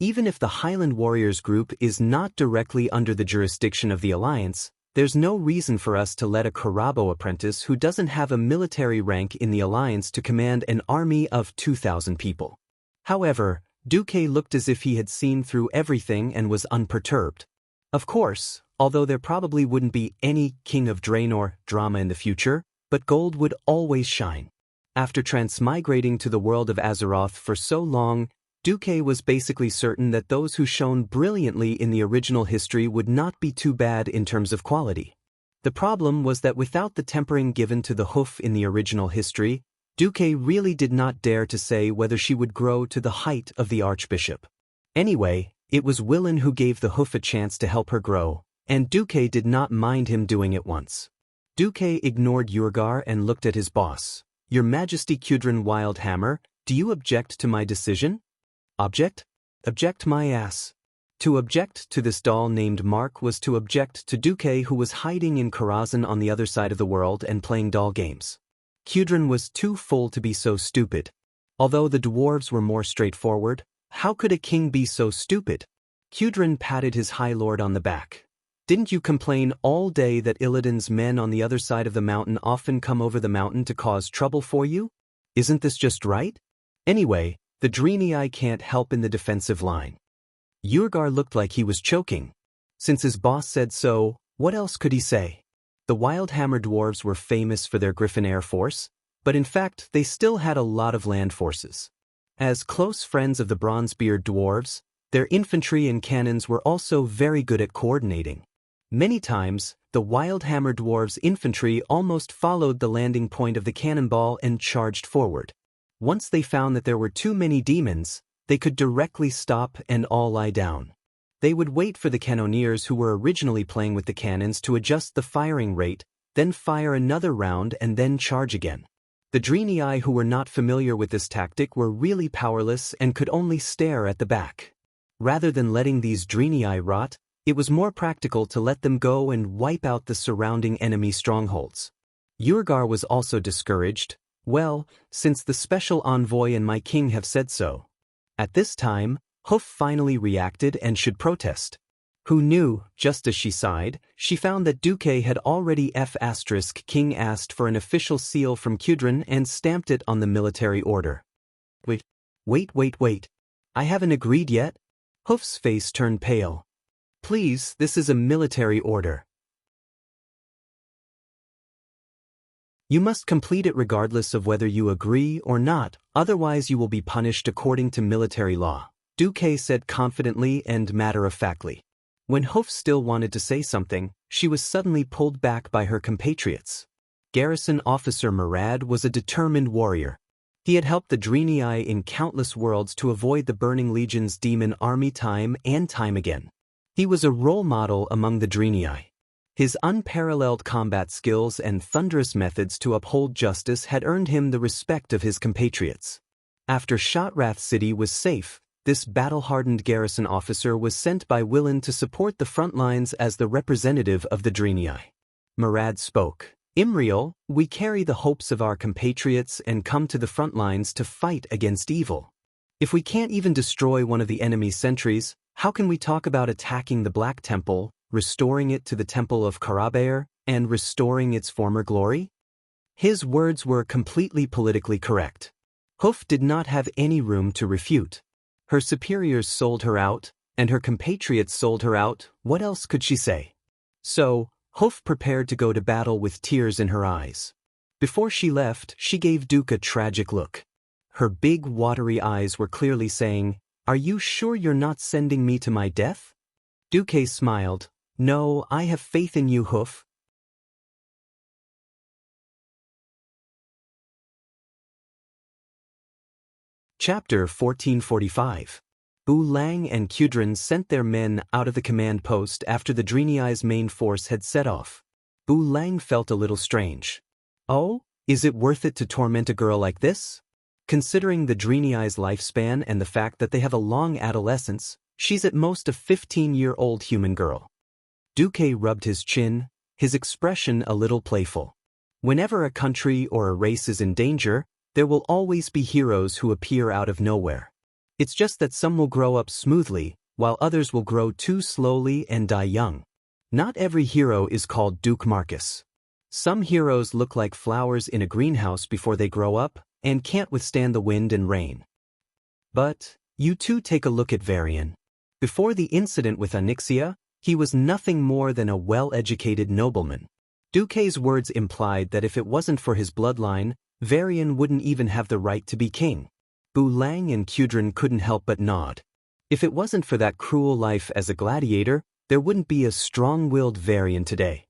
Even if the Highland Warriors group is not directly under the jurisdiction of the Alliance, there's no reason for us to let a Karabo apprentice who doesn't have a military rank in the Alliance to command an army of 2,000 people." However, Dooku looked as if he had seen through everything and was unperturbed. Of course, although there probably wouldn't be any King of Draenor drama in the future, but gold would always shine. After transmigrating to the world of Azeroth for so long, Dooku was basically certain that those who shone brilliantly in the original history would not be too bad in terms of quality. The problem was that without the tempering given to the hoof in the original history, Duque really did not dare to say whether she would grow to the height of the archbishop. Anyway, it was Willin who gave the hoof a chance to help her grow, and Duque did not mind him doing it once. Duque ignored Urgar and looked at his boss. Your Majesty Kudrin Wildhammer, do you object to my decision? Object? Object my ass. To object to this doll named Mark was to object to Duque, who was hiding in Karazhan on the other side of the world and playing doll games. Kudrin was too full to be so stupid. Although the dwarves were more straightforward, how could a king be so stupid? Kudrin patted his High Lord on the back. Didn't you complain all day that Illidan's men on the other side of the mountain often come over the mountain to cause trouble for you? Isn't this just right? Anyway, the Draenei can't help in the defensive line. Urgar looked like he was choking. Since his boss said so, what else could he say? The Wildhammer dwarves were famous for their Griffin Air Force, but in fact they still had a lot of land forces. As close friends of the Bronzebeard dwarves, their infantry and cannons were also very good at coordinating. Many times, the Wildhammer dwarves' infantry almost followed the landing point of the cannonball and charged forward. Once they found that there were too many demons, they could directly stop and all lie down. They would wait for the cannoneers who were originally playing with the cannons to adjust the firing rate, then fire another round and then charge again. The Draenei who were not familiar with this tactic were really powerless and could only stare at the back. Rather than letting these Draenei rot, it was more practical to let them go and wipe out the surrounding enemy strongholds. Urgar was also discouraged. Well, since the special envoy and my king have said so. At this time, Hoof finally reacted and should protest. Who knew, just as she sighed, she found that Duque had already King asked for an official seal from Kudrin and stamped it on the military order. Wait. I haven't agreed yet? Hoof's face turned pale. Please, this is a military order. You must complete it regardless of whether you agree or not, otherwise you will be punished according to military law, Duque said confidently and matter-of-factly. When Hoof still wanted to say something, she was suddenly pulled back by her compatriots. Garrison Officer Murad was a determined warrior. He had helped the Draenei in countless worlds to avoid the Burning Legion's demon army time and time again. He was a role model among the Draenei. His unparalleled combat skills and thunderous methods to uphold justice had earned him the respect of his compatriots. After Shotrath City was safe, this battle-hardened garrison officer was sent by Willin to support the front lines as the representative of the Draenei. Murad spoke. Imriel, we carry the hopes of our compatriots and come to the front lines to fight against evil. If we can't even destroy one of the enemy's sentries, how can we talk about attacking the Black Temple, restoring it to the Temple of Karabaer, and restoring its former glory? His words were completely politically correct. Hoof did not have any room to refute. Her superiors sold her out, and her compatriots sold her out. What else could she say? So, Hoof prepared to go to battle with tears in her eyes. Before she left, she gave Duke a tragic look. Her big, watery eyes were clearly saying, "Are you sure you're not sending me to my death?" Duque smiled. "No, I have faith in you, Hoof." Chapter 1445. Bu Lang and Kudrin sent their men out of the command post after the Draenei's main force had set off. Bu Lang felt a little strange. Oh, is it worth it to torment a girl like this? Considering the Draenei's lifespan and the fact that they have a long adolescence, she's at most a 15-year-old human girl. Duque rubbed his chin, his expression a little playful. Whenever a country or a race is in danger, there will always be heroes who appear out of nowhere. It's just that some will grow up smoothly, while others will grow too slowly and die young. Not every hero is called Duke Marcus. Some heroes look like flowers in a greenhouse before they grow up, and can't withstand the wind and rain. But, you two take a look at Varian. Before the incident with Onyxia, he was nothing more than a well-educated nobleman. Duque's words implied that if it wasn't for his bloodline, Varian wouldn't even have the right to be king. Bu Lang and Kudrin couldn't help but nod. If it wasn't for that cruel life as a gladiator, there wouldn't be a strong-willed Varian today.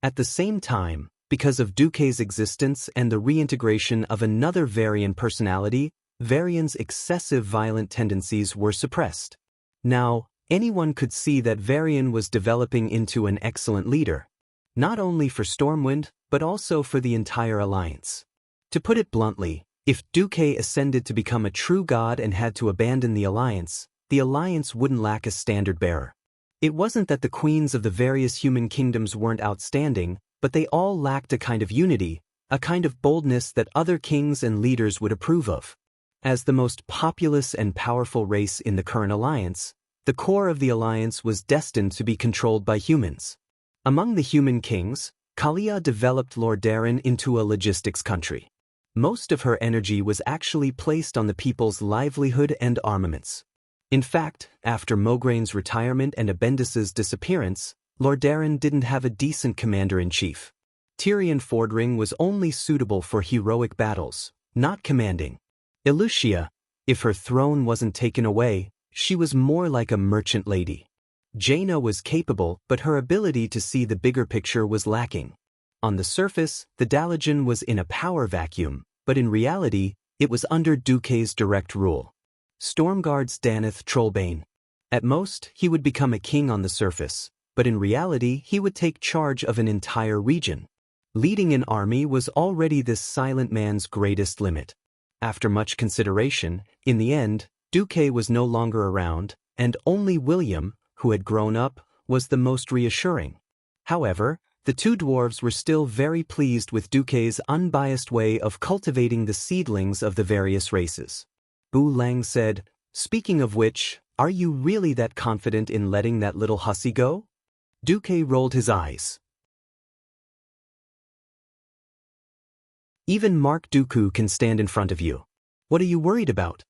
At the same time, Because of Duque's existence and the reintegration of another Varian personality, Varian's excessive violent tendencies were suppressed. Now, anyone could see that Varian was developing into an excellent leader, not only for Stormwind, but also for the entire alliance. To put it bluntly, if Duque ascended to become a true god and had to abandon the alliance wouldn't lack a standard bearer. It wasn't that the queens of the various human kingdoms weren't outstanding, but they all lacked a kind of unity, a kind of boldness that other kings and leaders would approve of. As the most populous and powerful race in the current alliance, the core of the alliance was destined to be controlled by humans. Among the human kings, Kalia developed Lordaeron into a logistics country. Most of her energy was actually placed on the people's livelihood and armaments. In fact, after Mograine's retirement and Abendis's disappearance, Lordaeron didn't have a decent commander-in-chief. Tyrion Fordring was only suitable for heroic battles, not commanding. Elucia, if her throne wasn't taken away, she was more like a merchant lady. Jaina was capable, but her ability to see the bigger picture was lacking. On the surface, the Dalajan was in a power vacuum, but in reality, it was under Duque's direct rule. Stormguard's Daneth Trollbane. At most, he would become a king on the surface, but in reality he would take charge of an entire region. Leading an army was already this silent man's greatest limit. After much consideration, in the end, Duque was no longer around, and only William, who had grown up, was the most reassuring. However, the two dwarves were still very pleased with Duque's unbiased way of cultivating the seedlings of the various races. Bu Lang said, "Speaking of which, are you really that confident in letting that little hussy go?" Duque rolled his eyes. "Even Mark Dooku can stand in front of you. What are you worried about?"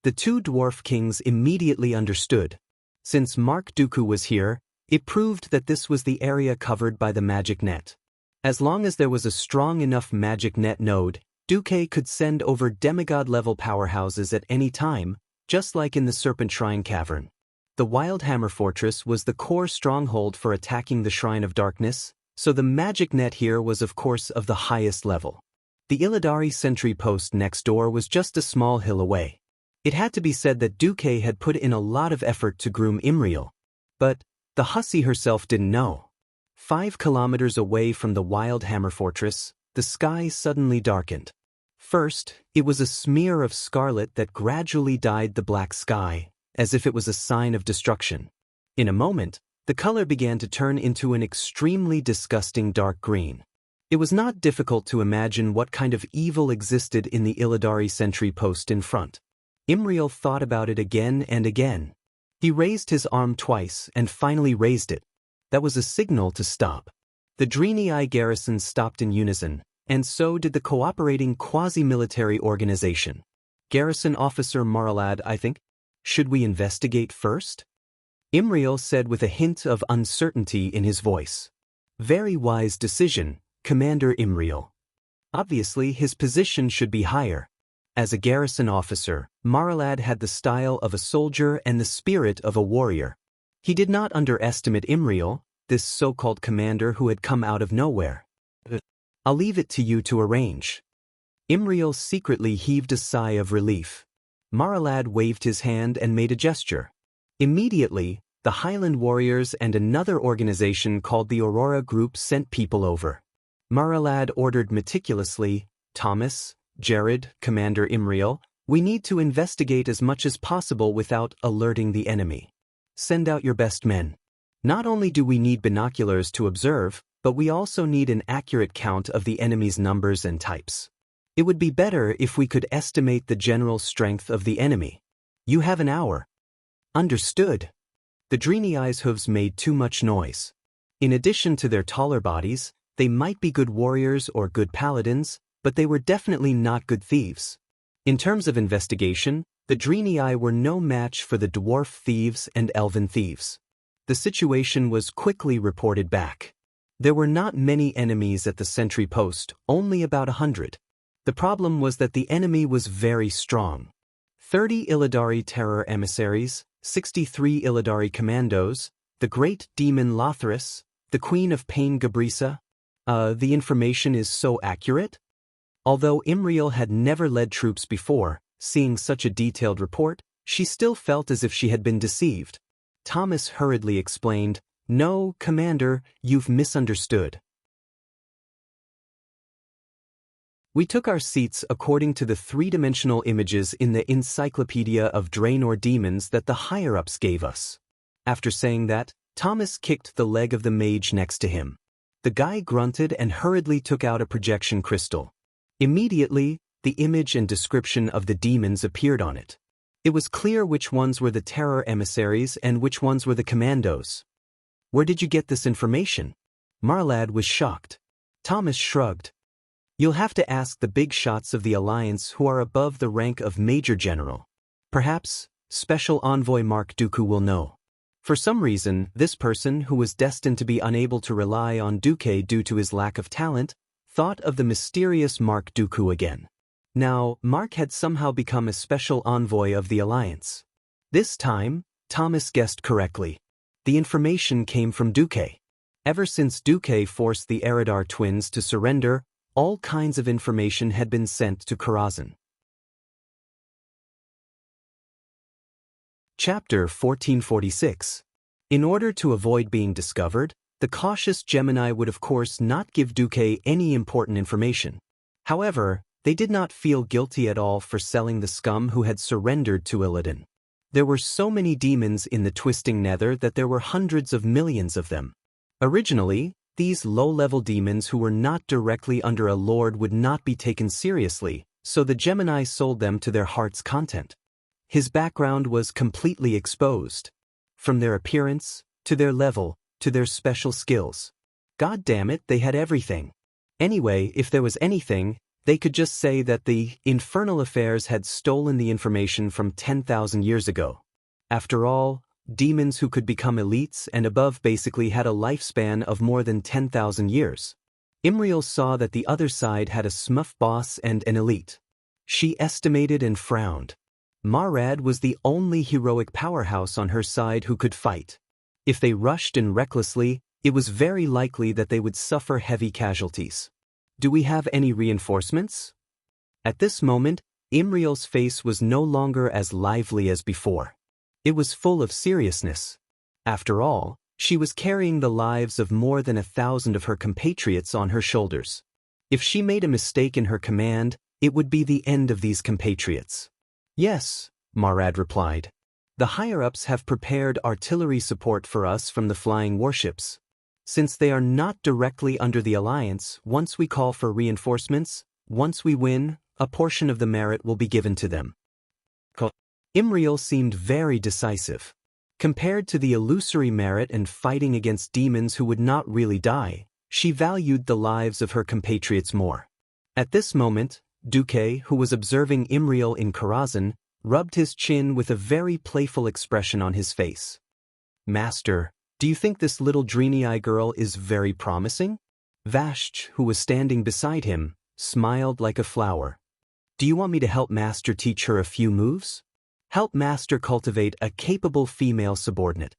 The two dwarf kings immediately understood. Since Mark Dooku was here, it proved that this was the area covered by the magic net. As long as there was a strong enough magic net node, Duque could send over demigod-level powerhouses at any time, just like in the Serpent Shrine Cavern. The Wildhammer Fortress was the core stronghold for attacking the Shrine of Darkness, so the magic net here was of course of the highest level. The Illidari sentry post next door was just a small hill away. It had to be said that Duque had put in a lot of effort to groom Imriel. But the hussy herself didn't know. 5 kilometers away from the Wildhammer Fortress, the sky suddenly darkened. First, it was a smear of scarlet that gradually dyed the black sky, as if it was a sign of destruction. In a moment, the color began to turn into an extremely disgusting dark green. It was not difficult to imagine what kind of evil existed in the Illidari sentry post in front. Imriel thought about it again and again. He raised his arm twice and finally raised it. That was a signal to stop. The Dreenii garrison stopped in unison, and so did the cooperating quasi-military organization. Garrison Officer Maralad, I think. Should we investigate first? Imriel said with a hint of uncertainty in his voice. Very wise decision, Commander Imriel. Obviously, his position should be higher. As a garrison officer, Maralad had the style of a soldier and the spirit of a warrior. He did not underestimate Imriel, this so-called commander who had come out of nowhere. "I'll leave it to you to arrange." Imriel secretly heaved a sigh of relief. Maralad waved his hand and made a gesture. Immediately, the Highland Warriors and another organization called the Aurora Group sent people over. Maralad ordered meticulously, "Thomas, Jared, Commander Imriel, we need to investigate as much as possible without alerting the enemy. Send out your best men. Not only do we need binoculars to observe, but we also need an accurate count of the enemy's numbers and types. It would be better if we could estimate the general strength of the enemy. You have an hour." Understood. The Dreenei's hooves made too much noise. In addition to their taller bodies, they might be good warriors or good paladins, but they were definitely not good thieves. In terms of investigation, the Dreenei were no match for the dwarf thieves and elven thieves. The situation was quickly reported back. There were not many enemies at the sentry post, only about 100. The problem was that the enemy was very strong. 30 Illidari terror emissaries, 63 Illidari commandos, the great demon Lothris, the Queen of Pain Gabrisa. The information is so accurate? Although Imriel had never led troops before, seeing such a detailed report, she still felt as if she had been deceived. Thomas hurriedly explained, "No, Commander, you've misunderstood. We took our seats according to the three-dimensional images in the Encyclopedia of Draenor Demons that the higher-ups gave us." After saying that, Thomas kicked the leg of the mage next to him. The guy grunted and hurriedly took out a projection crystal. Immediately, the image and description of the demons appeared on it. It was clear which ones were the terror emissaries and which ones were the commandos. "Where did you get this information?" Marlad was shocked. Thomas shrugged. "You'll have to ask the big shots of the Alliance who are above the rank of Major General. Perhaps, Special Envoy Mark Dooku will know." For some reason, this person, who was destined to be unable to rely on Dooku due to his lack of talent, thought of the mysterious Mark Dooku again. Now, Mark had somehow become a special envoy of the Alliance. This time, Thomas guessed correctly. The information came from Dooku. Ever since Dooku forced the Eridar twins to surrender, all kinds of information had been sent to Karazhan. Chapter 1446. In order to avoid being discovered, the cautious Gemini would of course not give Dooku any important information. However, they did not feel guilty at all for selling the scum who had surrendered to Illidan. There were so many demons in the twisting nether that there were hundreds of millions of them. Originally, these low-level demons who were not directly under a lord would not be taken seriously, so the Gemini sold them to their heart's content. His background was completely exposed. From their appearance, to their level, to their special skills. God damn it, they had everything. Anyway, if there was anything, they could just say that the infernal affairs had stolen the information from 10,000 years ago. After all, demons who could become elites and above basically had a lifespan of more than 10,000 years. Imriel saw that the other side had a smurf boss and an elite. She estimated and frowned. Marad was the only heroic powerhouse on her side who could fight. If they rushed in recklessly, it was very likely that they would suffer heavy casualties. "Do we have any reinforcements?" At this moment, Imriel's face was no longer as lively as before. It was full of seriousness. After all, she was carrying the lives of more than 1,000 of her compatriots on her shoulders. If she made a mistake in her command, it would be the end of these compatriots. "Yes," Marad replied. "The higher-ups have prepared artillery support for us from the flying warships. Since they are not directly under the Alliance, once we call for reinforcements, once we win, a portion of the merit will be given to them." Imriel seemed very decisive. Compared to the illusory merit and fighting against demons who would not really die, she valued the lives of her compatriots more. At this moment, Dooku, who was observing Imriel in Karazhan, rubbed his chin with a very playful expression on his face. "Master, do you think this little Draenei girl is very promising?" Vashch, who was standing beside him, smiled like a flower. "Do you want me to help Master teach her a few moves? Help Master cultivate a capable female subordinate."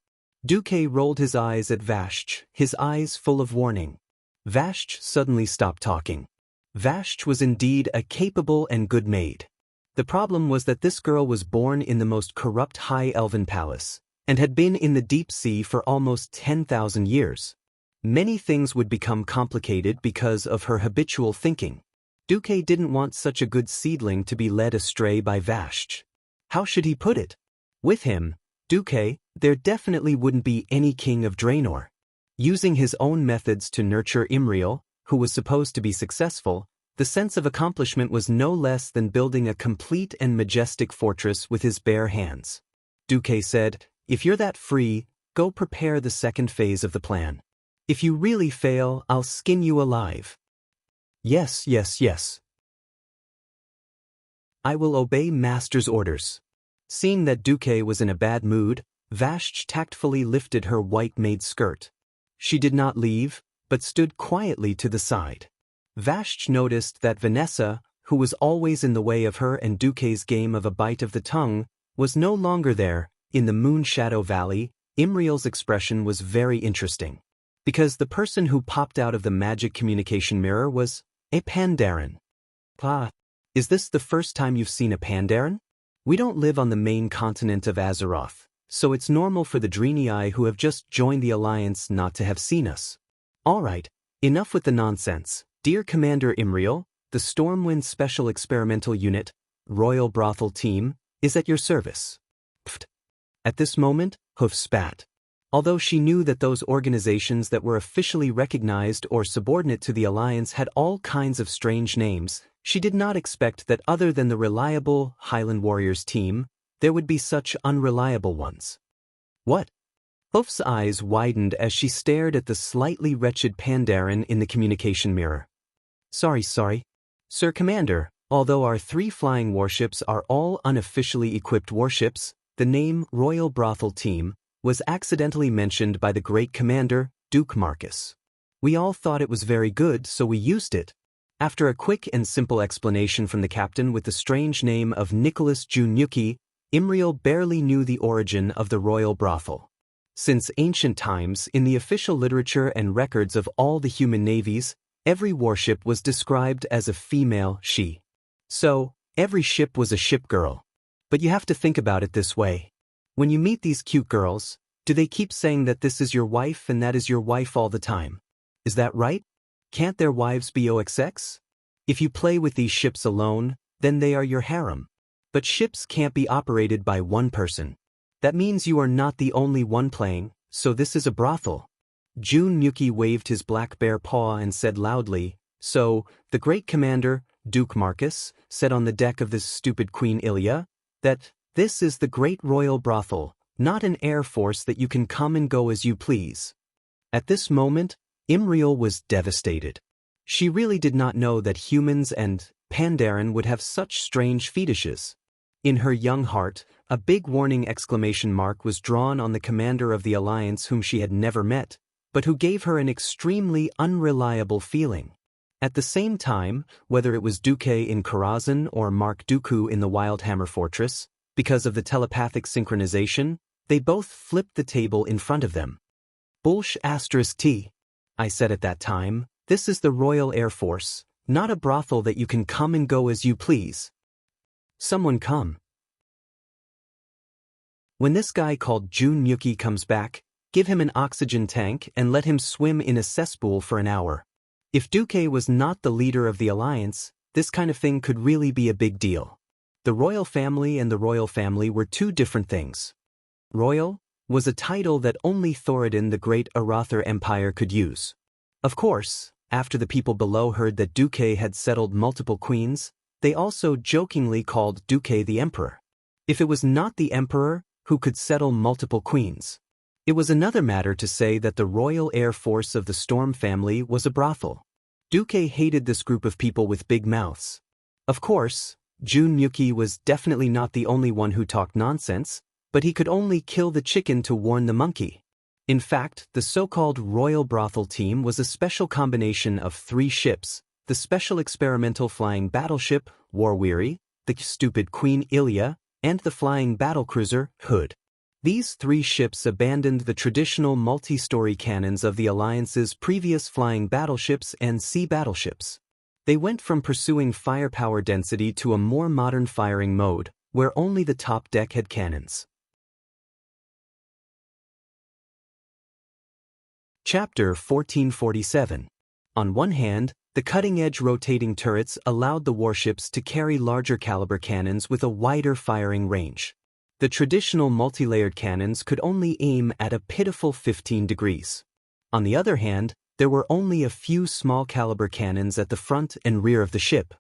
Dooku rolled his eyes at Vashch, his eyes full of warning. Vashch suddenly stopped talking. Vashch was indeed a capable and good maid. The problem was that this girl was born in the most corrupt High Elven palace, and had been in the deep sea for almost 10,000 years. Many things would become complicated because of her habitual thinking. Dooku didn't want such a good seedling to be led astray by Vashch. How should he put it? With him, Dooku, there definitely wouldn't be any king of Draenor. Using his own methods to nurture Imriel, who was supposed to be successful, the sense of accomplishment was no less than building a complete and majestic fortress with his bare hands. Dooku said, "If you're that free, go prepare the second phase of the plan. If you really fail, I'll skin you alive." "Yes, yes, yes. I will obey Master's orders." Seeing that Dooku was in a bad mood, Vashch tactfully lifted her white maid skirt. She did not leave, but stood quietly to the side. Vashch noticed that Vanessa, who was always in the way of her and Dooku's game of a bite of the tongue, was no longer there. In the Moon Shadow Valley, Imriel's expression was very interesting. Because the person who popped out of the magic communication mirror was a Pandaren. Ah, is this the first time you've seen a Pandaren? We don't live on the main continent of Azeroth, so it's normal for the Draenei who have just joined the Alliance not to have seen us. Alright, enough with the nonsense. Dear Commander Imriel, the Stormwind Special Experimental Unit, Royal Brothel Team, is at your service. Pfft. At this moment, Hoof spat. Although she knew that those organizations that were officially recognized or subordinate to the Alliance had all kinds of strange names, she did not expect that other than the reliable Highland Warriors team, there would be such unreliable ones. What? Hoof's eyes widened as she stared at the slightly wretched Pandaren in the communication mirror. Sorry. Sir Commander, although our 3 flying warships are all unofficially equipped warships, the name Royal Brothel Team was accidentally mentioned by the great commander, Duke Marcus. We all thought it was very good, so we used it. After a quick and simple explanation from the captain with the strange name of Nicholas Junyuki, Imriel barely knew the origin of the royal brothel. Since ancient times, in the official literature and records of all the human navies, every warship was described as a female she. So, every ship was a ship girl. But you have to think about it this way. When you meet these cute girls, do they keep saying that this is your wife and that is your wife all the time? Is that right? Can't their wives be OXX? If you play with these ships alone, then they are your harem. But ships can't be operated by one person. That means you are not the only one playing, so this is a brothel. Junyuki waved his black bear paw and said loudly, so, the great commander, Duke Marcus, said on the deck of this stupid Queen Ilya, that this is the great royal brothel, not an air force that you can come and go as you please. At this moment, Imriel was devastated. She really did not know that humans and Pandaren would have such strange fetishes. In her young heart, a big warning exclamation mark was drawn on the commander of the Alliance whom she had never met, but who gave her an extremely unreliable feeling. At the same time, whether it was Duque in Karazhan or Mark Dooku in the Wildhammer Fortress, because of the telepathic synchronization, they both flipped the table in front of them. Bullsh*T. I said at that time, this is the Royal Air Force, not a brothel that you can come and go as you please. Someone come. When this guy called Junyuki comes back, give him an oxygen tank and let him swim in a cesspool for an hour. If Duque was not the leader of the Alliance, this kind of thing could really be a big deal. The royal family and the royal family were 2 different things. Royal was a title that only Thoradin the Great Arather Empire could use. Of course, after the people below heard that Duque had settled multiple queens, they also jokingly called Duque the Emperor. If it was not the Emperor who could settle multiple queens, it was another matter to say that the Royal Air Force of the Storm family was a brothel. Duque hated this group of people with big mouths. Of course, Junyuki was definitely not the only one who talked nonsense, but he could only kill the chicken to warn the monkey. In fact, the so-called Royal Brothel Team was a special combination of 3 ships, the Special Experimental Flying Battleship, Warweary, the stupid Queen Ilya, and the Flying Battlecruiser, Hood. These 3 ships abandoned the traditional multi-story cannons of the Alliance's previous flying battleships and sea battleships. They went from pursuing firepower density to a more modern firing mode, where only the top deck had cannons. Chapter 1447. On one hand, the cutting-edge rotating turrets allowed the warships to carry larger caliber cannons with a wider firing range. The traditional multi-layered cannons could only aim at a pitiful 15 degrees. On the other hand, there were only a few small caliber cannons at the front and rear of the ship.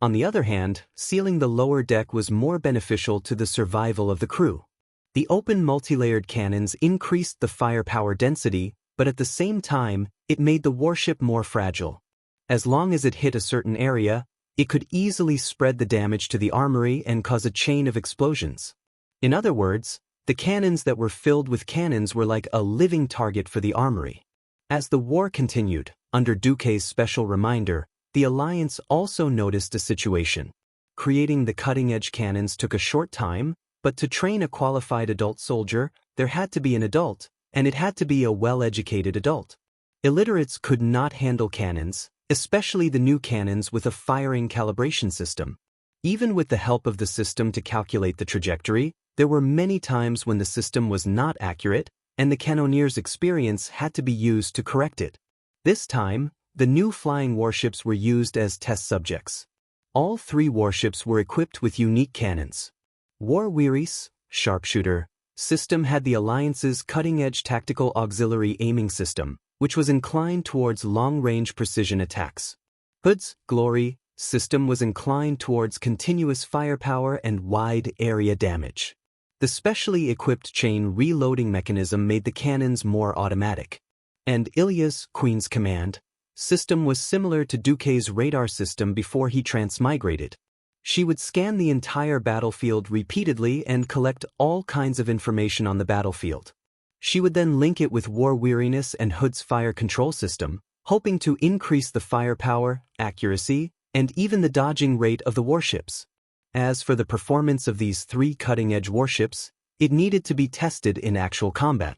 On the other hand, sealing the lower deck was more beneficial to the survival of the crew. The open multi-layered cannons increased the firepower density, but at the same time, it made the warship more fragile. As long as it hit a certain area, it could easily spread the damage to the armory and cause a chain of explosions. In other words, the cannons that were filled with cannons were like a living target for the armory. As the war continued, under Duque's special reminder, the Alliance also noticed a situation. Creating the cutting-edge cannons took a short time, but to train a qualified adult soldier, there had to be an adult, and it had to be a well-educated adult. Illiterates could not handle cannons, especially the new cannons with a firing calibration system. Even with the help of the system to calculate the trajectory, there were many times when the system was not accurate, and the cannoneer's experience had to be used to correct it. This time, the new flying warships were used as test subjects. All 3 warships were equipped with unique cannons. War-weary's sharpshooter system had the Alliance's cutting-edge tactical auxiliary aiming system, which was inclined towards long-range precision attacks. Hood's glory system was inclined towards continuous firepower and wide-area damage. The specially equipped chain reloading mechanism made the cannons more automatic. And Ilya's Queen's Command system was similar to Duque's radar system before he transmigrated. She would scan the entire battlefield repeatedly and collect all kinds of information on the battlefield. She would then link it with War Weariness and Hood's fire control system, hoping to increase the firepower, accuracy, and even the dodging rate of the warships. As for the performance of these 3 cutting-edge warships, it needed to be tested in actual combat.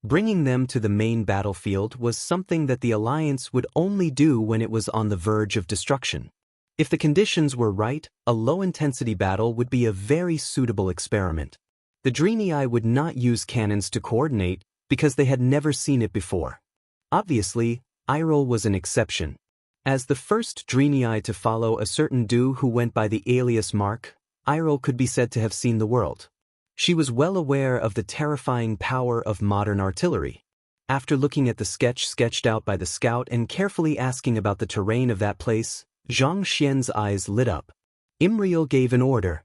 Bringing them to the main battlefield was something that the Alliance would only do when it was on the verge of destruction. If the conditions were right, a low-intensity battle would be a very suitable experiment. The Draenei would not use cannons to coordinate because they had never seen it before. Obviously, Iroh was an exception. As the first Draenei to follow a certain Du who went by the alias Mark, Iroh could be said to have seen the world. She was well aware of the terrifying power of modern artillery. After looking at the sketch sketched out by the scout and carefully asking about the terrain of that place, Zhang Xian's eyes lit up. Imriel gave an order.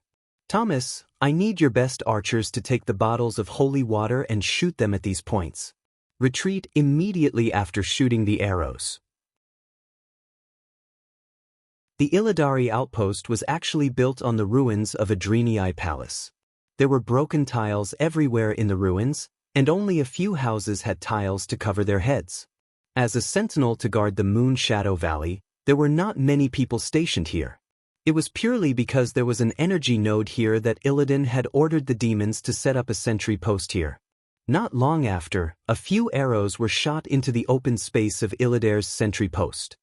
Thomas, I need your best archers to take the bottles of holy water and shoot them at these points. Retreat immediately after shooting the arrows. The Illidari outpost was actually built on the ruins of a Draenei palace. There were broken tiles everywhere in the ruins, and only a few houses had tiles to cover their heads. As a sentinel to guard the Moon Shadow Valley, there were not many people stationed here. It was purely because there was an energy node here that Illidan had ordered the demons to set up a sentry post here. Not long after, a few arrows were shot into the open space of Illidar's sentry post.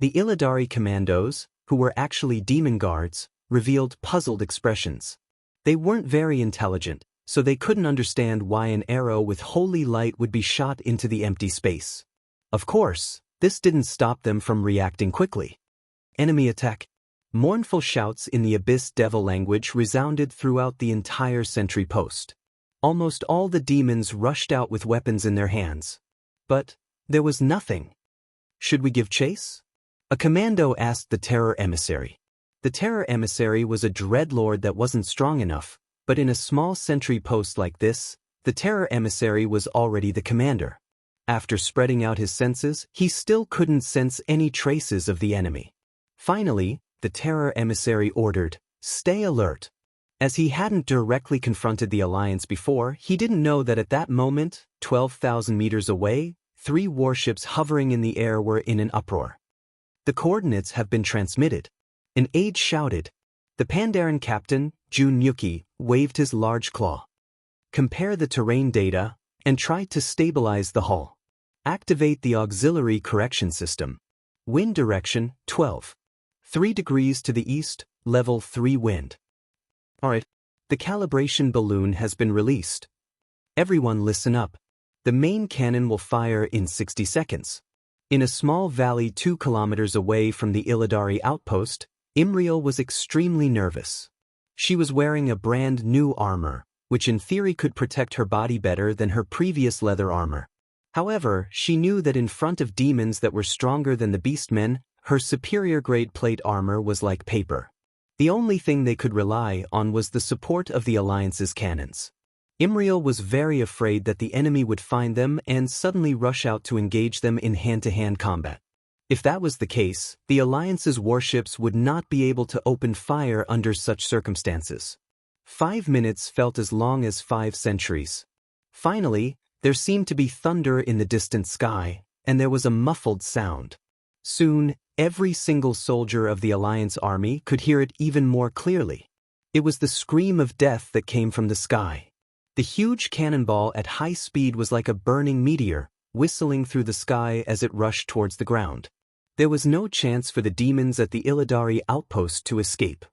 The Illidari commandos, who were actually demon guards, revealed puzzled expressions. They weren't very intelligent, so they couldn't understand why an arrow with holy light would be shot into the empty space. Of course, this didn't stop them from reacting quickly. Enemy attack. Mournful shouts in the Abyss Devil language resounded throughout the entire sentry post. Almost all the demons rushed out with weapons in their hands. But there was nothing. Should we give chase? A commando asked the Terror Emissary. The Terror Emissary was a dreadlord that wasn't strong enough, but in a small sentry post like this, the Terror Emissary was already the commander. After spreading out his senses, he still couldn't sense any traces of the enemy. Finally, the Terror Emissary ordered, "Stay alert." As he hadn't directly confronted the Alliance before, he didn't know that at that moment, 12,000 meters away, 3 warships hovering in the air were in an uproar. The coordinates have been transmitted. An aide shouted. The Pandaren captain, Jun Yuki, waved his large claw. Compare the terrain data and try to stabilize the hull. Activate the auxiliary correction system. Wind direction, 12. 3 degrees to the east, level 3 wind. Alright. The calibration balloon has been released. Everyone listen up. The main cannon will fire in 60 seconds. In a small valley 2 kilometers away from the Illidari outpost, Imriel was extremely nervous. She was wearing a brand new armor, which in theory could protect her body better than her previous leather armor. However, she knew that in front of demons that were stronger than the beastmen, her superior grade plate armor was like paper. The only thing they could rely on was the support of the Alliance's cannons. Imriel was very afraid that the enemy would find them and suddenly rush out to engage them in hand-to-hand combat. If that was the case, the Alliance's warships would not be able to open fire under such circumstances. 5 minutes felt as long as 5 centuries. Finally, there seemed to be thunder in the distant sky, and there was a muffled sound. Soon, every single soldier of the Alliance army could hear it even more clearly. It was the scream of death that came from the sky. The huge cannonball at high speed was like a burning meteor, whistling through the sky as it rushed towards the ground. There was no chance for the demons at the Illidari outpost to escape.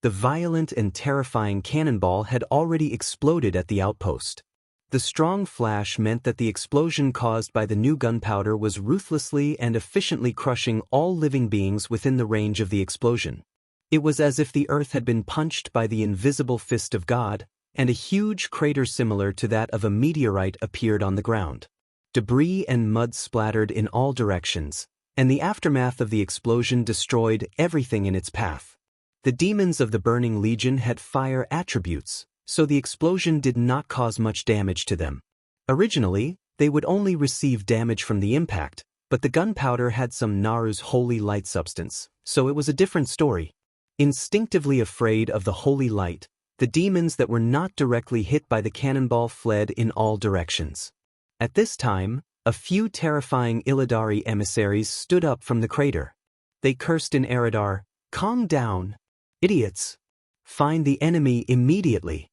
The violent and terrifying cannonball had already exploded at the outpost. The strong flash meant that the explosion caused by the new gunpowder was ruthlessly and efficiently crushing all living beings within the range of the explosion. It was as if the earth had been punched by the invisible fist of God, and a huge crater similar to that of a meteorite appeared on the ground. Debris and mud splattered in all directions, and the aftermath of the explosion destroyed everything in its path. The demons of the Burning Legion had fire attributes, so the explosion did not cause much damage to them. Originally, they would only receive damage from the impact, but the gunpowder had some Naru's holy light substance, so it was a different story. Instinctively afraid of the holy light, the demons that were not directly hit by the cannonball fled in all directions. At this time, a few terrifying Illidari emissaries stood up from the crater. They cursed in Eridar, "Calm down, idiots! Find the enemy immediately."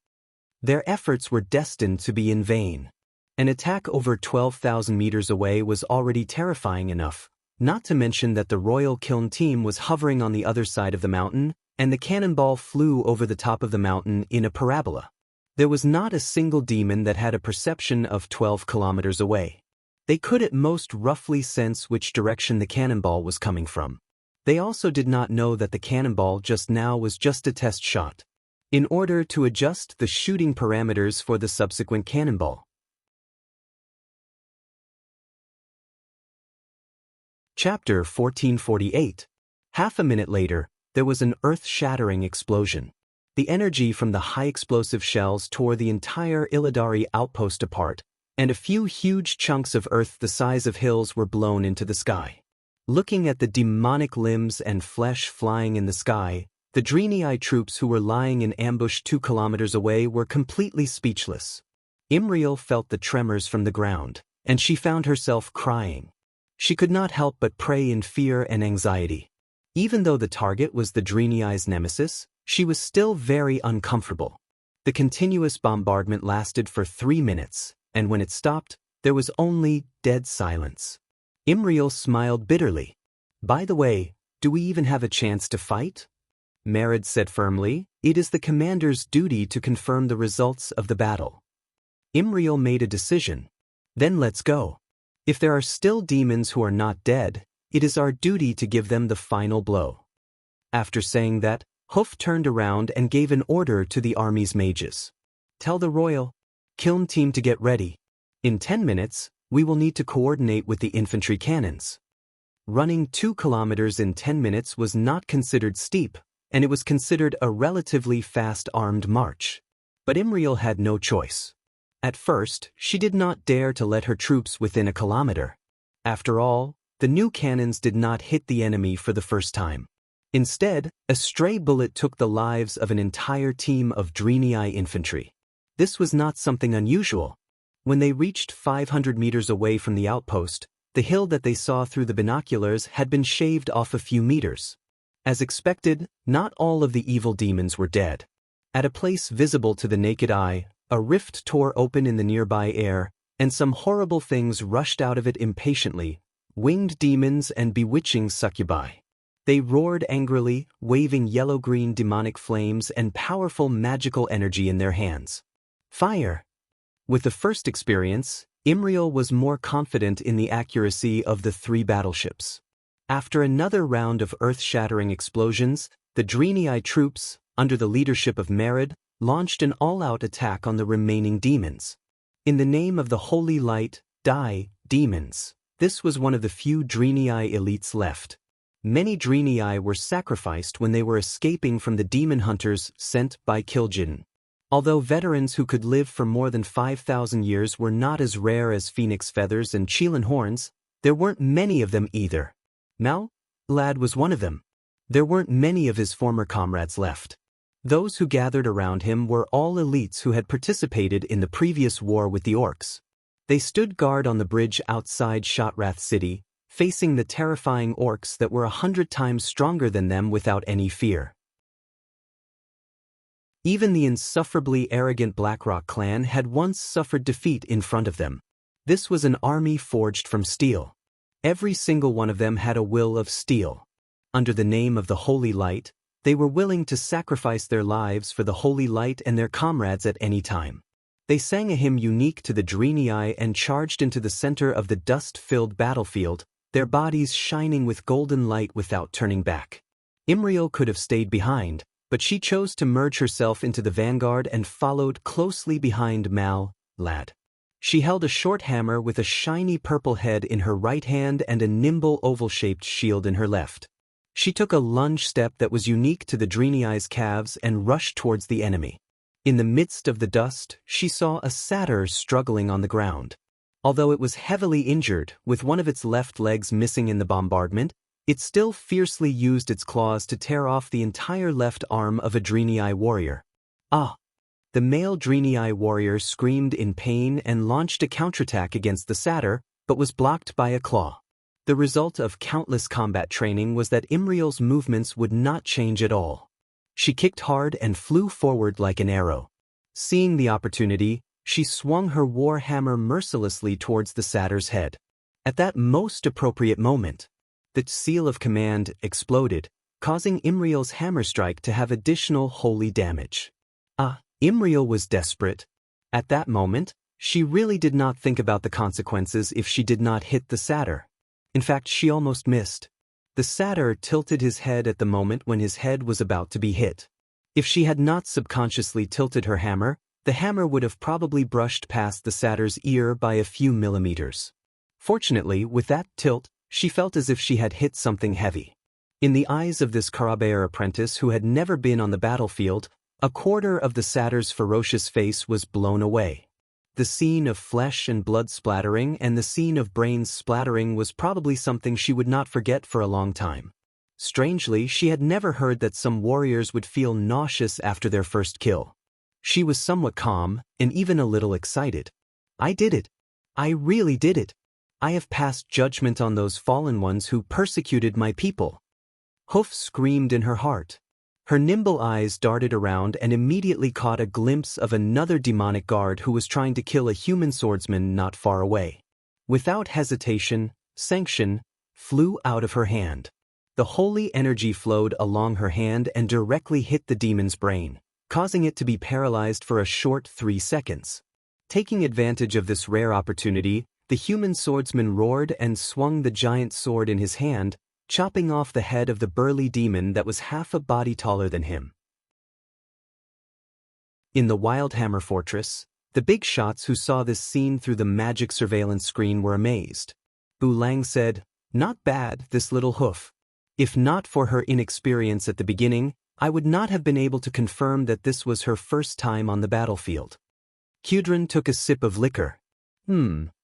Their efforts were destined to be in vain. An attack over 12,000 meters away was already terrifying enough, not to mention that the Royal Kiln team was hovering on the other side of the mountain, and the cannonball flew over the top of the mountain in a parabola. There was not a single demon that had a perception of 12 kilometers away. They could at most roughly sense which direction the cannonball was coming from. They also did not know that the cannonball just now was just a test shot, in order to adjust the shooting parameters for the subsequent cannonball. Chapter 1448. Half a minute later, there was an earth-shattering explosion. The energy from the high-explosive shells tore the entire Illidari outpost apart, and a few huge chunks of earth the size of hills were blown into the sky. Looking at the demonic limbs and flesh flying in the sky, the Drenii troops who were lying in ambush 2 kilometers away were completely speechless. Imriel felt the tremors from the ground, and she found herself crying. She could not help but pray in fear and anxiety. Even though the target was the Drenii's nemesis, she was still very uncomfortable. The continuous bombardment lasted for 3 minutes, and when it stopped, there was only dead silence. Imriel smiled bitterly. "By the way, do we even have a chance to fight?" Merid said firmly, "It is the commander's duty to confirm the results of the battle." Imriel made a decision. "Then let's go. If there are still demons who are not dead, it is our duty to give them the final blow." After saying that, Hoof turned around and gave an order to the army's mages. "Tell the Royal Kiln team to get ready. In 10 minutes, we will need to coordinate with the infantry cannons." Running 2 kilometers in 10 minutes was not considered steep, and it was considered a relatively fast armed march. But Imriel had no choice. At first, she did not dare to let her troops within a kilometer. After all, the new cannons did not hit the enemy for the first time. Instead, a stray bullet took the lives of an entire team of Drenii infantry. This was not something unusual. When they reached 500 meters away from the outpost, the hill that they saw through the binoculars had been shaved off a few meters. As expected, not all of the evil demons were dead. At a place visible to the naked eye, a rift tore open in the nearby air, and some horrible things rushed out of it impatiently, winged demons and bewitching succubi. They roared angrily, waving yellow-green demonic flames and powerful magical energy in their hands. Fire! With the first experience, Imriel was more confident in the accuracy of the 3 battleships. After another round of earth-shattering explosions, the Drenii troops, under the leadership of Merid, launched an all-out attack on the remaining demons. In the name of the Holy Light, die, demons! This was one of the few Drenii elites left. Many Drenii were sacrificed when they were escaping from the demon hunters sent by Kil'jaeden. Although veterans who could live for more than 5,000 years were not as rare as phoenix feathers and Chelan horns, there weren't many of them either. Lad was one of them. There weren't many of his former comrades left. Those who gathered around him were all elites who had participated in the previous war with the orcs. They stood guard on the bridge outside Shotrath City, facing the terrifying orcs that were 100 times stronger than them without any fear. Even the insufferably arrogant Blackrock clan had once suffered defeat in front of them. This was an army forged from steel. Every single one of them had a will of steel. Under the name of the Holy Light, they were willing to sacrifice their lives for the Holy Light and their comrades at any time. They sang a hymn unique to the Drenii and charged into the center of the dust-filled battlefield, their bodies shining with golden light without turning back. Imriel could have stayed behind, but she chose to merge herself into the vanguard and followed closely behind Lad. She held a short hammer with a shiny purple head in her right hand and a nimble oval-shaped shield in her left. She took a lunge step that was unique to the Drenii's calves and rushed towards the enemy. In the midst of the dust, she saw a satyr struggling on the ground. Although it was heavily injured, with one of its left legs missing in the bombardment, it still fiercely used its claws to tear off the entire left arm of a Drenii warrior. Ah! The male Drenii warrior screamed in pain and launched a counterattack against the satyr, but was blocked by a claw. The result of countless combat training was that Imriel's movements would not change at all. She kicked hard and flew forward like an arrow. Seeing the opportunity, she swung her war hammer mercilessly towards the satyr's head. At that most appropriate moment, the seal of command exploded, causing Imriel's hammer strike to have additional holy damage. Imriel was desperate. At that moment, she really did not think about the consequences if she did not hit the satyr. In fact, she almost missed. The satyr tilted his head at the moment when his head was about to be hit. If she had not subconsciously tilted her hammer, the hammer would have probably brushed past the satyr's ear by a few millimeters. Fortunately, with that tilt, she felt as if she had hit something heavy. In the eyes of this Karabear apprentice who had never been on the battlefield, a quarter of the satyr's ferocious face was blown away. The scene of flesh and blood splattering and the scene of brains splattering was probably something she would not forget for a long time. Strangely, she had never heard that some warriors would feel nauseous after their first kill. She was somewhat calm, and even a little excited. I did it. I really did it. I have passed judgment on those fallen ones who persecuted my people. Hoof screamed in her heart. Her nimble eyes darted around and immediately caught a glimpse of another demonic guard who was trying to kill a human swordsman not far away. Without hesitation, sanction flew out of her hand. The holy energy flowed along her hand and directly hit the demon's brain, causing it to be paralyzed for a short 3 seconds. Taking advantage of this rare opportunity, the human swordsman roared and swung the giant sword in his hand, chopping off the head of the burly demon that was half a body taller than him. In the Wildhammer Fortress, the big shots who saw this scene through the magic surveillance screen were amazed. Bu Lang said, "Not bad, this little hoof. If not for her inexperience at the beginning, I would not have been able to confirm that this was her first time on the battlefield." Kudrin took a sip of liquor.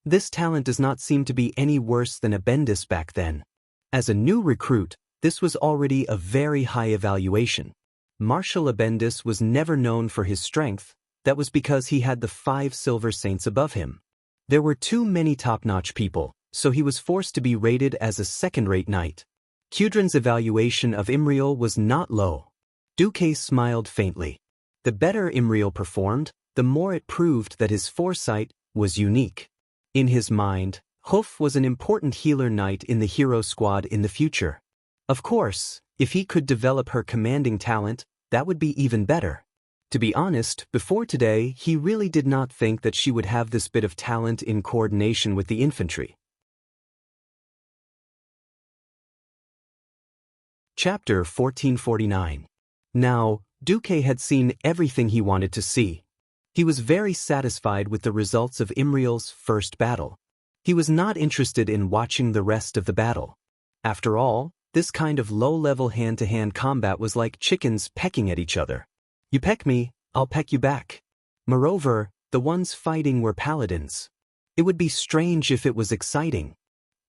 This talent does not seem to be any worse than a Bendis back then. As a new recruit, this was already a very high evaluation. Marshal Abendis was never known for his strength. That was because he had the 5 Silver Saints above him. There were too many top-notch people, so he was forced to be rated as a second-rate knight. Kudrin's evaluation of Imriel was not low. Duque smiled faintly. The better Imriel performed, the more it proved that his foresight was unique. In his mind, Hoof was an important healer knight in the hero squad in the future. Of course, if he could develop her commanding talent, that would be even better. To be honest, before today, he really did not think that she would have this bit of talent in coordination with the infantry. Chapter 1449. Now, Duque had seen everything he wanted to see. He was very satisfied with the results of Imriel's first battle. He was not interested in watching the rest of the battle. After all, this kind of low-level hand-to-hand combat was like chickens pecking at each other. You peck me, I'll peck you back. Moreover, the ones fighting were paladins. It would be strange if it was exciting.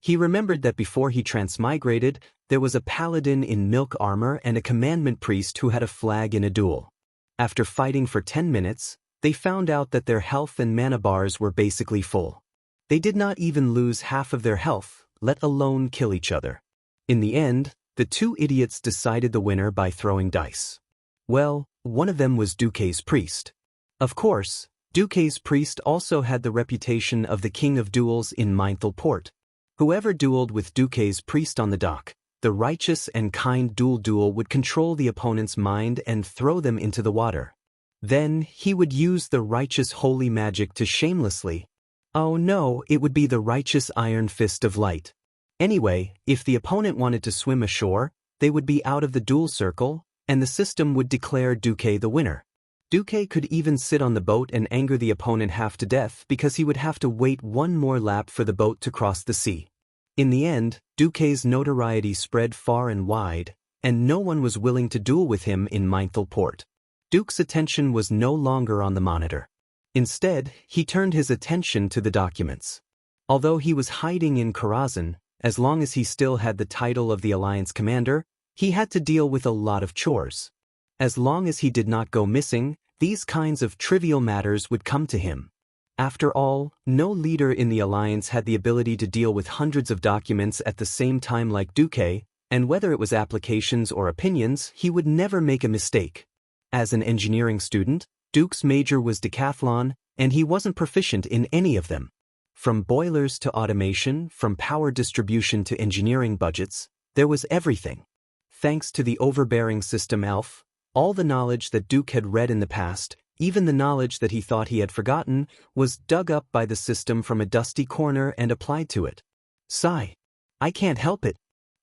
He remembered that before he transmigrated, there was a paladin in milk armor and a commandment priest who had a flag in a duel. After fighting for 10 minutes, they found out that their health and mana bars were basically full. They did not even lose half of their health, let alone kill each other. In the end, the 2 idiots decided the winner by throwing dice. Well, One of them was Duque's priest. Of course, Duque's priest also had the reputation of the king of duels in Mindful Port. Whoever dueled with Duque's priest on the dock, the righteous and kind duel would control the opponent's mind and throw them into the water. Then, he would use the righteous holy magic to shamelessly— oh no, it would be the righteous iron fist of light. Anyway, if the opponent wanted to swim ashore, they would be out of the duel circle, and the system would declare Duque the winner. Duque could even sit on the boat and anger the opponent half to death because he would have to wait one more lap for the boat to cross the sea. In the end, Duque's notoriety spread far and wide, and no one was willing to duel with him in Mindful Port. Duque's attention was no longer on the monitor. Instead, he turned his attention to the documents. Although he was hiding in Karazhan, as long as he still had the title of the Alliance commander, he had to deal with a lot of chores. As long as he did not go missing, these kinds of trivial matters would come to him. After all, no leader in the Alliance had the ability to deal with hundreds of documents at the same time like Duque, and whether it was applications or opinions, he would never make a mistake. As an engineering student, Duque's major was decathlon, and he wasn't proficient in any of them. From boilers to automation, from power distribution to engineering budgets, there was everything. Thanks to the overbearing system ELF, all the knowledge that Duque had read in the past, even the knowledge that he thought he had forgotten, was dug up by the system from a dusty corner and applied to it. Sigh. I can't help it.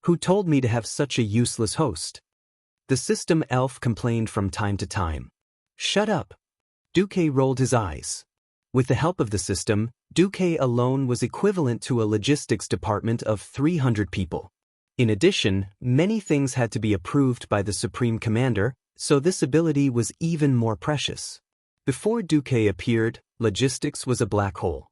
Who told me to have such a useless host? The system ELF complained from time to time. Shut up. Duque rolled his eyes. With the help of the system, Duque alone was equivalent to a logistics department of 300 people. In addition, many things had to be approved by the Supreme Commander, so this ability was even more precious. Before Duque appeared, logistics was a black hole.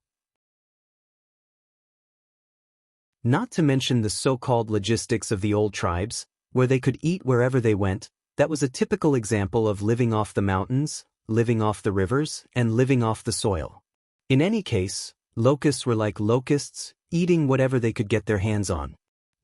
Not to mention the so-called logistics of the old tribes, where they could eat wherever they went. That was a typical example of living off the mountains, living off the rivers, and living off the soil. In any case, locusts were like locusts, eating whatever they could get their hands on.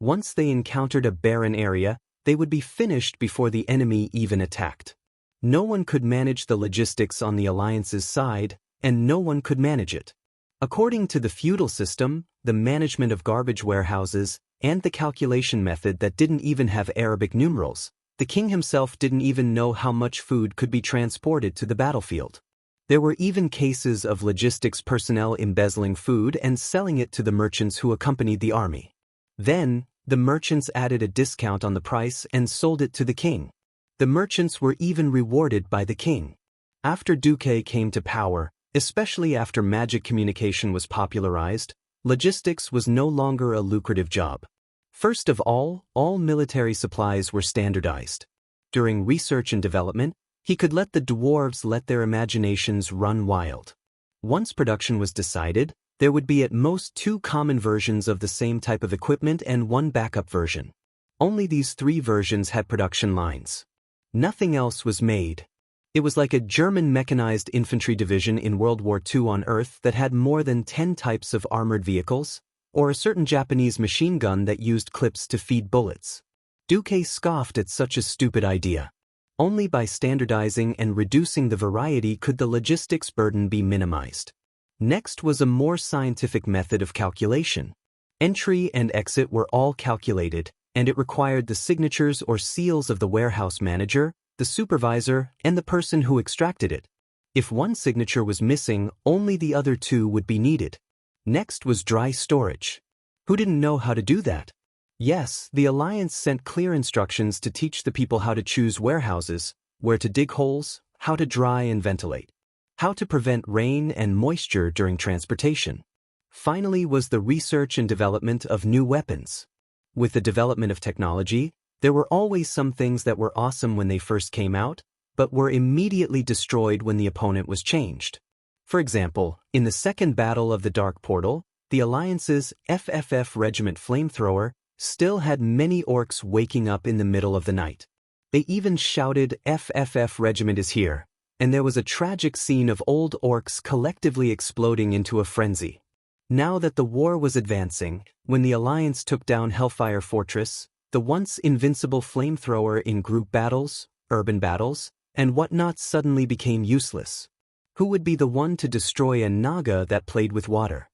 Once they encountered a barren area, they would be finished before the enemy even attacked. No one could manage the logistics on the Alliance's side, and no one could manage it. According to the feudal system, the management of garbage warehouses, and the calculation method that didn't even have Arabic numerals, the king himself didn't even know how much food could be transported to the battlefield. There were even cases of logistics personnel embezzling food and selling it to the merchants who accompanied the army. Then, the merchants added a discount on the price and sold it to the king. The merchants were even rewarded by the king. After Duque came to power, especially after magic communication was popularized, logistics was no longer a lucrative job. First of all military supplies were standardized. During research and development, he could let the dwarves let their imaginations run wild. Once production was decided, there would be at most 2 common versions of the same type of equipment and 1 backup version. Only these 3 versions had production lines. Nothing else was made. It was like a German mechanized infantry division in World War II on Earth that had more than 10 types of armored vehicles, or a certain Japanese machine gun that used clips to feed bullets. Duque scoffed at such a stupid idea. Only by standardizing and reducing the variety could the logistics burden be minimized. Next was a more scientific method of calculation. Entry and exit were all calculated, and it required the signatures or seals of the warehouse manager, the supervisor, and the person who extracted it. If one signature was missing, only the other 2 would be needed. Next was dry storage. Who didn't know how to do that? Yes, the Alliance sent clear instructions to teach the people how to choose warehouses, where to dig holes, how to dry and ventilate, how to prevent rain and moisture during transportation. Finally was the research and development of new weapons. With the development of technology, there were always some things that were awesome when they first came out, but were immediately destroyed when the opponent was changed. For example, in the Second Battle of the Dark Portal, the Alliance's FFF Regiment Flamethrower still had many orcs waking up in the middle of the night. They even shouted, "FFF Regiment is here," and there was a tragic scene of old orcs collectively exploding into a frenzy. Now that the war was advancing, when the Alliance took down Hellfire Fortress, the once invincible Flamethrower in group battles, urban battles, And whatnot suddenly became useless. Who would be the one to destroy a naga that played with water?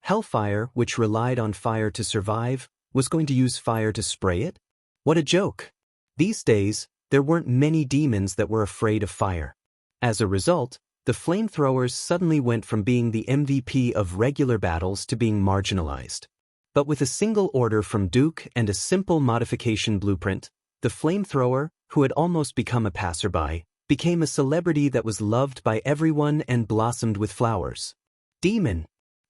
Hellfire, which relied on fire to survive, was going to use fire to spray it? What a joke! These days, there weren't many demons that were afraid of fire. As a result, the flamethrowers suddenly went from being the MVP of regular battles to being marginalized. But with a single order from Duke and a simple modification blueprint, the flamethrower, who had almost become a passerby, became a celebrity that was loved by everyone and blossomed with flowers. Demon!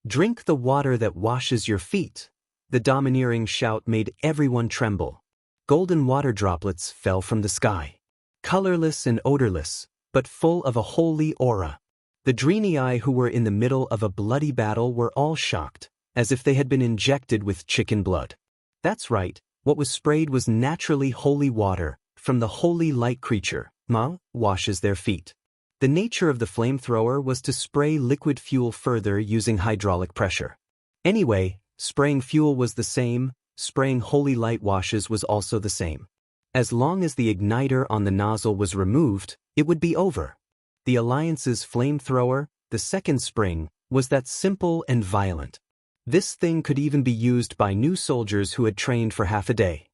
Drink the water that washes your feet. The domineering shout made everyone tremble. Golden water droplets fell from the sky. Colorless and odorless, but full of a holy aura. The Draenei who were in the middle of a bloody battle were all shocked, as if they had been injected with chicken blood. That's right, what was sprayed was naturally holy water, from the holy light creature, Ma, washes their feet. The nature of the flamethrower was to spray liquid fuel further using hydraulic pressure. Anyway, spraying fuel was the same, spraying holy light washes was also the same. As long as the igniter on the nozzle was removed, it would be over. The Alliance's flamethrower, the second spring, was that simple and violent. This thing could even be used by new soldiers who had trained for half a day.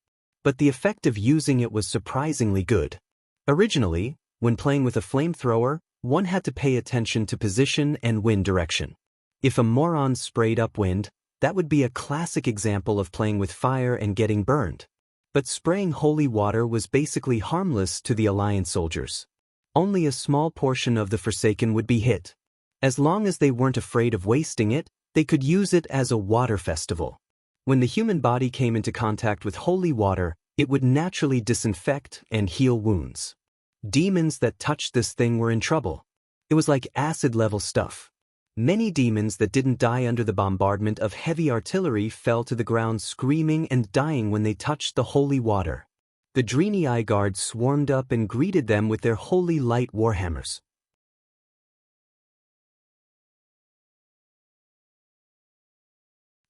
But the effect of using it was surprisingly good. Originally, when playing with a flamethrower, one had to pay attention to position and wind direction. If a moron sprayed upwind, that would be a classic example of playing with fire and getting burned. But spraying holy water was basically harmless to the Alliance soldiers. Only a small portion of the Forsaken would be hit. As long as they weren't afraid of wasting it, they could use it as a water festival. When the human body came into contact with holy water, it would naturally disinfect and heal wounds. Demons that touched this thing were in trouble. It was like acid-level stuff. Many demons that didn't die under the bombardment of heavy artillery fell to the ground screaming and dying when they touched the holy water. The Draenei guards swarmed up and greeted them with their holy light warhammers.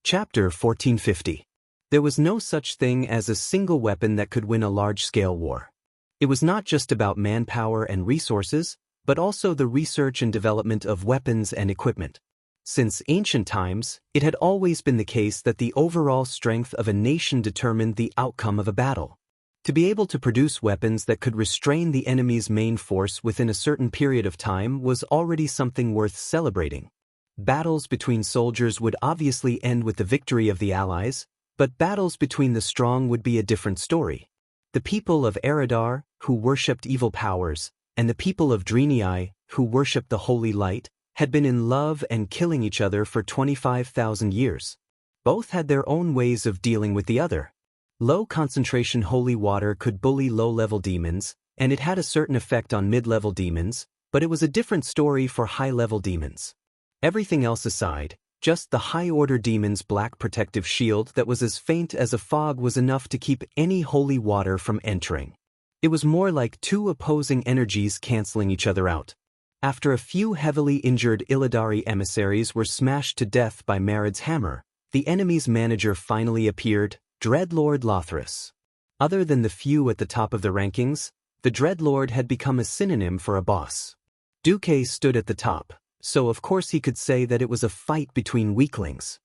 Chapter 1450. There was no such thing as a single weapon that could win a large-scale war. It was not just about manpower and resources, but also the research and development of weapons and equipment. Since ancient times, it had always been the case that the overall strength of a nation determined the outcome of a battle. To be able to produce weapons that could restrain the enemy's main force within a certain period of time was already something worth celebrating. Battles between soldiers would obviously end with the victory of the Allies, but battles between the strong would be a different story. The people of Eridar, who worshipped evil powers, and the people of Draenei, who worshipped the holy light, had been in love and killing each other for 25,000 years. Both had their own ways of dealing with the other. Low-concentration holy water could bully low-level demons, and it had a certain effect on mid-level demons, but it was a different story for high-level demons. Everything else aside, just the high-order demon's black protective shield that was as faint as a fog was enough to keep any holy water from entering. It was more like two opposing energies canceling each other out. After a few heavily injured Illidari emissaries were smashed to death by Marid's hammer, the enemy's manager finally appeared, Dreadlord Lothras. Other than the few at the top of the rankings, the Dreadlord had become a synonym for a boss. Duque stood at the top, so of course he could say that it was a fight between weaklings.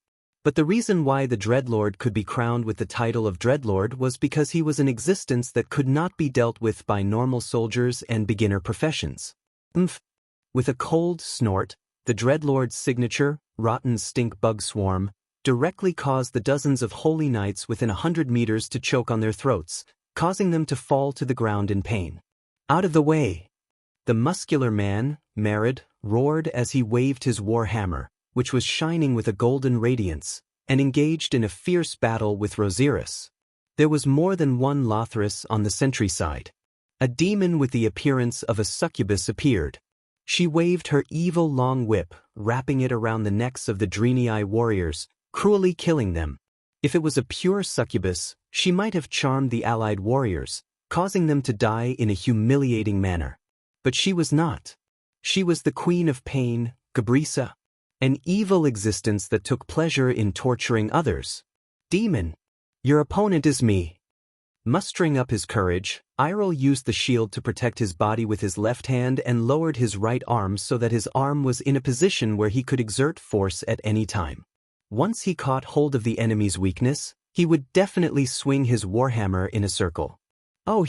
But the reason why the Dreadlord could be crowned with the title of Dreadlord was because he was an existence that could not be dealt with by normal soldiers and beginner professions. With a cold snort, the Dreadlord's signature, rotten stink bug swarm, directly caused the dozens of holy knights within 100 meters to choke on their throats, causing them to fall to the ground in pain. Out of the way! The muscular man, Marid, roared as he waved his war hammer, which was shining with a golden radiance, and engaged in a fierce battle with Rosiris. There was more than one Lothras on the sentry side. A demon with the appearance of a succubus appeared. She waved her evil long whip, wrapping it around the necks of the Draenei warriors, cruelly killing them. If it was a pure succubus, she might have charmed the allied warriors, causing them to die in a humiliating manner. But she was not. She was the queen of pain, Gabrisa, an evil existence that took pleasure in torturing others. Demon, your opponent is me. Mustering up his courage, Iroh used the shield to protect his body with his left hand and lowered his right arm so that his arm was in a position where he could exert force at any time. Once he caught hold of the enemy's weakness, he would definitely swing his warhammer in a circle. Oh,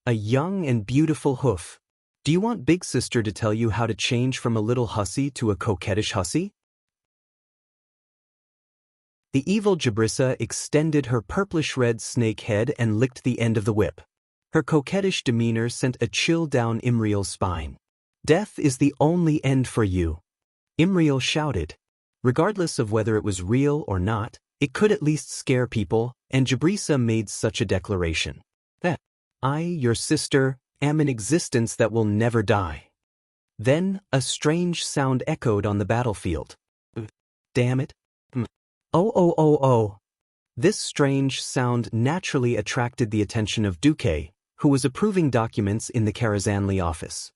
a young and beautiful hoof. Do you want Big Sister to tell you how to change from a little hussy to a coquettish hussy? The evil Jabrissa extended her purplish-red snake head and licked the end of the whip. Her coquettish demeanor sent a chill down Imriel's spine. Death is the only end for you, Imriel shouted. Regardless of whether it was real or not, it could at least scare people, and Jabrissa made such a declaration. That I, your sister, am an existence that will never die. Then, a strange sound echoed on the battlefield. Damn it. Oh oh oh oh. This strange sound naturally attracted the attention of Duque, who was approving documents in the Karazhanli office.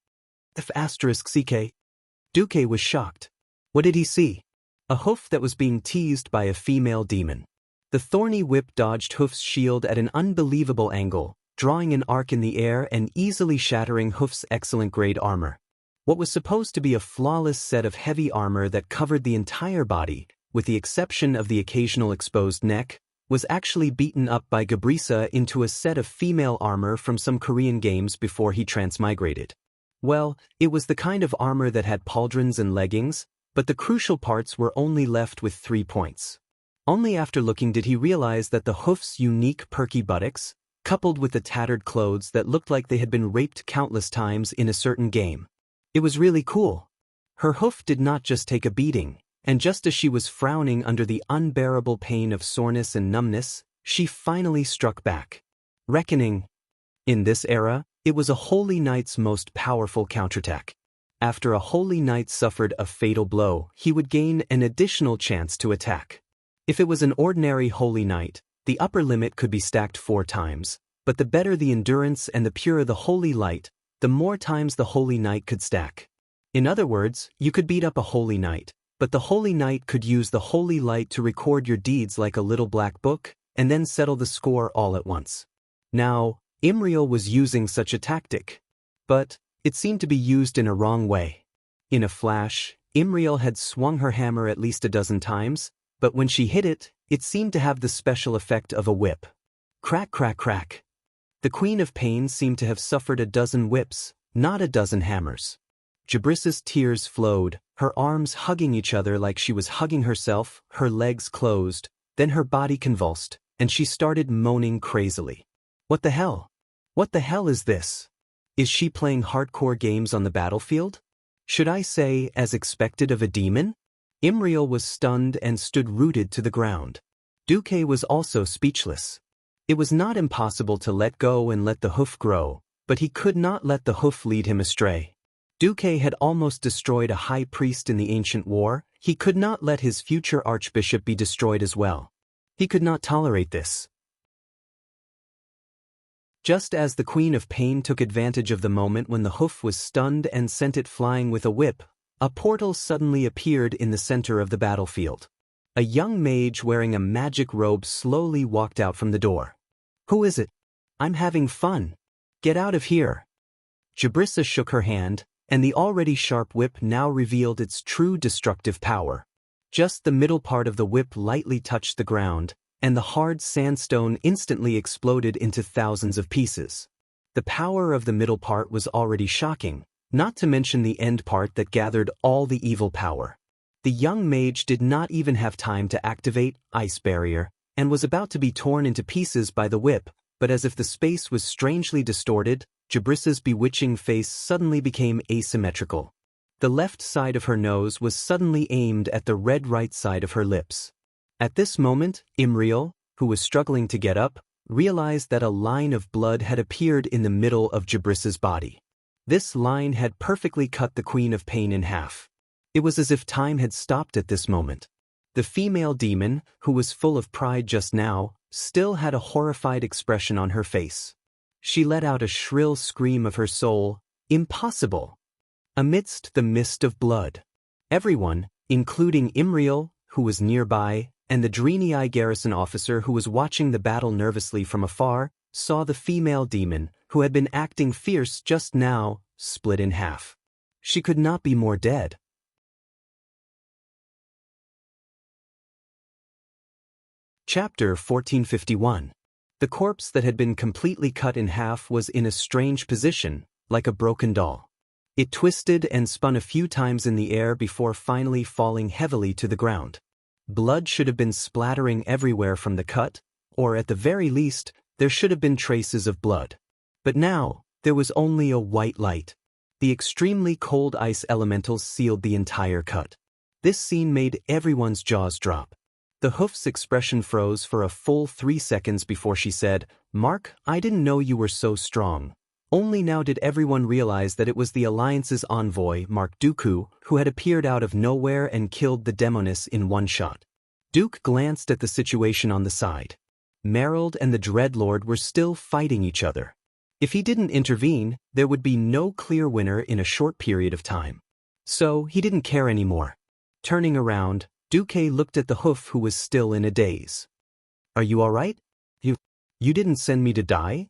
F***CK. Duque was shocked. What did he see? A hoof that was being teased by a female demon. The thorny whip dodged Hoof's shield at an unbelievable angle, drawing an arc in the air and easily shattering Hoof's excellent-grade armor. What was supposed to be a flawless set of heavy armor that covered the entire body, with the exception of the occasional exposed neck, was actually beaten up by Jabrissa into a set of female armor from some Korean games before he transmigrated. Well, it was the kind of armor that had pauldrons and leggings, but the crucial parts were only left with 3 points. Only after looking did he realize that the hoof's unique perky buttocks, coupled with the tattered clothes that looked like they had been raped countless times in a certain game. It was really cool. Her hoof did not just take a beating, and just as she was frowning under the unbearable pain of soreness and numbness, she finally struck back. Reckoning. In this era, it was a Holy Knight's most powerful counterattack. After a Holy Knight suffered a fatal blow, he would gain an additional chance to attack. If it was an ordinary Holy Knight, the upper limit could be stacked 4 times, but the better the endurance and the purer the Holy Light, the more times the Holy Knight could stack. In other words, you could beat up a Holy Knight, but the Holy Knight could use the Holy Light to record your deeds like a little black book, and then settle the score all at once. Now, Imriel was using such a tactic, but it seemed to be used in a wrong way. In a flash, Imriel had swung her hammer at least a dozen times, but when she hit it, it seemed to have the special effect of a whip. Crack crack crack. The Queen of Pain seemed to have suffered a dozen whips, not a dozen hammers. Jabrissa's tears flowed, her arms hugging each other like she was hugging herself, her legs closed, then her body convulsed, and she started moaning crazily. What the hell? What the hell is this? Is she playing hardcore games on the battlefield? Should I say, as expected of a demon? Imriel was stunned and stood rooted to the ground. Duque was also speechless. It was not impossible to let go and let the hoof grow, but he could not let the hoof lead him astray. Duque had almost destroyed a high priest in the ancient war. He could not let his future archbishop be destroyed as well. He could not tolerate this. Just as the Queen of Pain took advantage of the moment when the hoof was stunned and sent it flying with a whip, a portal suddenly appeared in the center of the battlefield. A young mage wearing a magic robe slowly walked out from the door. Who is it? I'm having fun. Get out of here. Jabrissa shook her hand, and the already sharp whip now revealed its true destructive power. Just the middle part of the whip lightly touched the ground, and the hard sandstone instantly exploded into thousands of pieces. The power of the middle part was already shocking, not to mention the end part that gathered all the evil power. The young mage did not even have time to activate Ice Barrier, and was about to be torn into pieces by the whip, but as if the space was strangely distorted, Jabrissa's bewitching face suddenly became asymmetrical. The left side of her nose was suddenly aimed at the red right side of her lips. At this moment, Imriel, who was struggling to get up, realized that a line of blood had appeared in the middle of Jabrissa's body. This line had perfectly cut the Queen of Pain in half. It was as if time had stopped at this moment. The female demon, who was full of pride just now, still had a horrified expression on her face. She let out a shrill scream of her soul, impossible! Amidst the mist of blood. Everyone, including Imriel, who was nearby, and the Drenii garrison officer who was watching the battle nervously from afar, saw the female demon, who had been acting fierce just now, split in half. She could not be more dead. Chapter 1451. The corpse that had been completely cut in half was in a strange position, like a broken doll. It twisted and spun a few times in the air before finally falling heavily to the ground. Blood should have been splattering everywhere from the cut, or at the very least, there should have been traces of blood. But now, there was only a white light. The extremely cold ice elementals sealed the entire cut. This scene made everyone's jaws drop. The hoof's expression froze for a full 3 seconds before she said, "Mark, I didn't know you were so strong." Only now did everyone realize that it was the Alliance's envoy, Mark Dooku, who had appeared out of nowhere and killed the demoness in one shot. Duke glanced at the situation on the side. Merrill and the Dreadlord were still fighting each other. If he didn't intervene, there would be no clear winner in a short period of time. So he didn't care anymore. Turning around, Duke looked at the hoof, who was still in a daze. "Are you all right? You didn't send me to die?"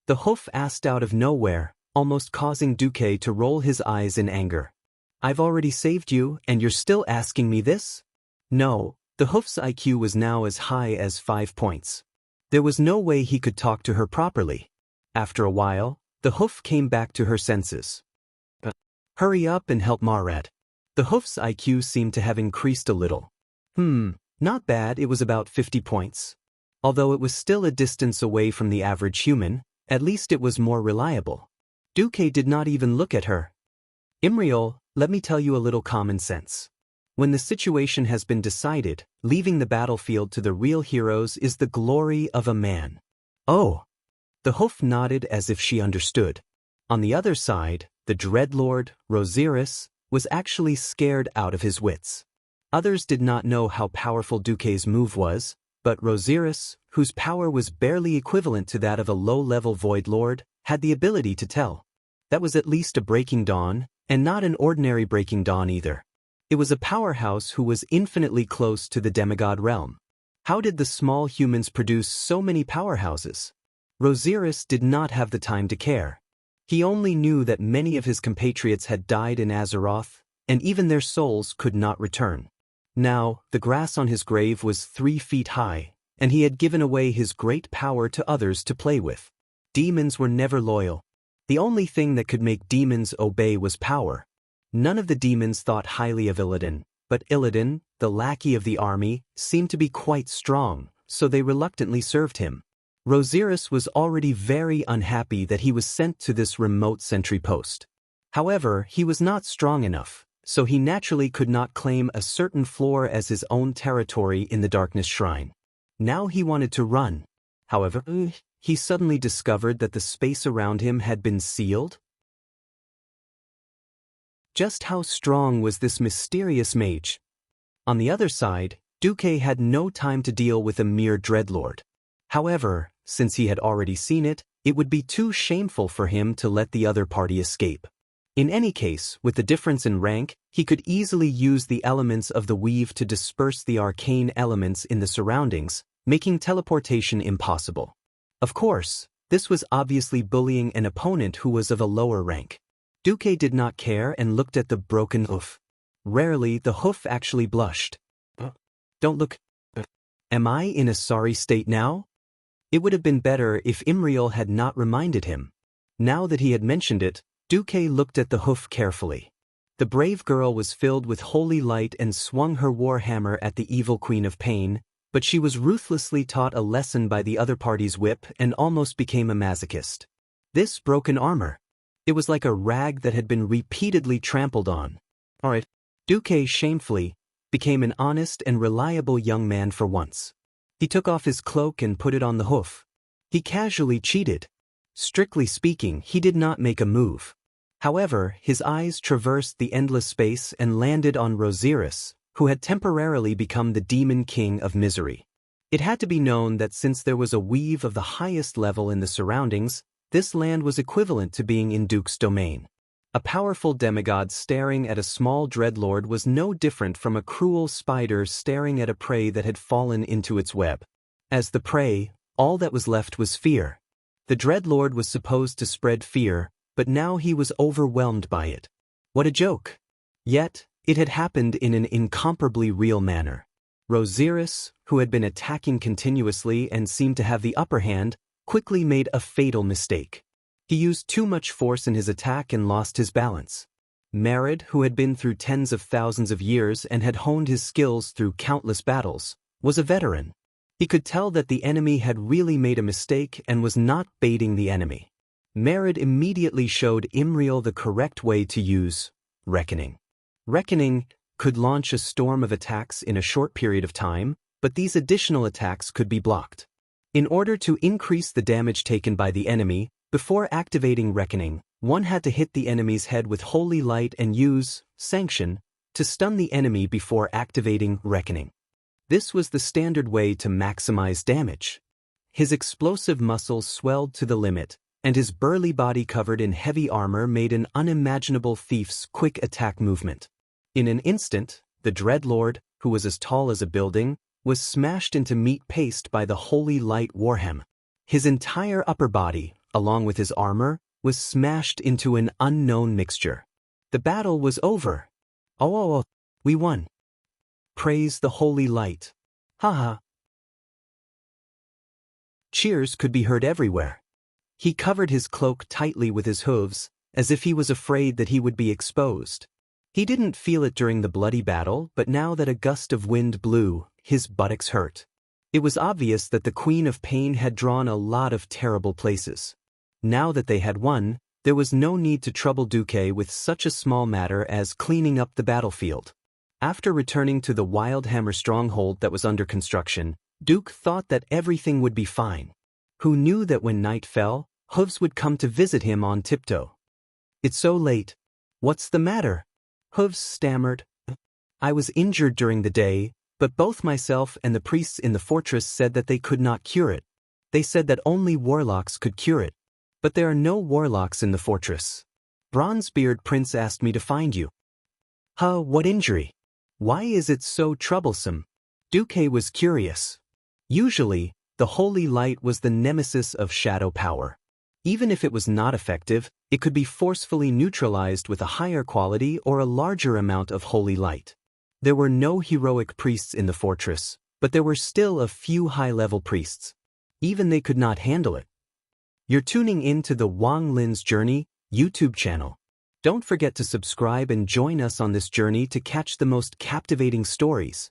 The hoof asked out of nowhere, almost causing Duque to roll his eyes in anger. "I've already saved you, and you're still asking me this?" No, the hoof's IQ was now as high as 5 points. There was no way he could talk to her properly. After a while, the hoof came back to her senses. "Hurry up and help Marad." The hoof's IQ seemed to have increased a little. Not bad, it was about 50 points. Although it was still a distance away from the average human, at least it was more reliable. Duque did not even look at her. "Imriel, let me tell you a little common sense. When the situation has been decided, leaving the battlefield to the real heroes is the glory of a man." "Oh." The hoof nodded as if she understood. On the other side, the Dreadlord, Rosiris, was actually scared out of his wits. Others did not know how powerful Duque's move was, but Rosiris, whose power was barely equivalent to that of a low-level Void Lord, had the ability to tell. That was at least a Breaking Dawn, and not an ordinary Breaking Dawn either. It was a powerhouse who was infinitely close to the demigod realm. How did the small humans produce so many powerhouses? Rosiris did not have the time to care. He only knew that many of his compatriots had died in Azeroth, and even their souls could not return. Now, the grass on his grave was 3 feet high, and he had given away his great power to others to play with. Demons were never loyal. The only thing that could make demons obey was power. None of the demons thought highly of Illidan, but Illidan, the lackey of the army, seemed to be quite strong, so they reluctantly served him. Rosiris was already very unhappy that he was sent to this remote sentry post. However, he was not strong enough, so he naturally could not claim a certain floor as his own territory in the Darkness Shrine. Now he wanted to run. However, he suddenly discovered that the space around him had been sealed. Just how strong was this mysterious mage? On the other side, Duque had no time to deal with a mere Dreadlord. However, since he had already seen it, it would be too shameful for him to let the other party escape. In any case, with the difference in rank, he could easily use the elements of the weave to disperse the arcane elements in the surroundings, making teleportation impossible. Of course, this was obviously bullying an opponent who was of a lower rank. Duque did not care and looked at the broken hoof. Rarely the hoof actually blushed. "Don't look. Am I in a sorry state now?" It would have been better if Imriel had not reminded him. Now that he had mentioned it, Duque looked at the hoof carefully. The brave girl was filled with holy light and swung her warhammer at the evil Queen of Pain, but she was ruthlessly taught a lesson by the other party's whip and almost became a masochist. This broken armor. It was like a rag that had been repeatedly trampled on. Alright. Duque shamefully became an honest and reliable young man for once. He took off his cloak and put it on the hoof. He casually cheated. Strictly speaking, he did not make a move. However, his eyes traversed the endless space and landed on Rosiris, who had temporarily become the demon king of misery. It had to be known that since there was a weave of the highest level in the surroundings, this land was equivalent to being in Duke's domain. A powerful demigod staring at a small dreadlord was no different from a cruel spider staring at a prey that had fallen into its web. As the prey, all that was left was fear. The Dreadlord was supposed to spread fear, but now he was overwhelmed by it. What a joke! Yet, it had happened in an incomparably real manner. Rosiris, who had been attacking continuously and seemed to have the upper hand, quickly made a fatal mistake. He used too much force in his attack and lost his balance. Marid, who had been through tens of thousands of years and had honed his skills through countless battles, was a veteran. He could tell that the enemy had really made a mistake and was not baiting the enemy. Marid immediately showed Imriel the correct way to use Reckoning. Reckoning could launch a storm of attacks in a short period of time, but these additional attacks could be blocked. In order to increase the damage taken by the enemy, before activating Reckoning, one had to hit the enemy's head with Holy Light and use Sanction to stun the enemy before activating Reckoning. This was the standard way to maximize damage. His explosive muscles swelled to the limit, and his burly body covered in heavy armor made an unimaginable thief's quick attack movement. In an instant, the Dreadlord, who was as tall as a building, was smashed into meat paste by the Holy Light Warhammer. His entire upper body, along with his armor, was smashed into an unknown mixture. The battle was over. Oh, we won. Praise the Holy Light. Haha. Cheers could be heard everywhere. He covered his cloak tightly with his hooves, as if he was afraid that he would be exposed. He didn't feel it during the bloody battle, but now that a gust of wind blew, his buttocks hurt. It was obvious that the Queen of Pain had drawn a lot of terrible places. Now that they had won, there was no need to trouble Duque with such a small matter as cleaning up the battlefield. After returning to the Wildhammer stronghold that was under construction, Duke thought that everything would be fine. Who knew that when night fell, Hooves would come to visit him on tiptoe? It's so late. What's the matter? Hooves stammered. I was injured during the day, but both myself and the priests in the fortress said that they could not cure it. They said that only warlocks could cure it. But there are no warlocks in the fortress. Bronzebeard Prince asked me to find you. What injury? Why is it so troublesome? Duque was curious. Usually, the Holy Light was the nemesis of shadow power. Even if it was not effective, it could be forcefully neutralized with a higher quality or a larger amount of Holy Light. There were no heroic priests in the fortress, but there were still a few high-level priests. Even they could not handle it. You're tuning in to the Wang Lin's Journey YouTube channel. Don't forget to subscribe and join us on this journey to catch the most captivating stories.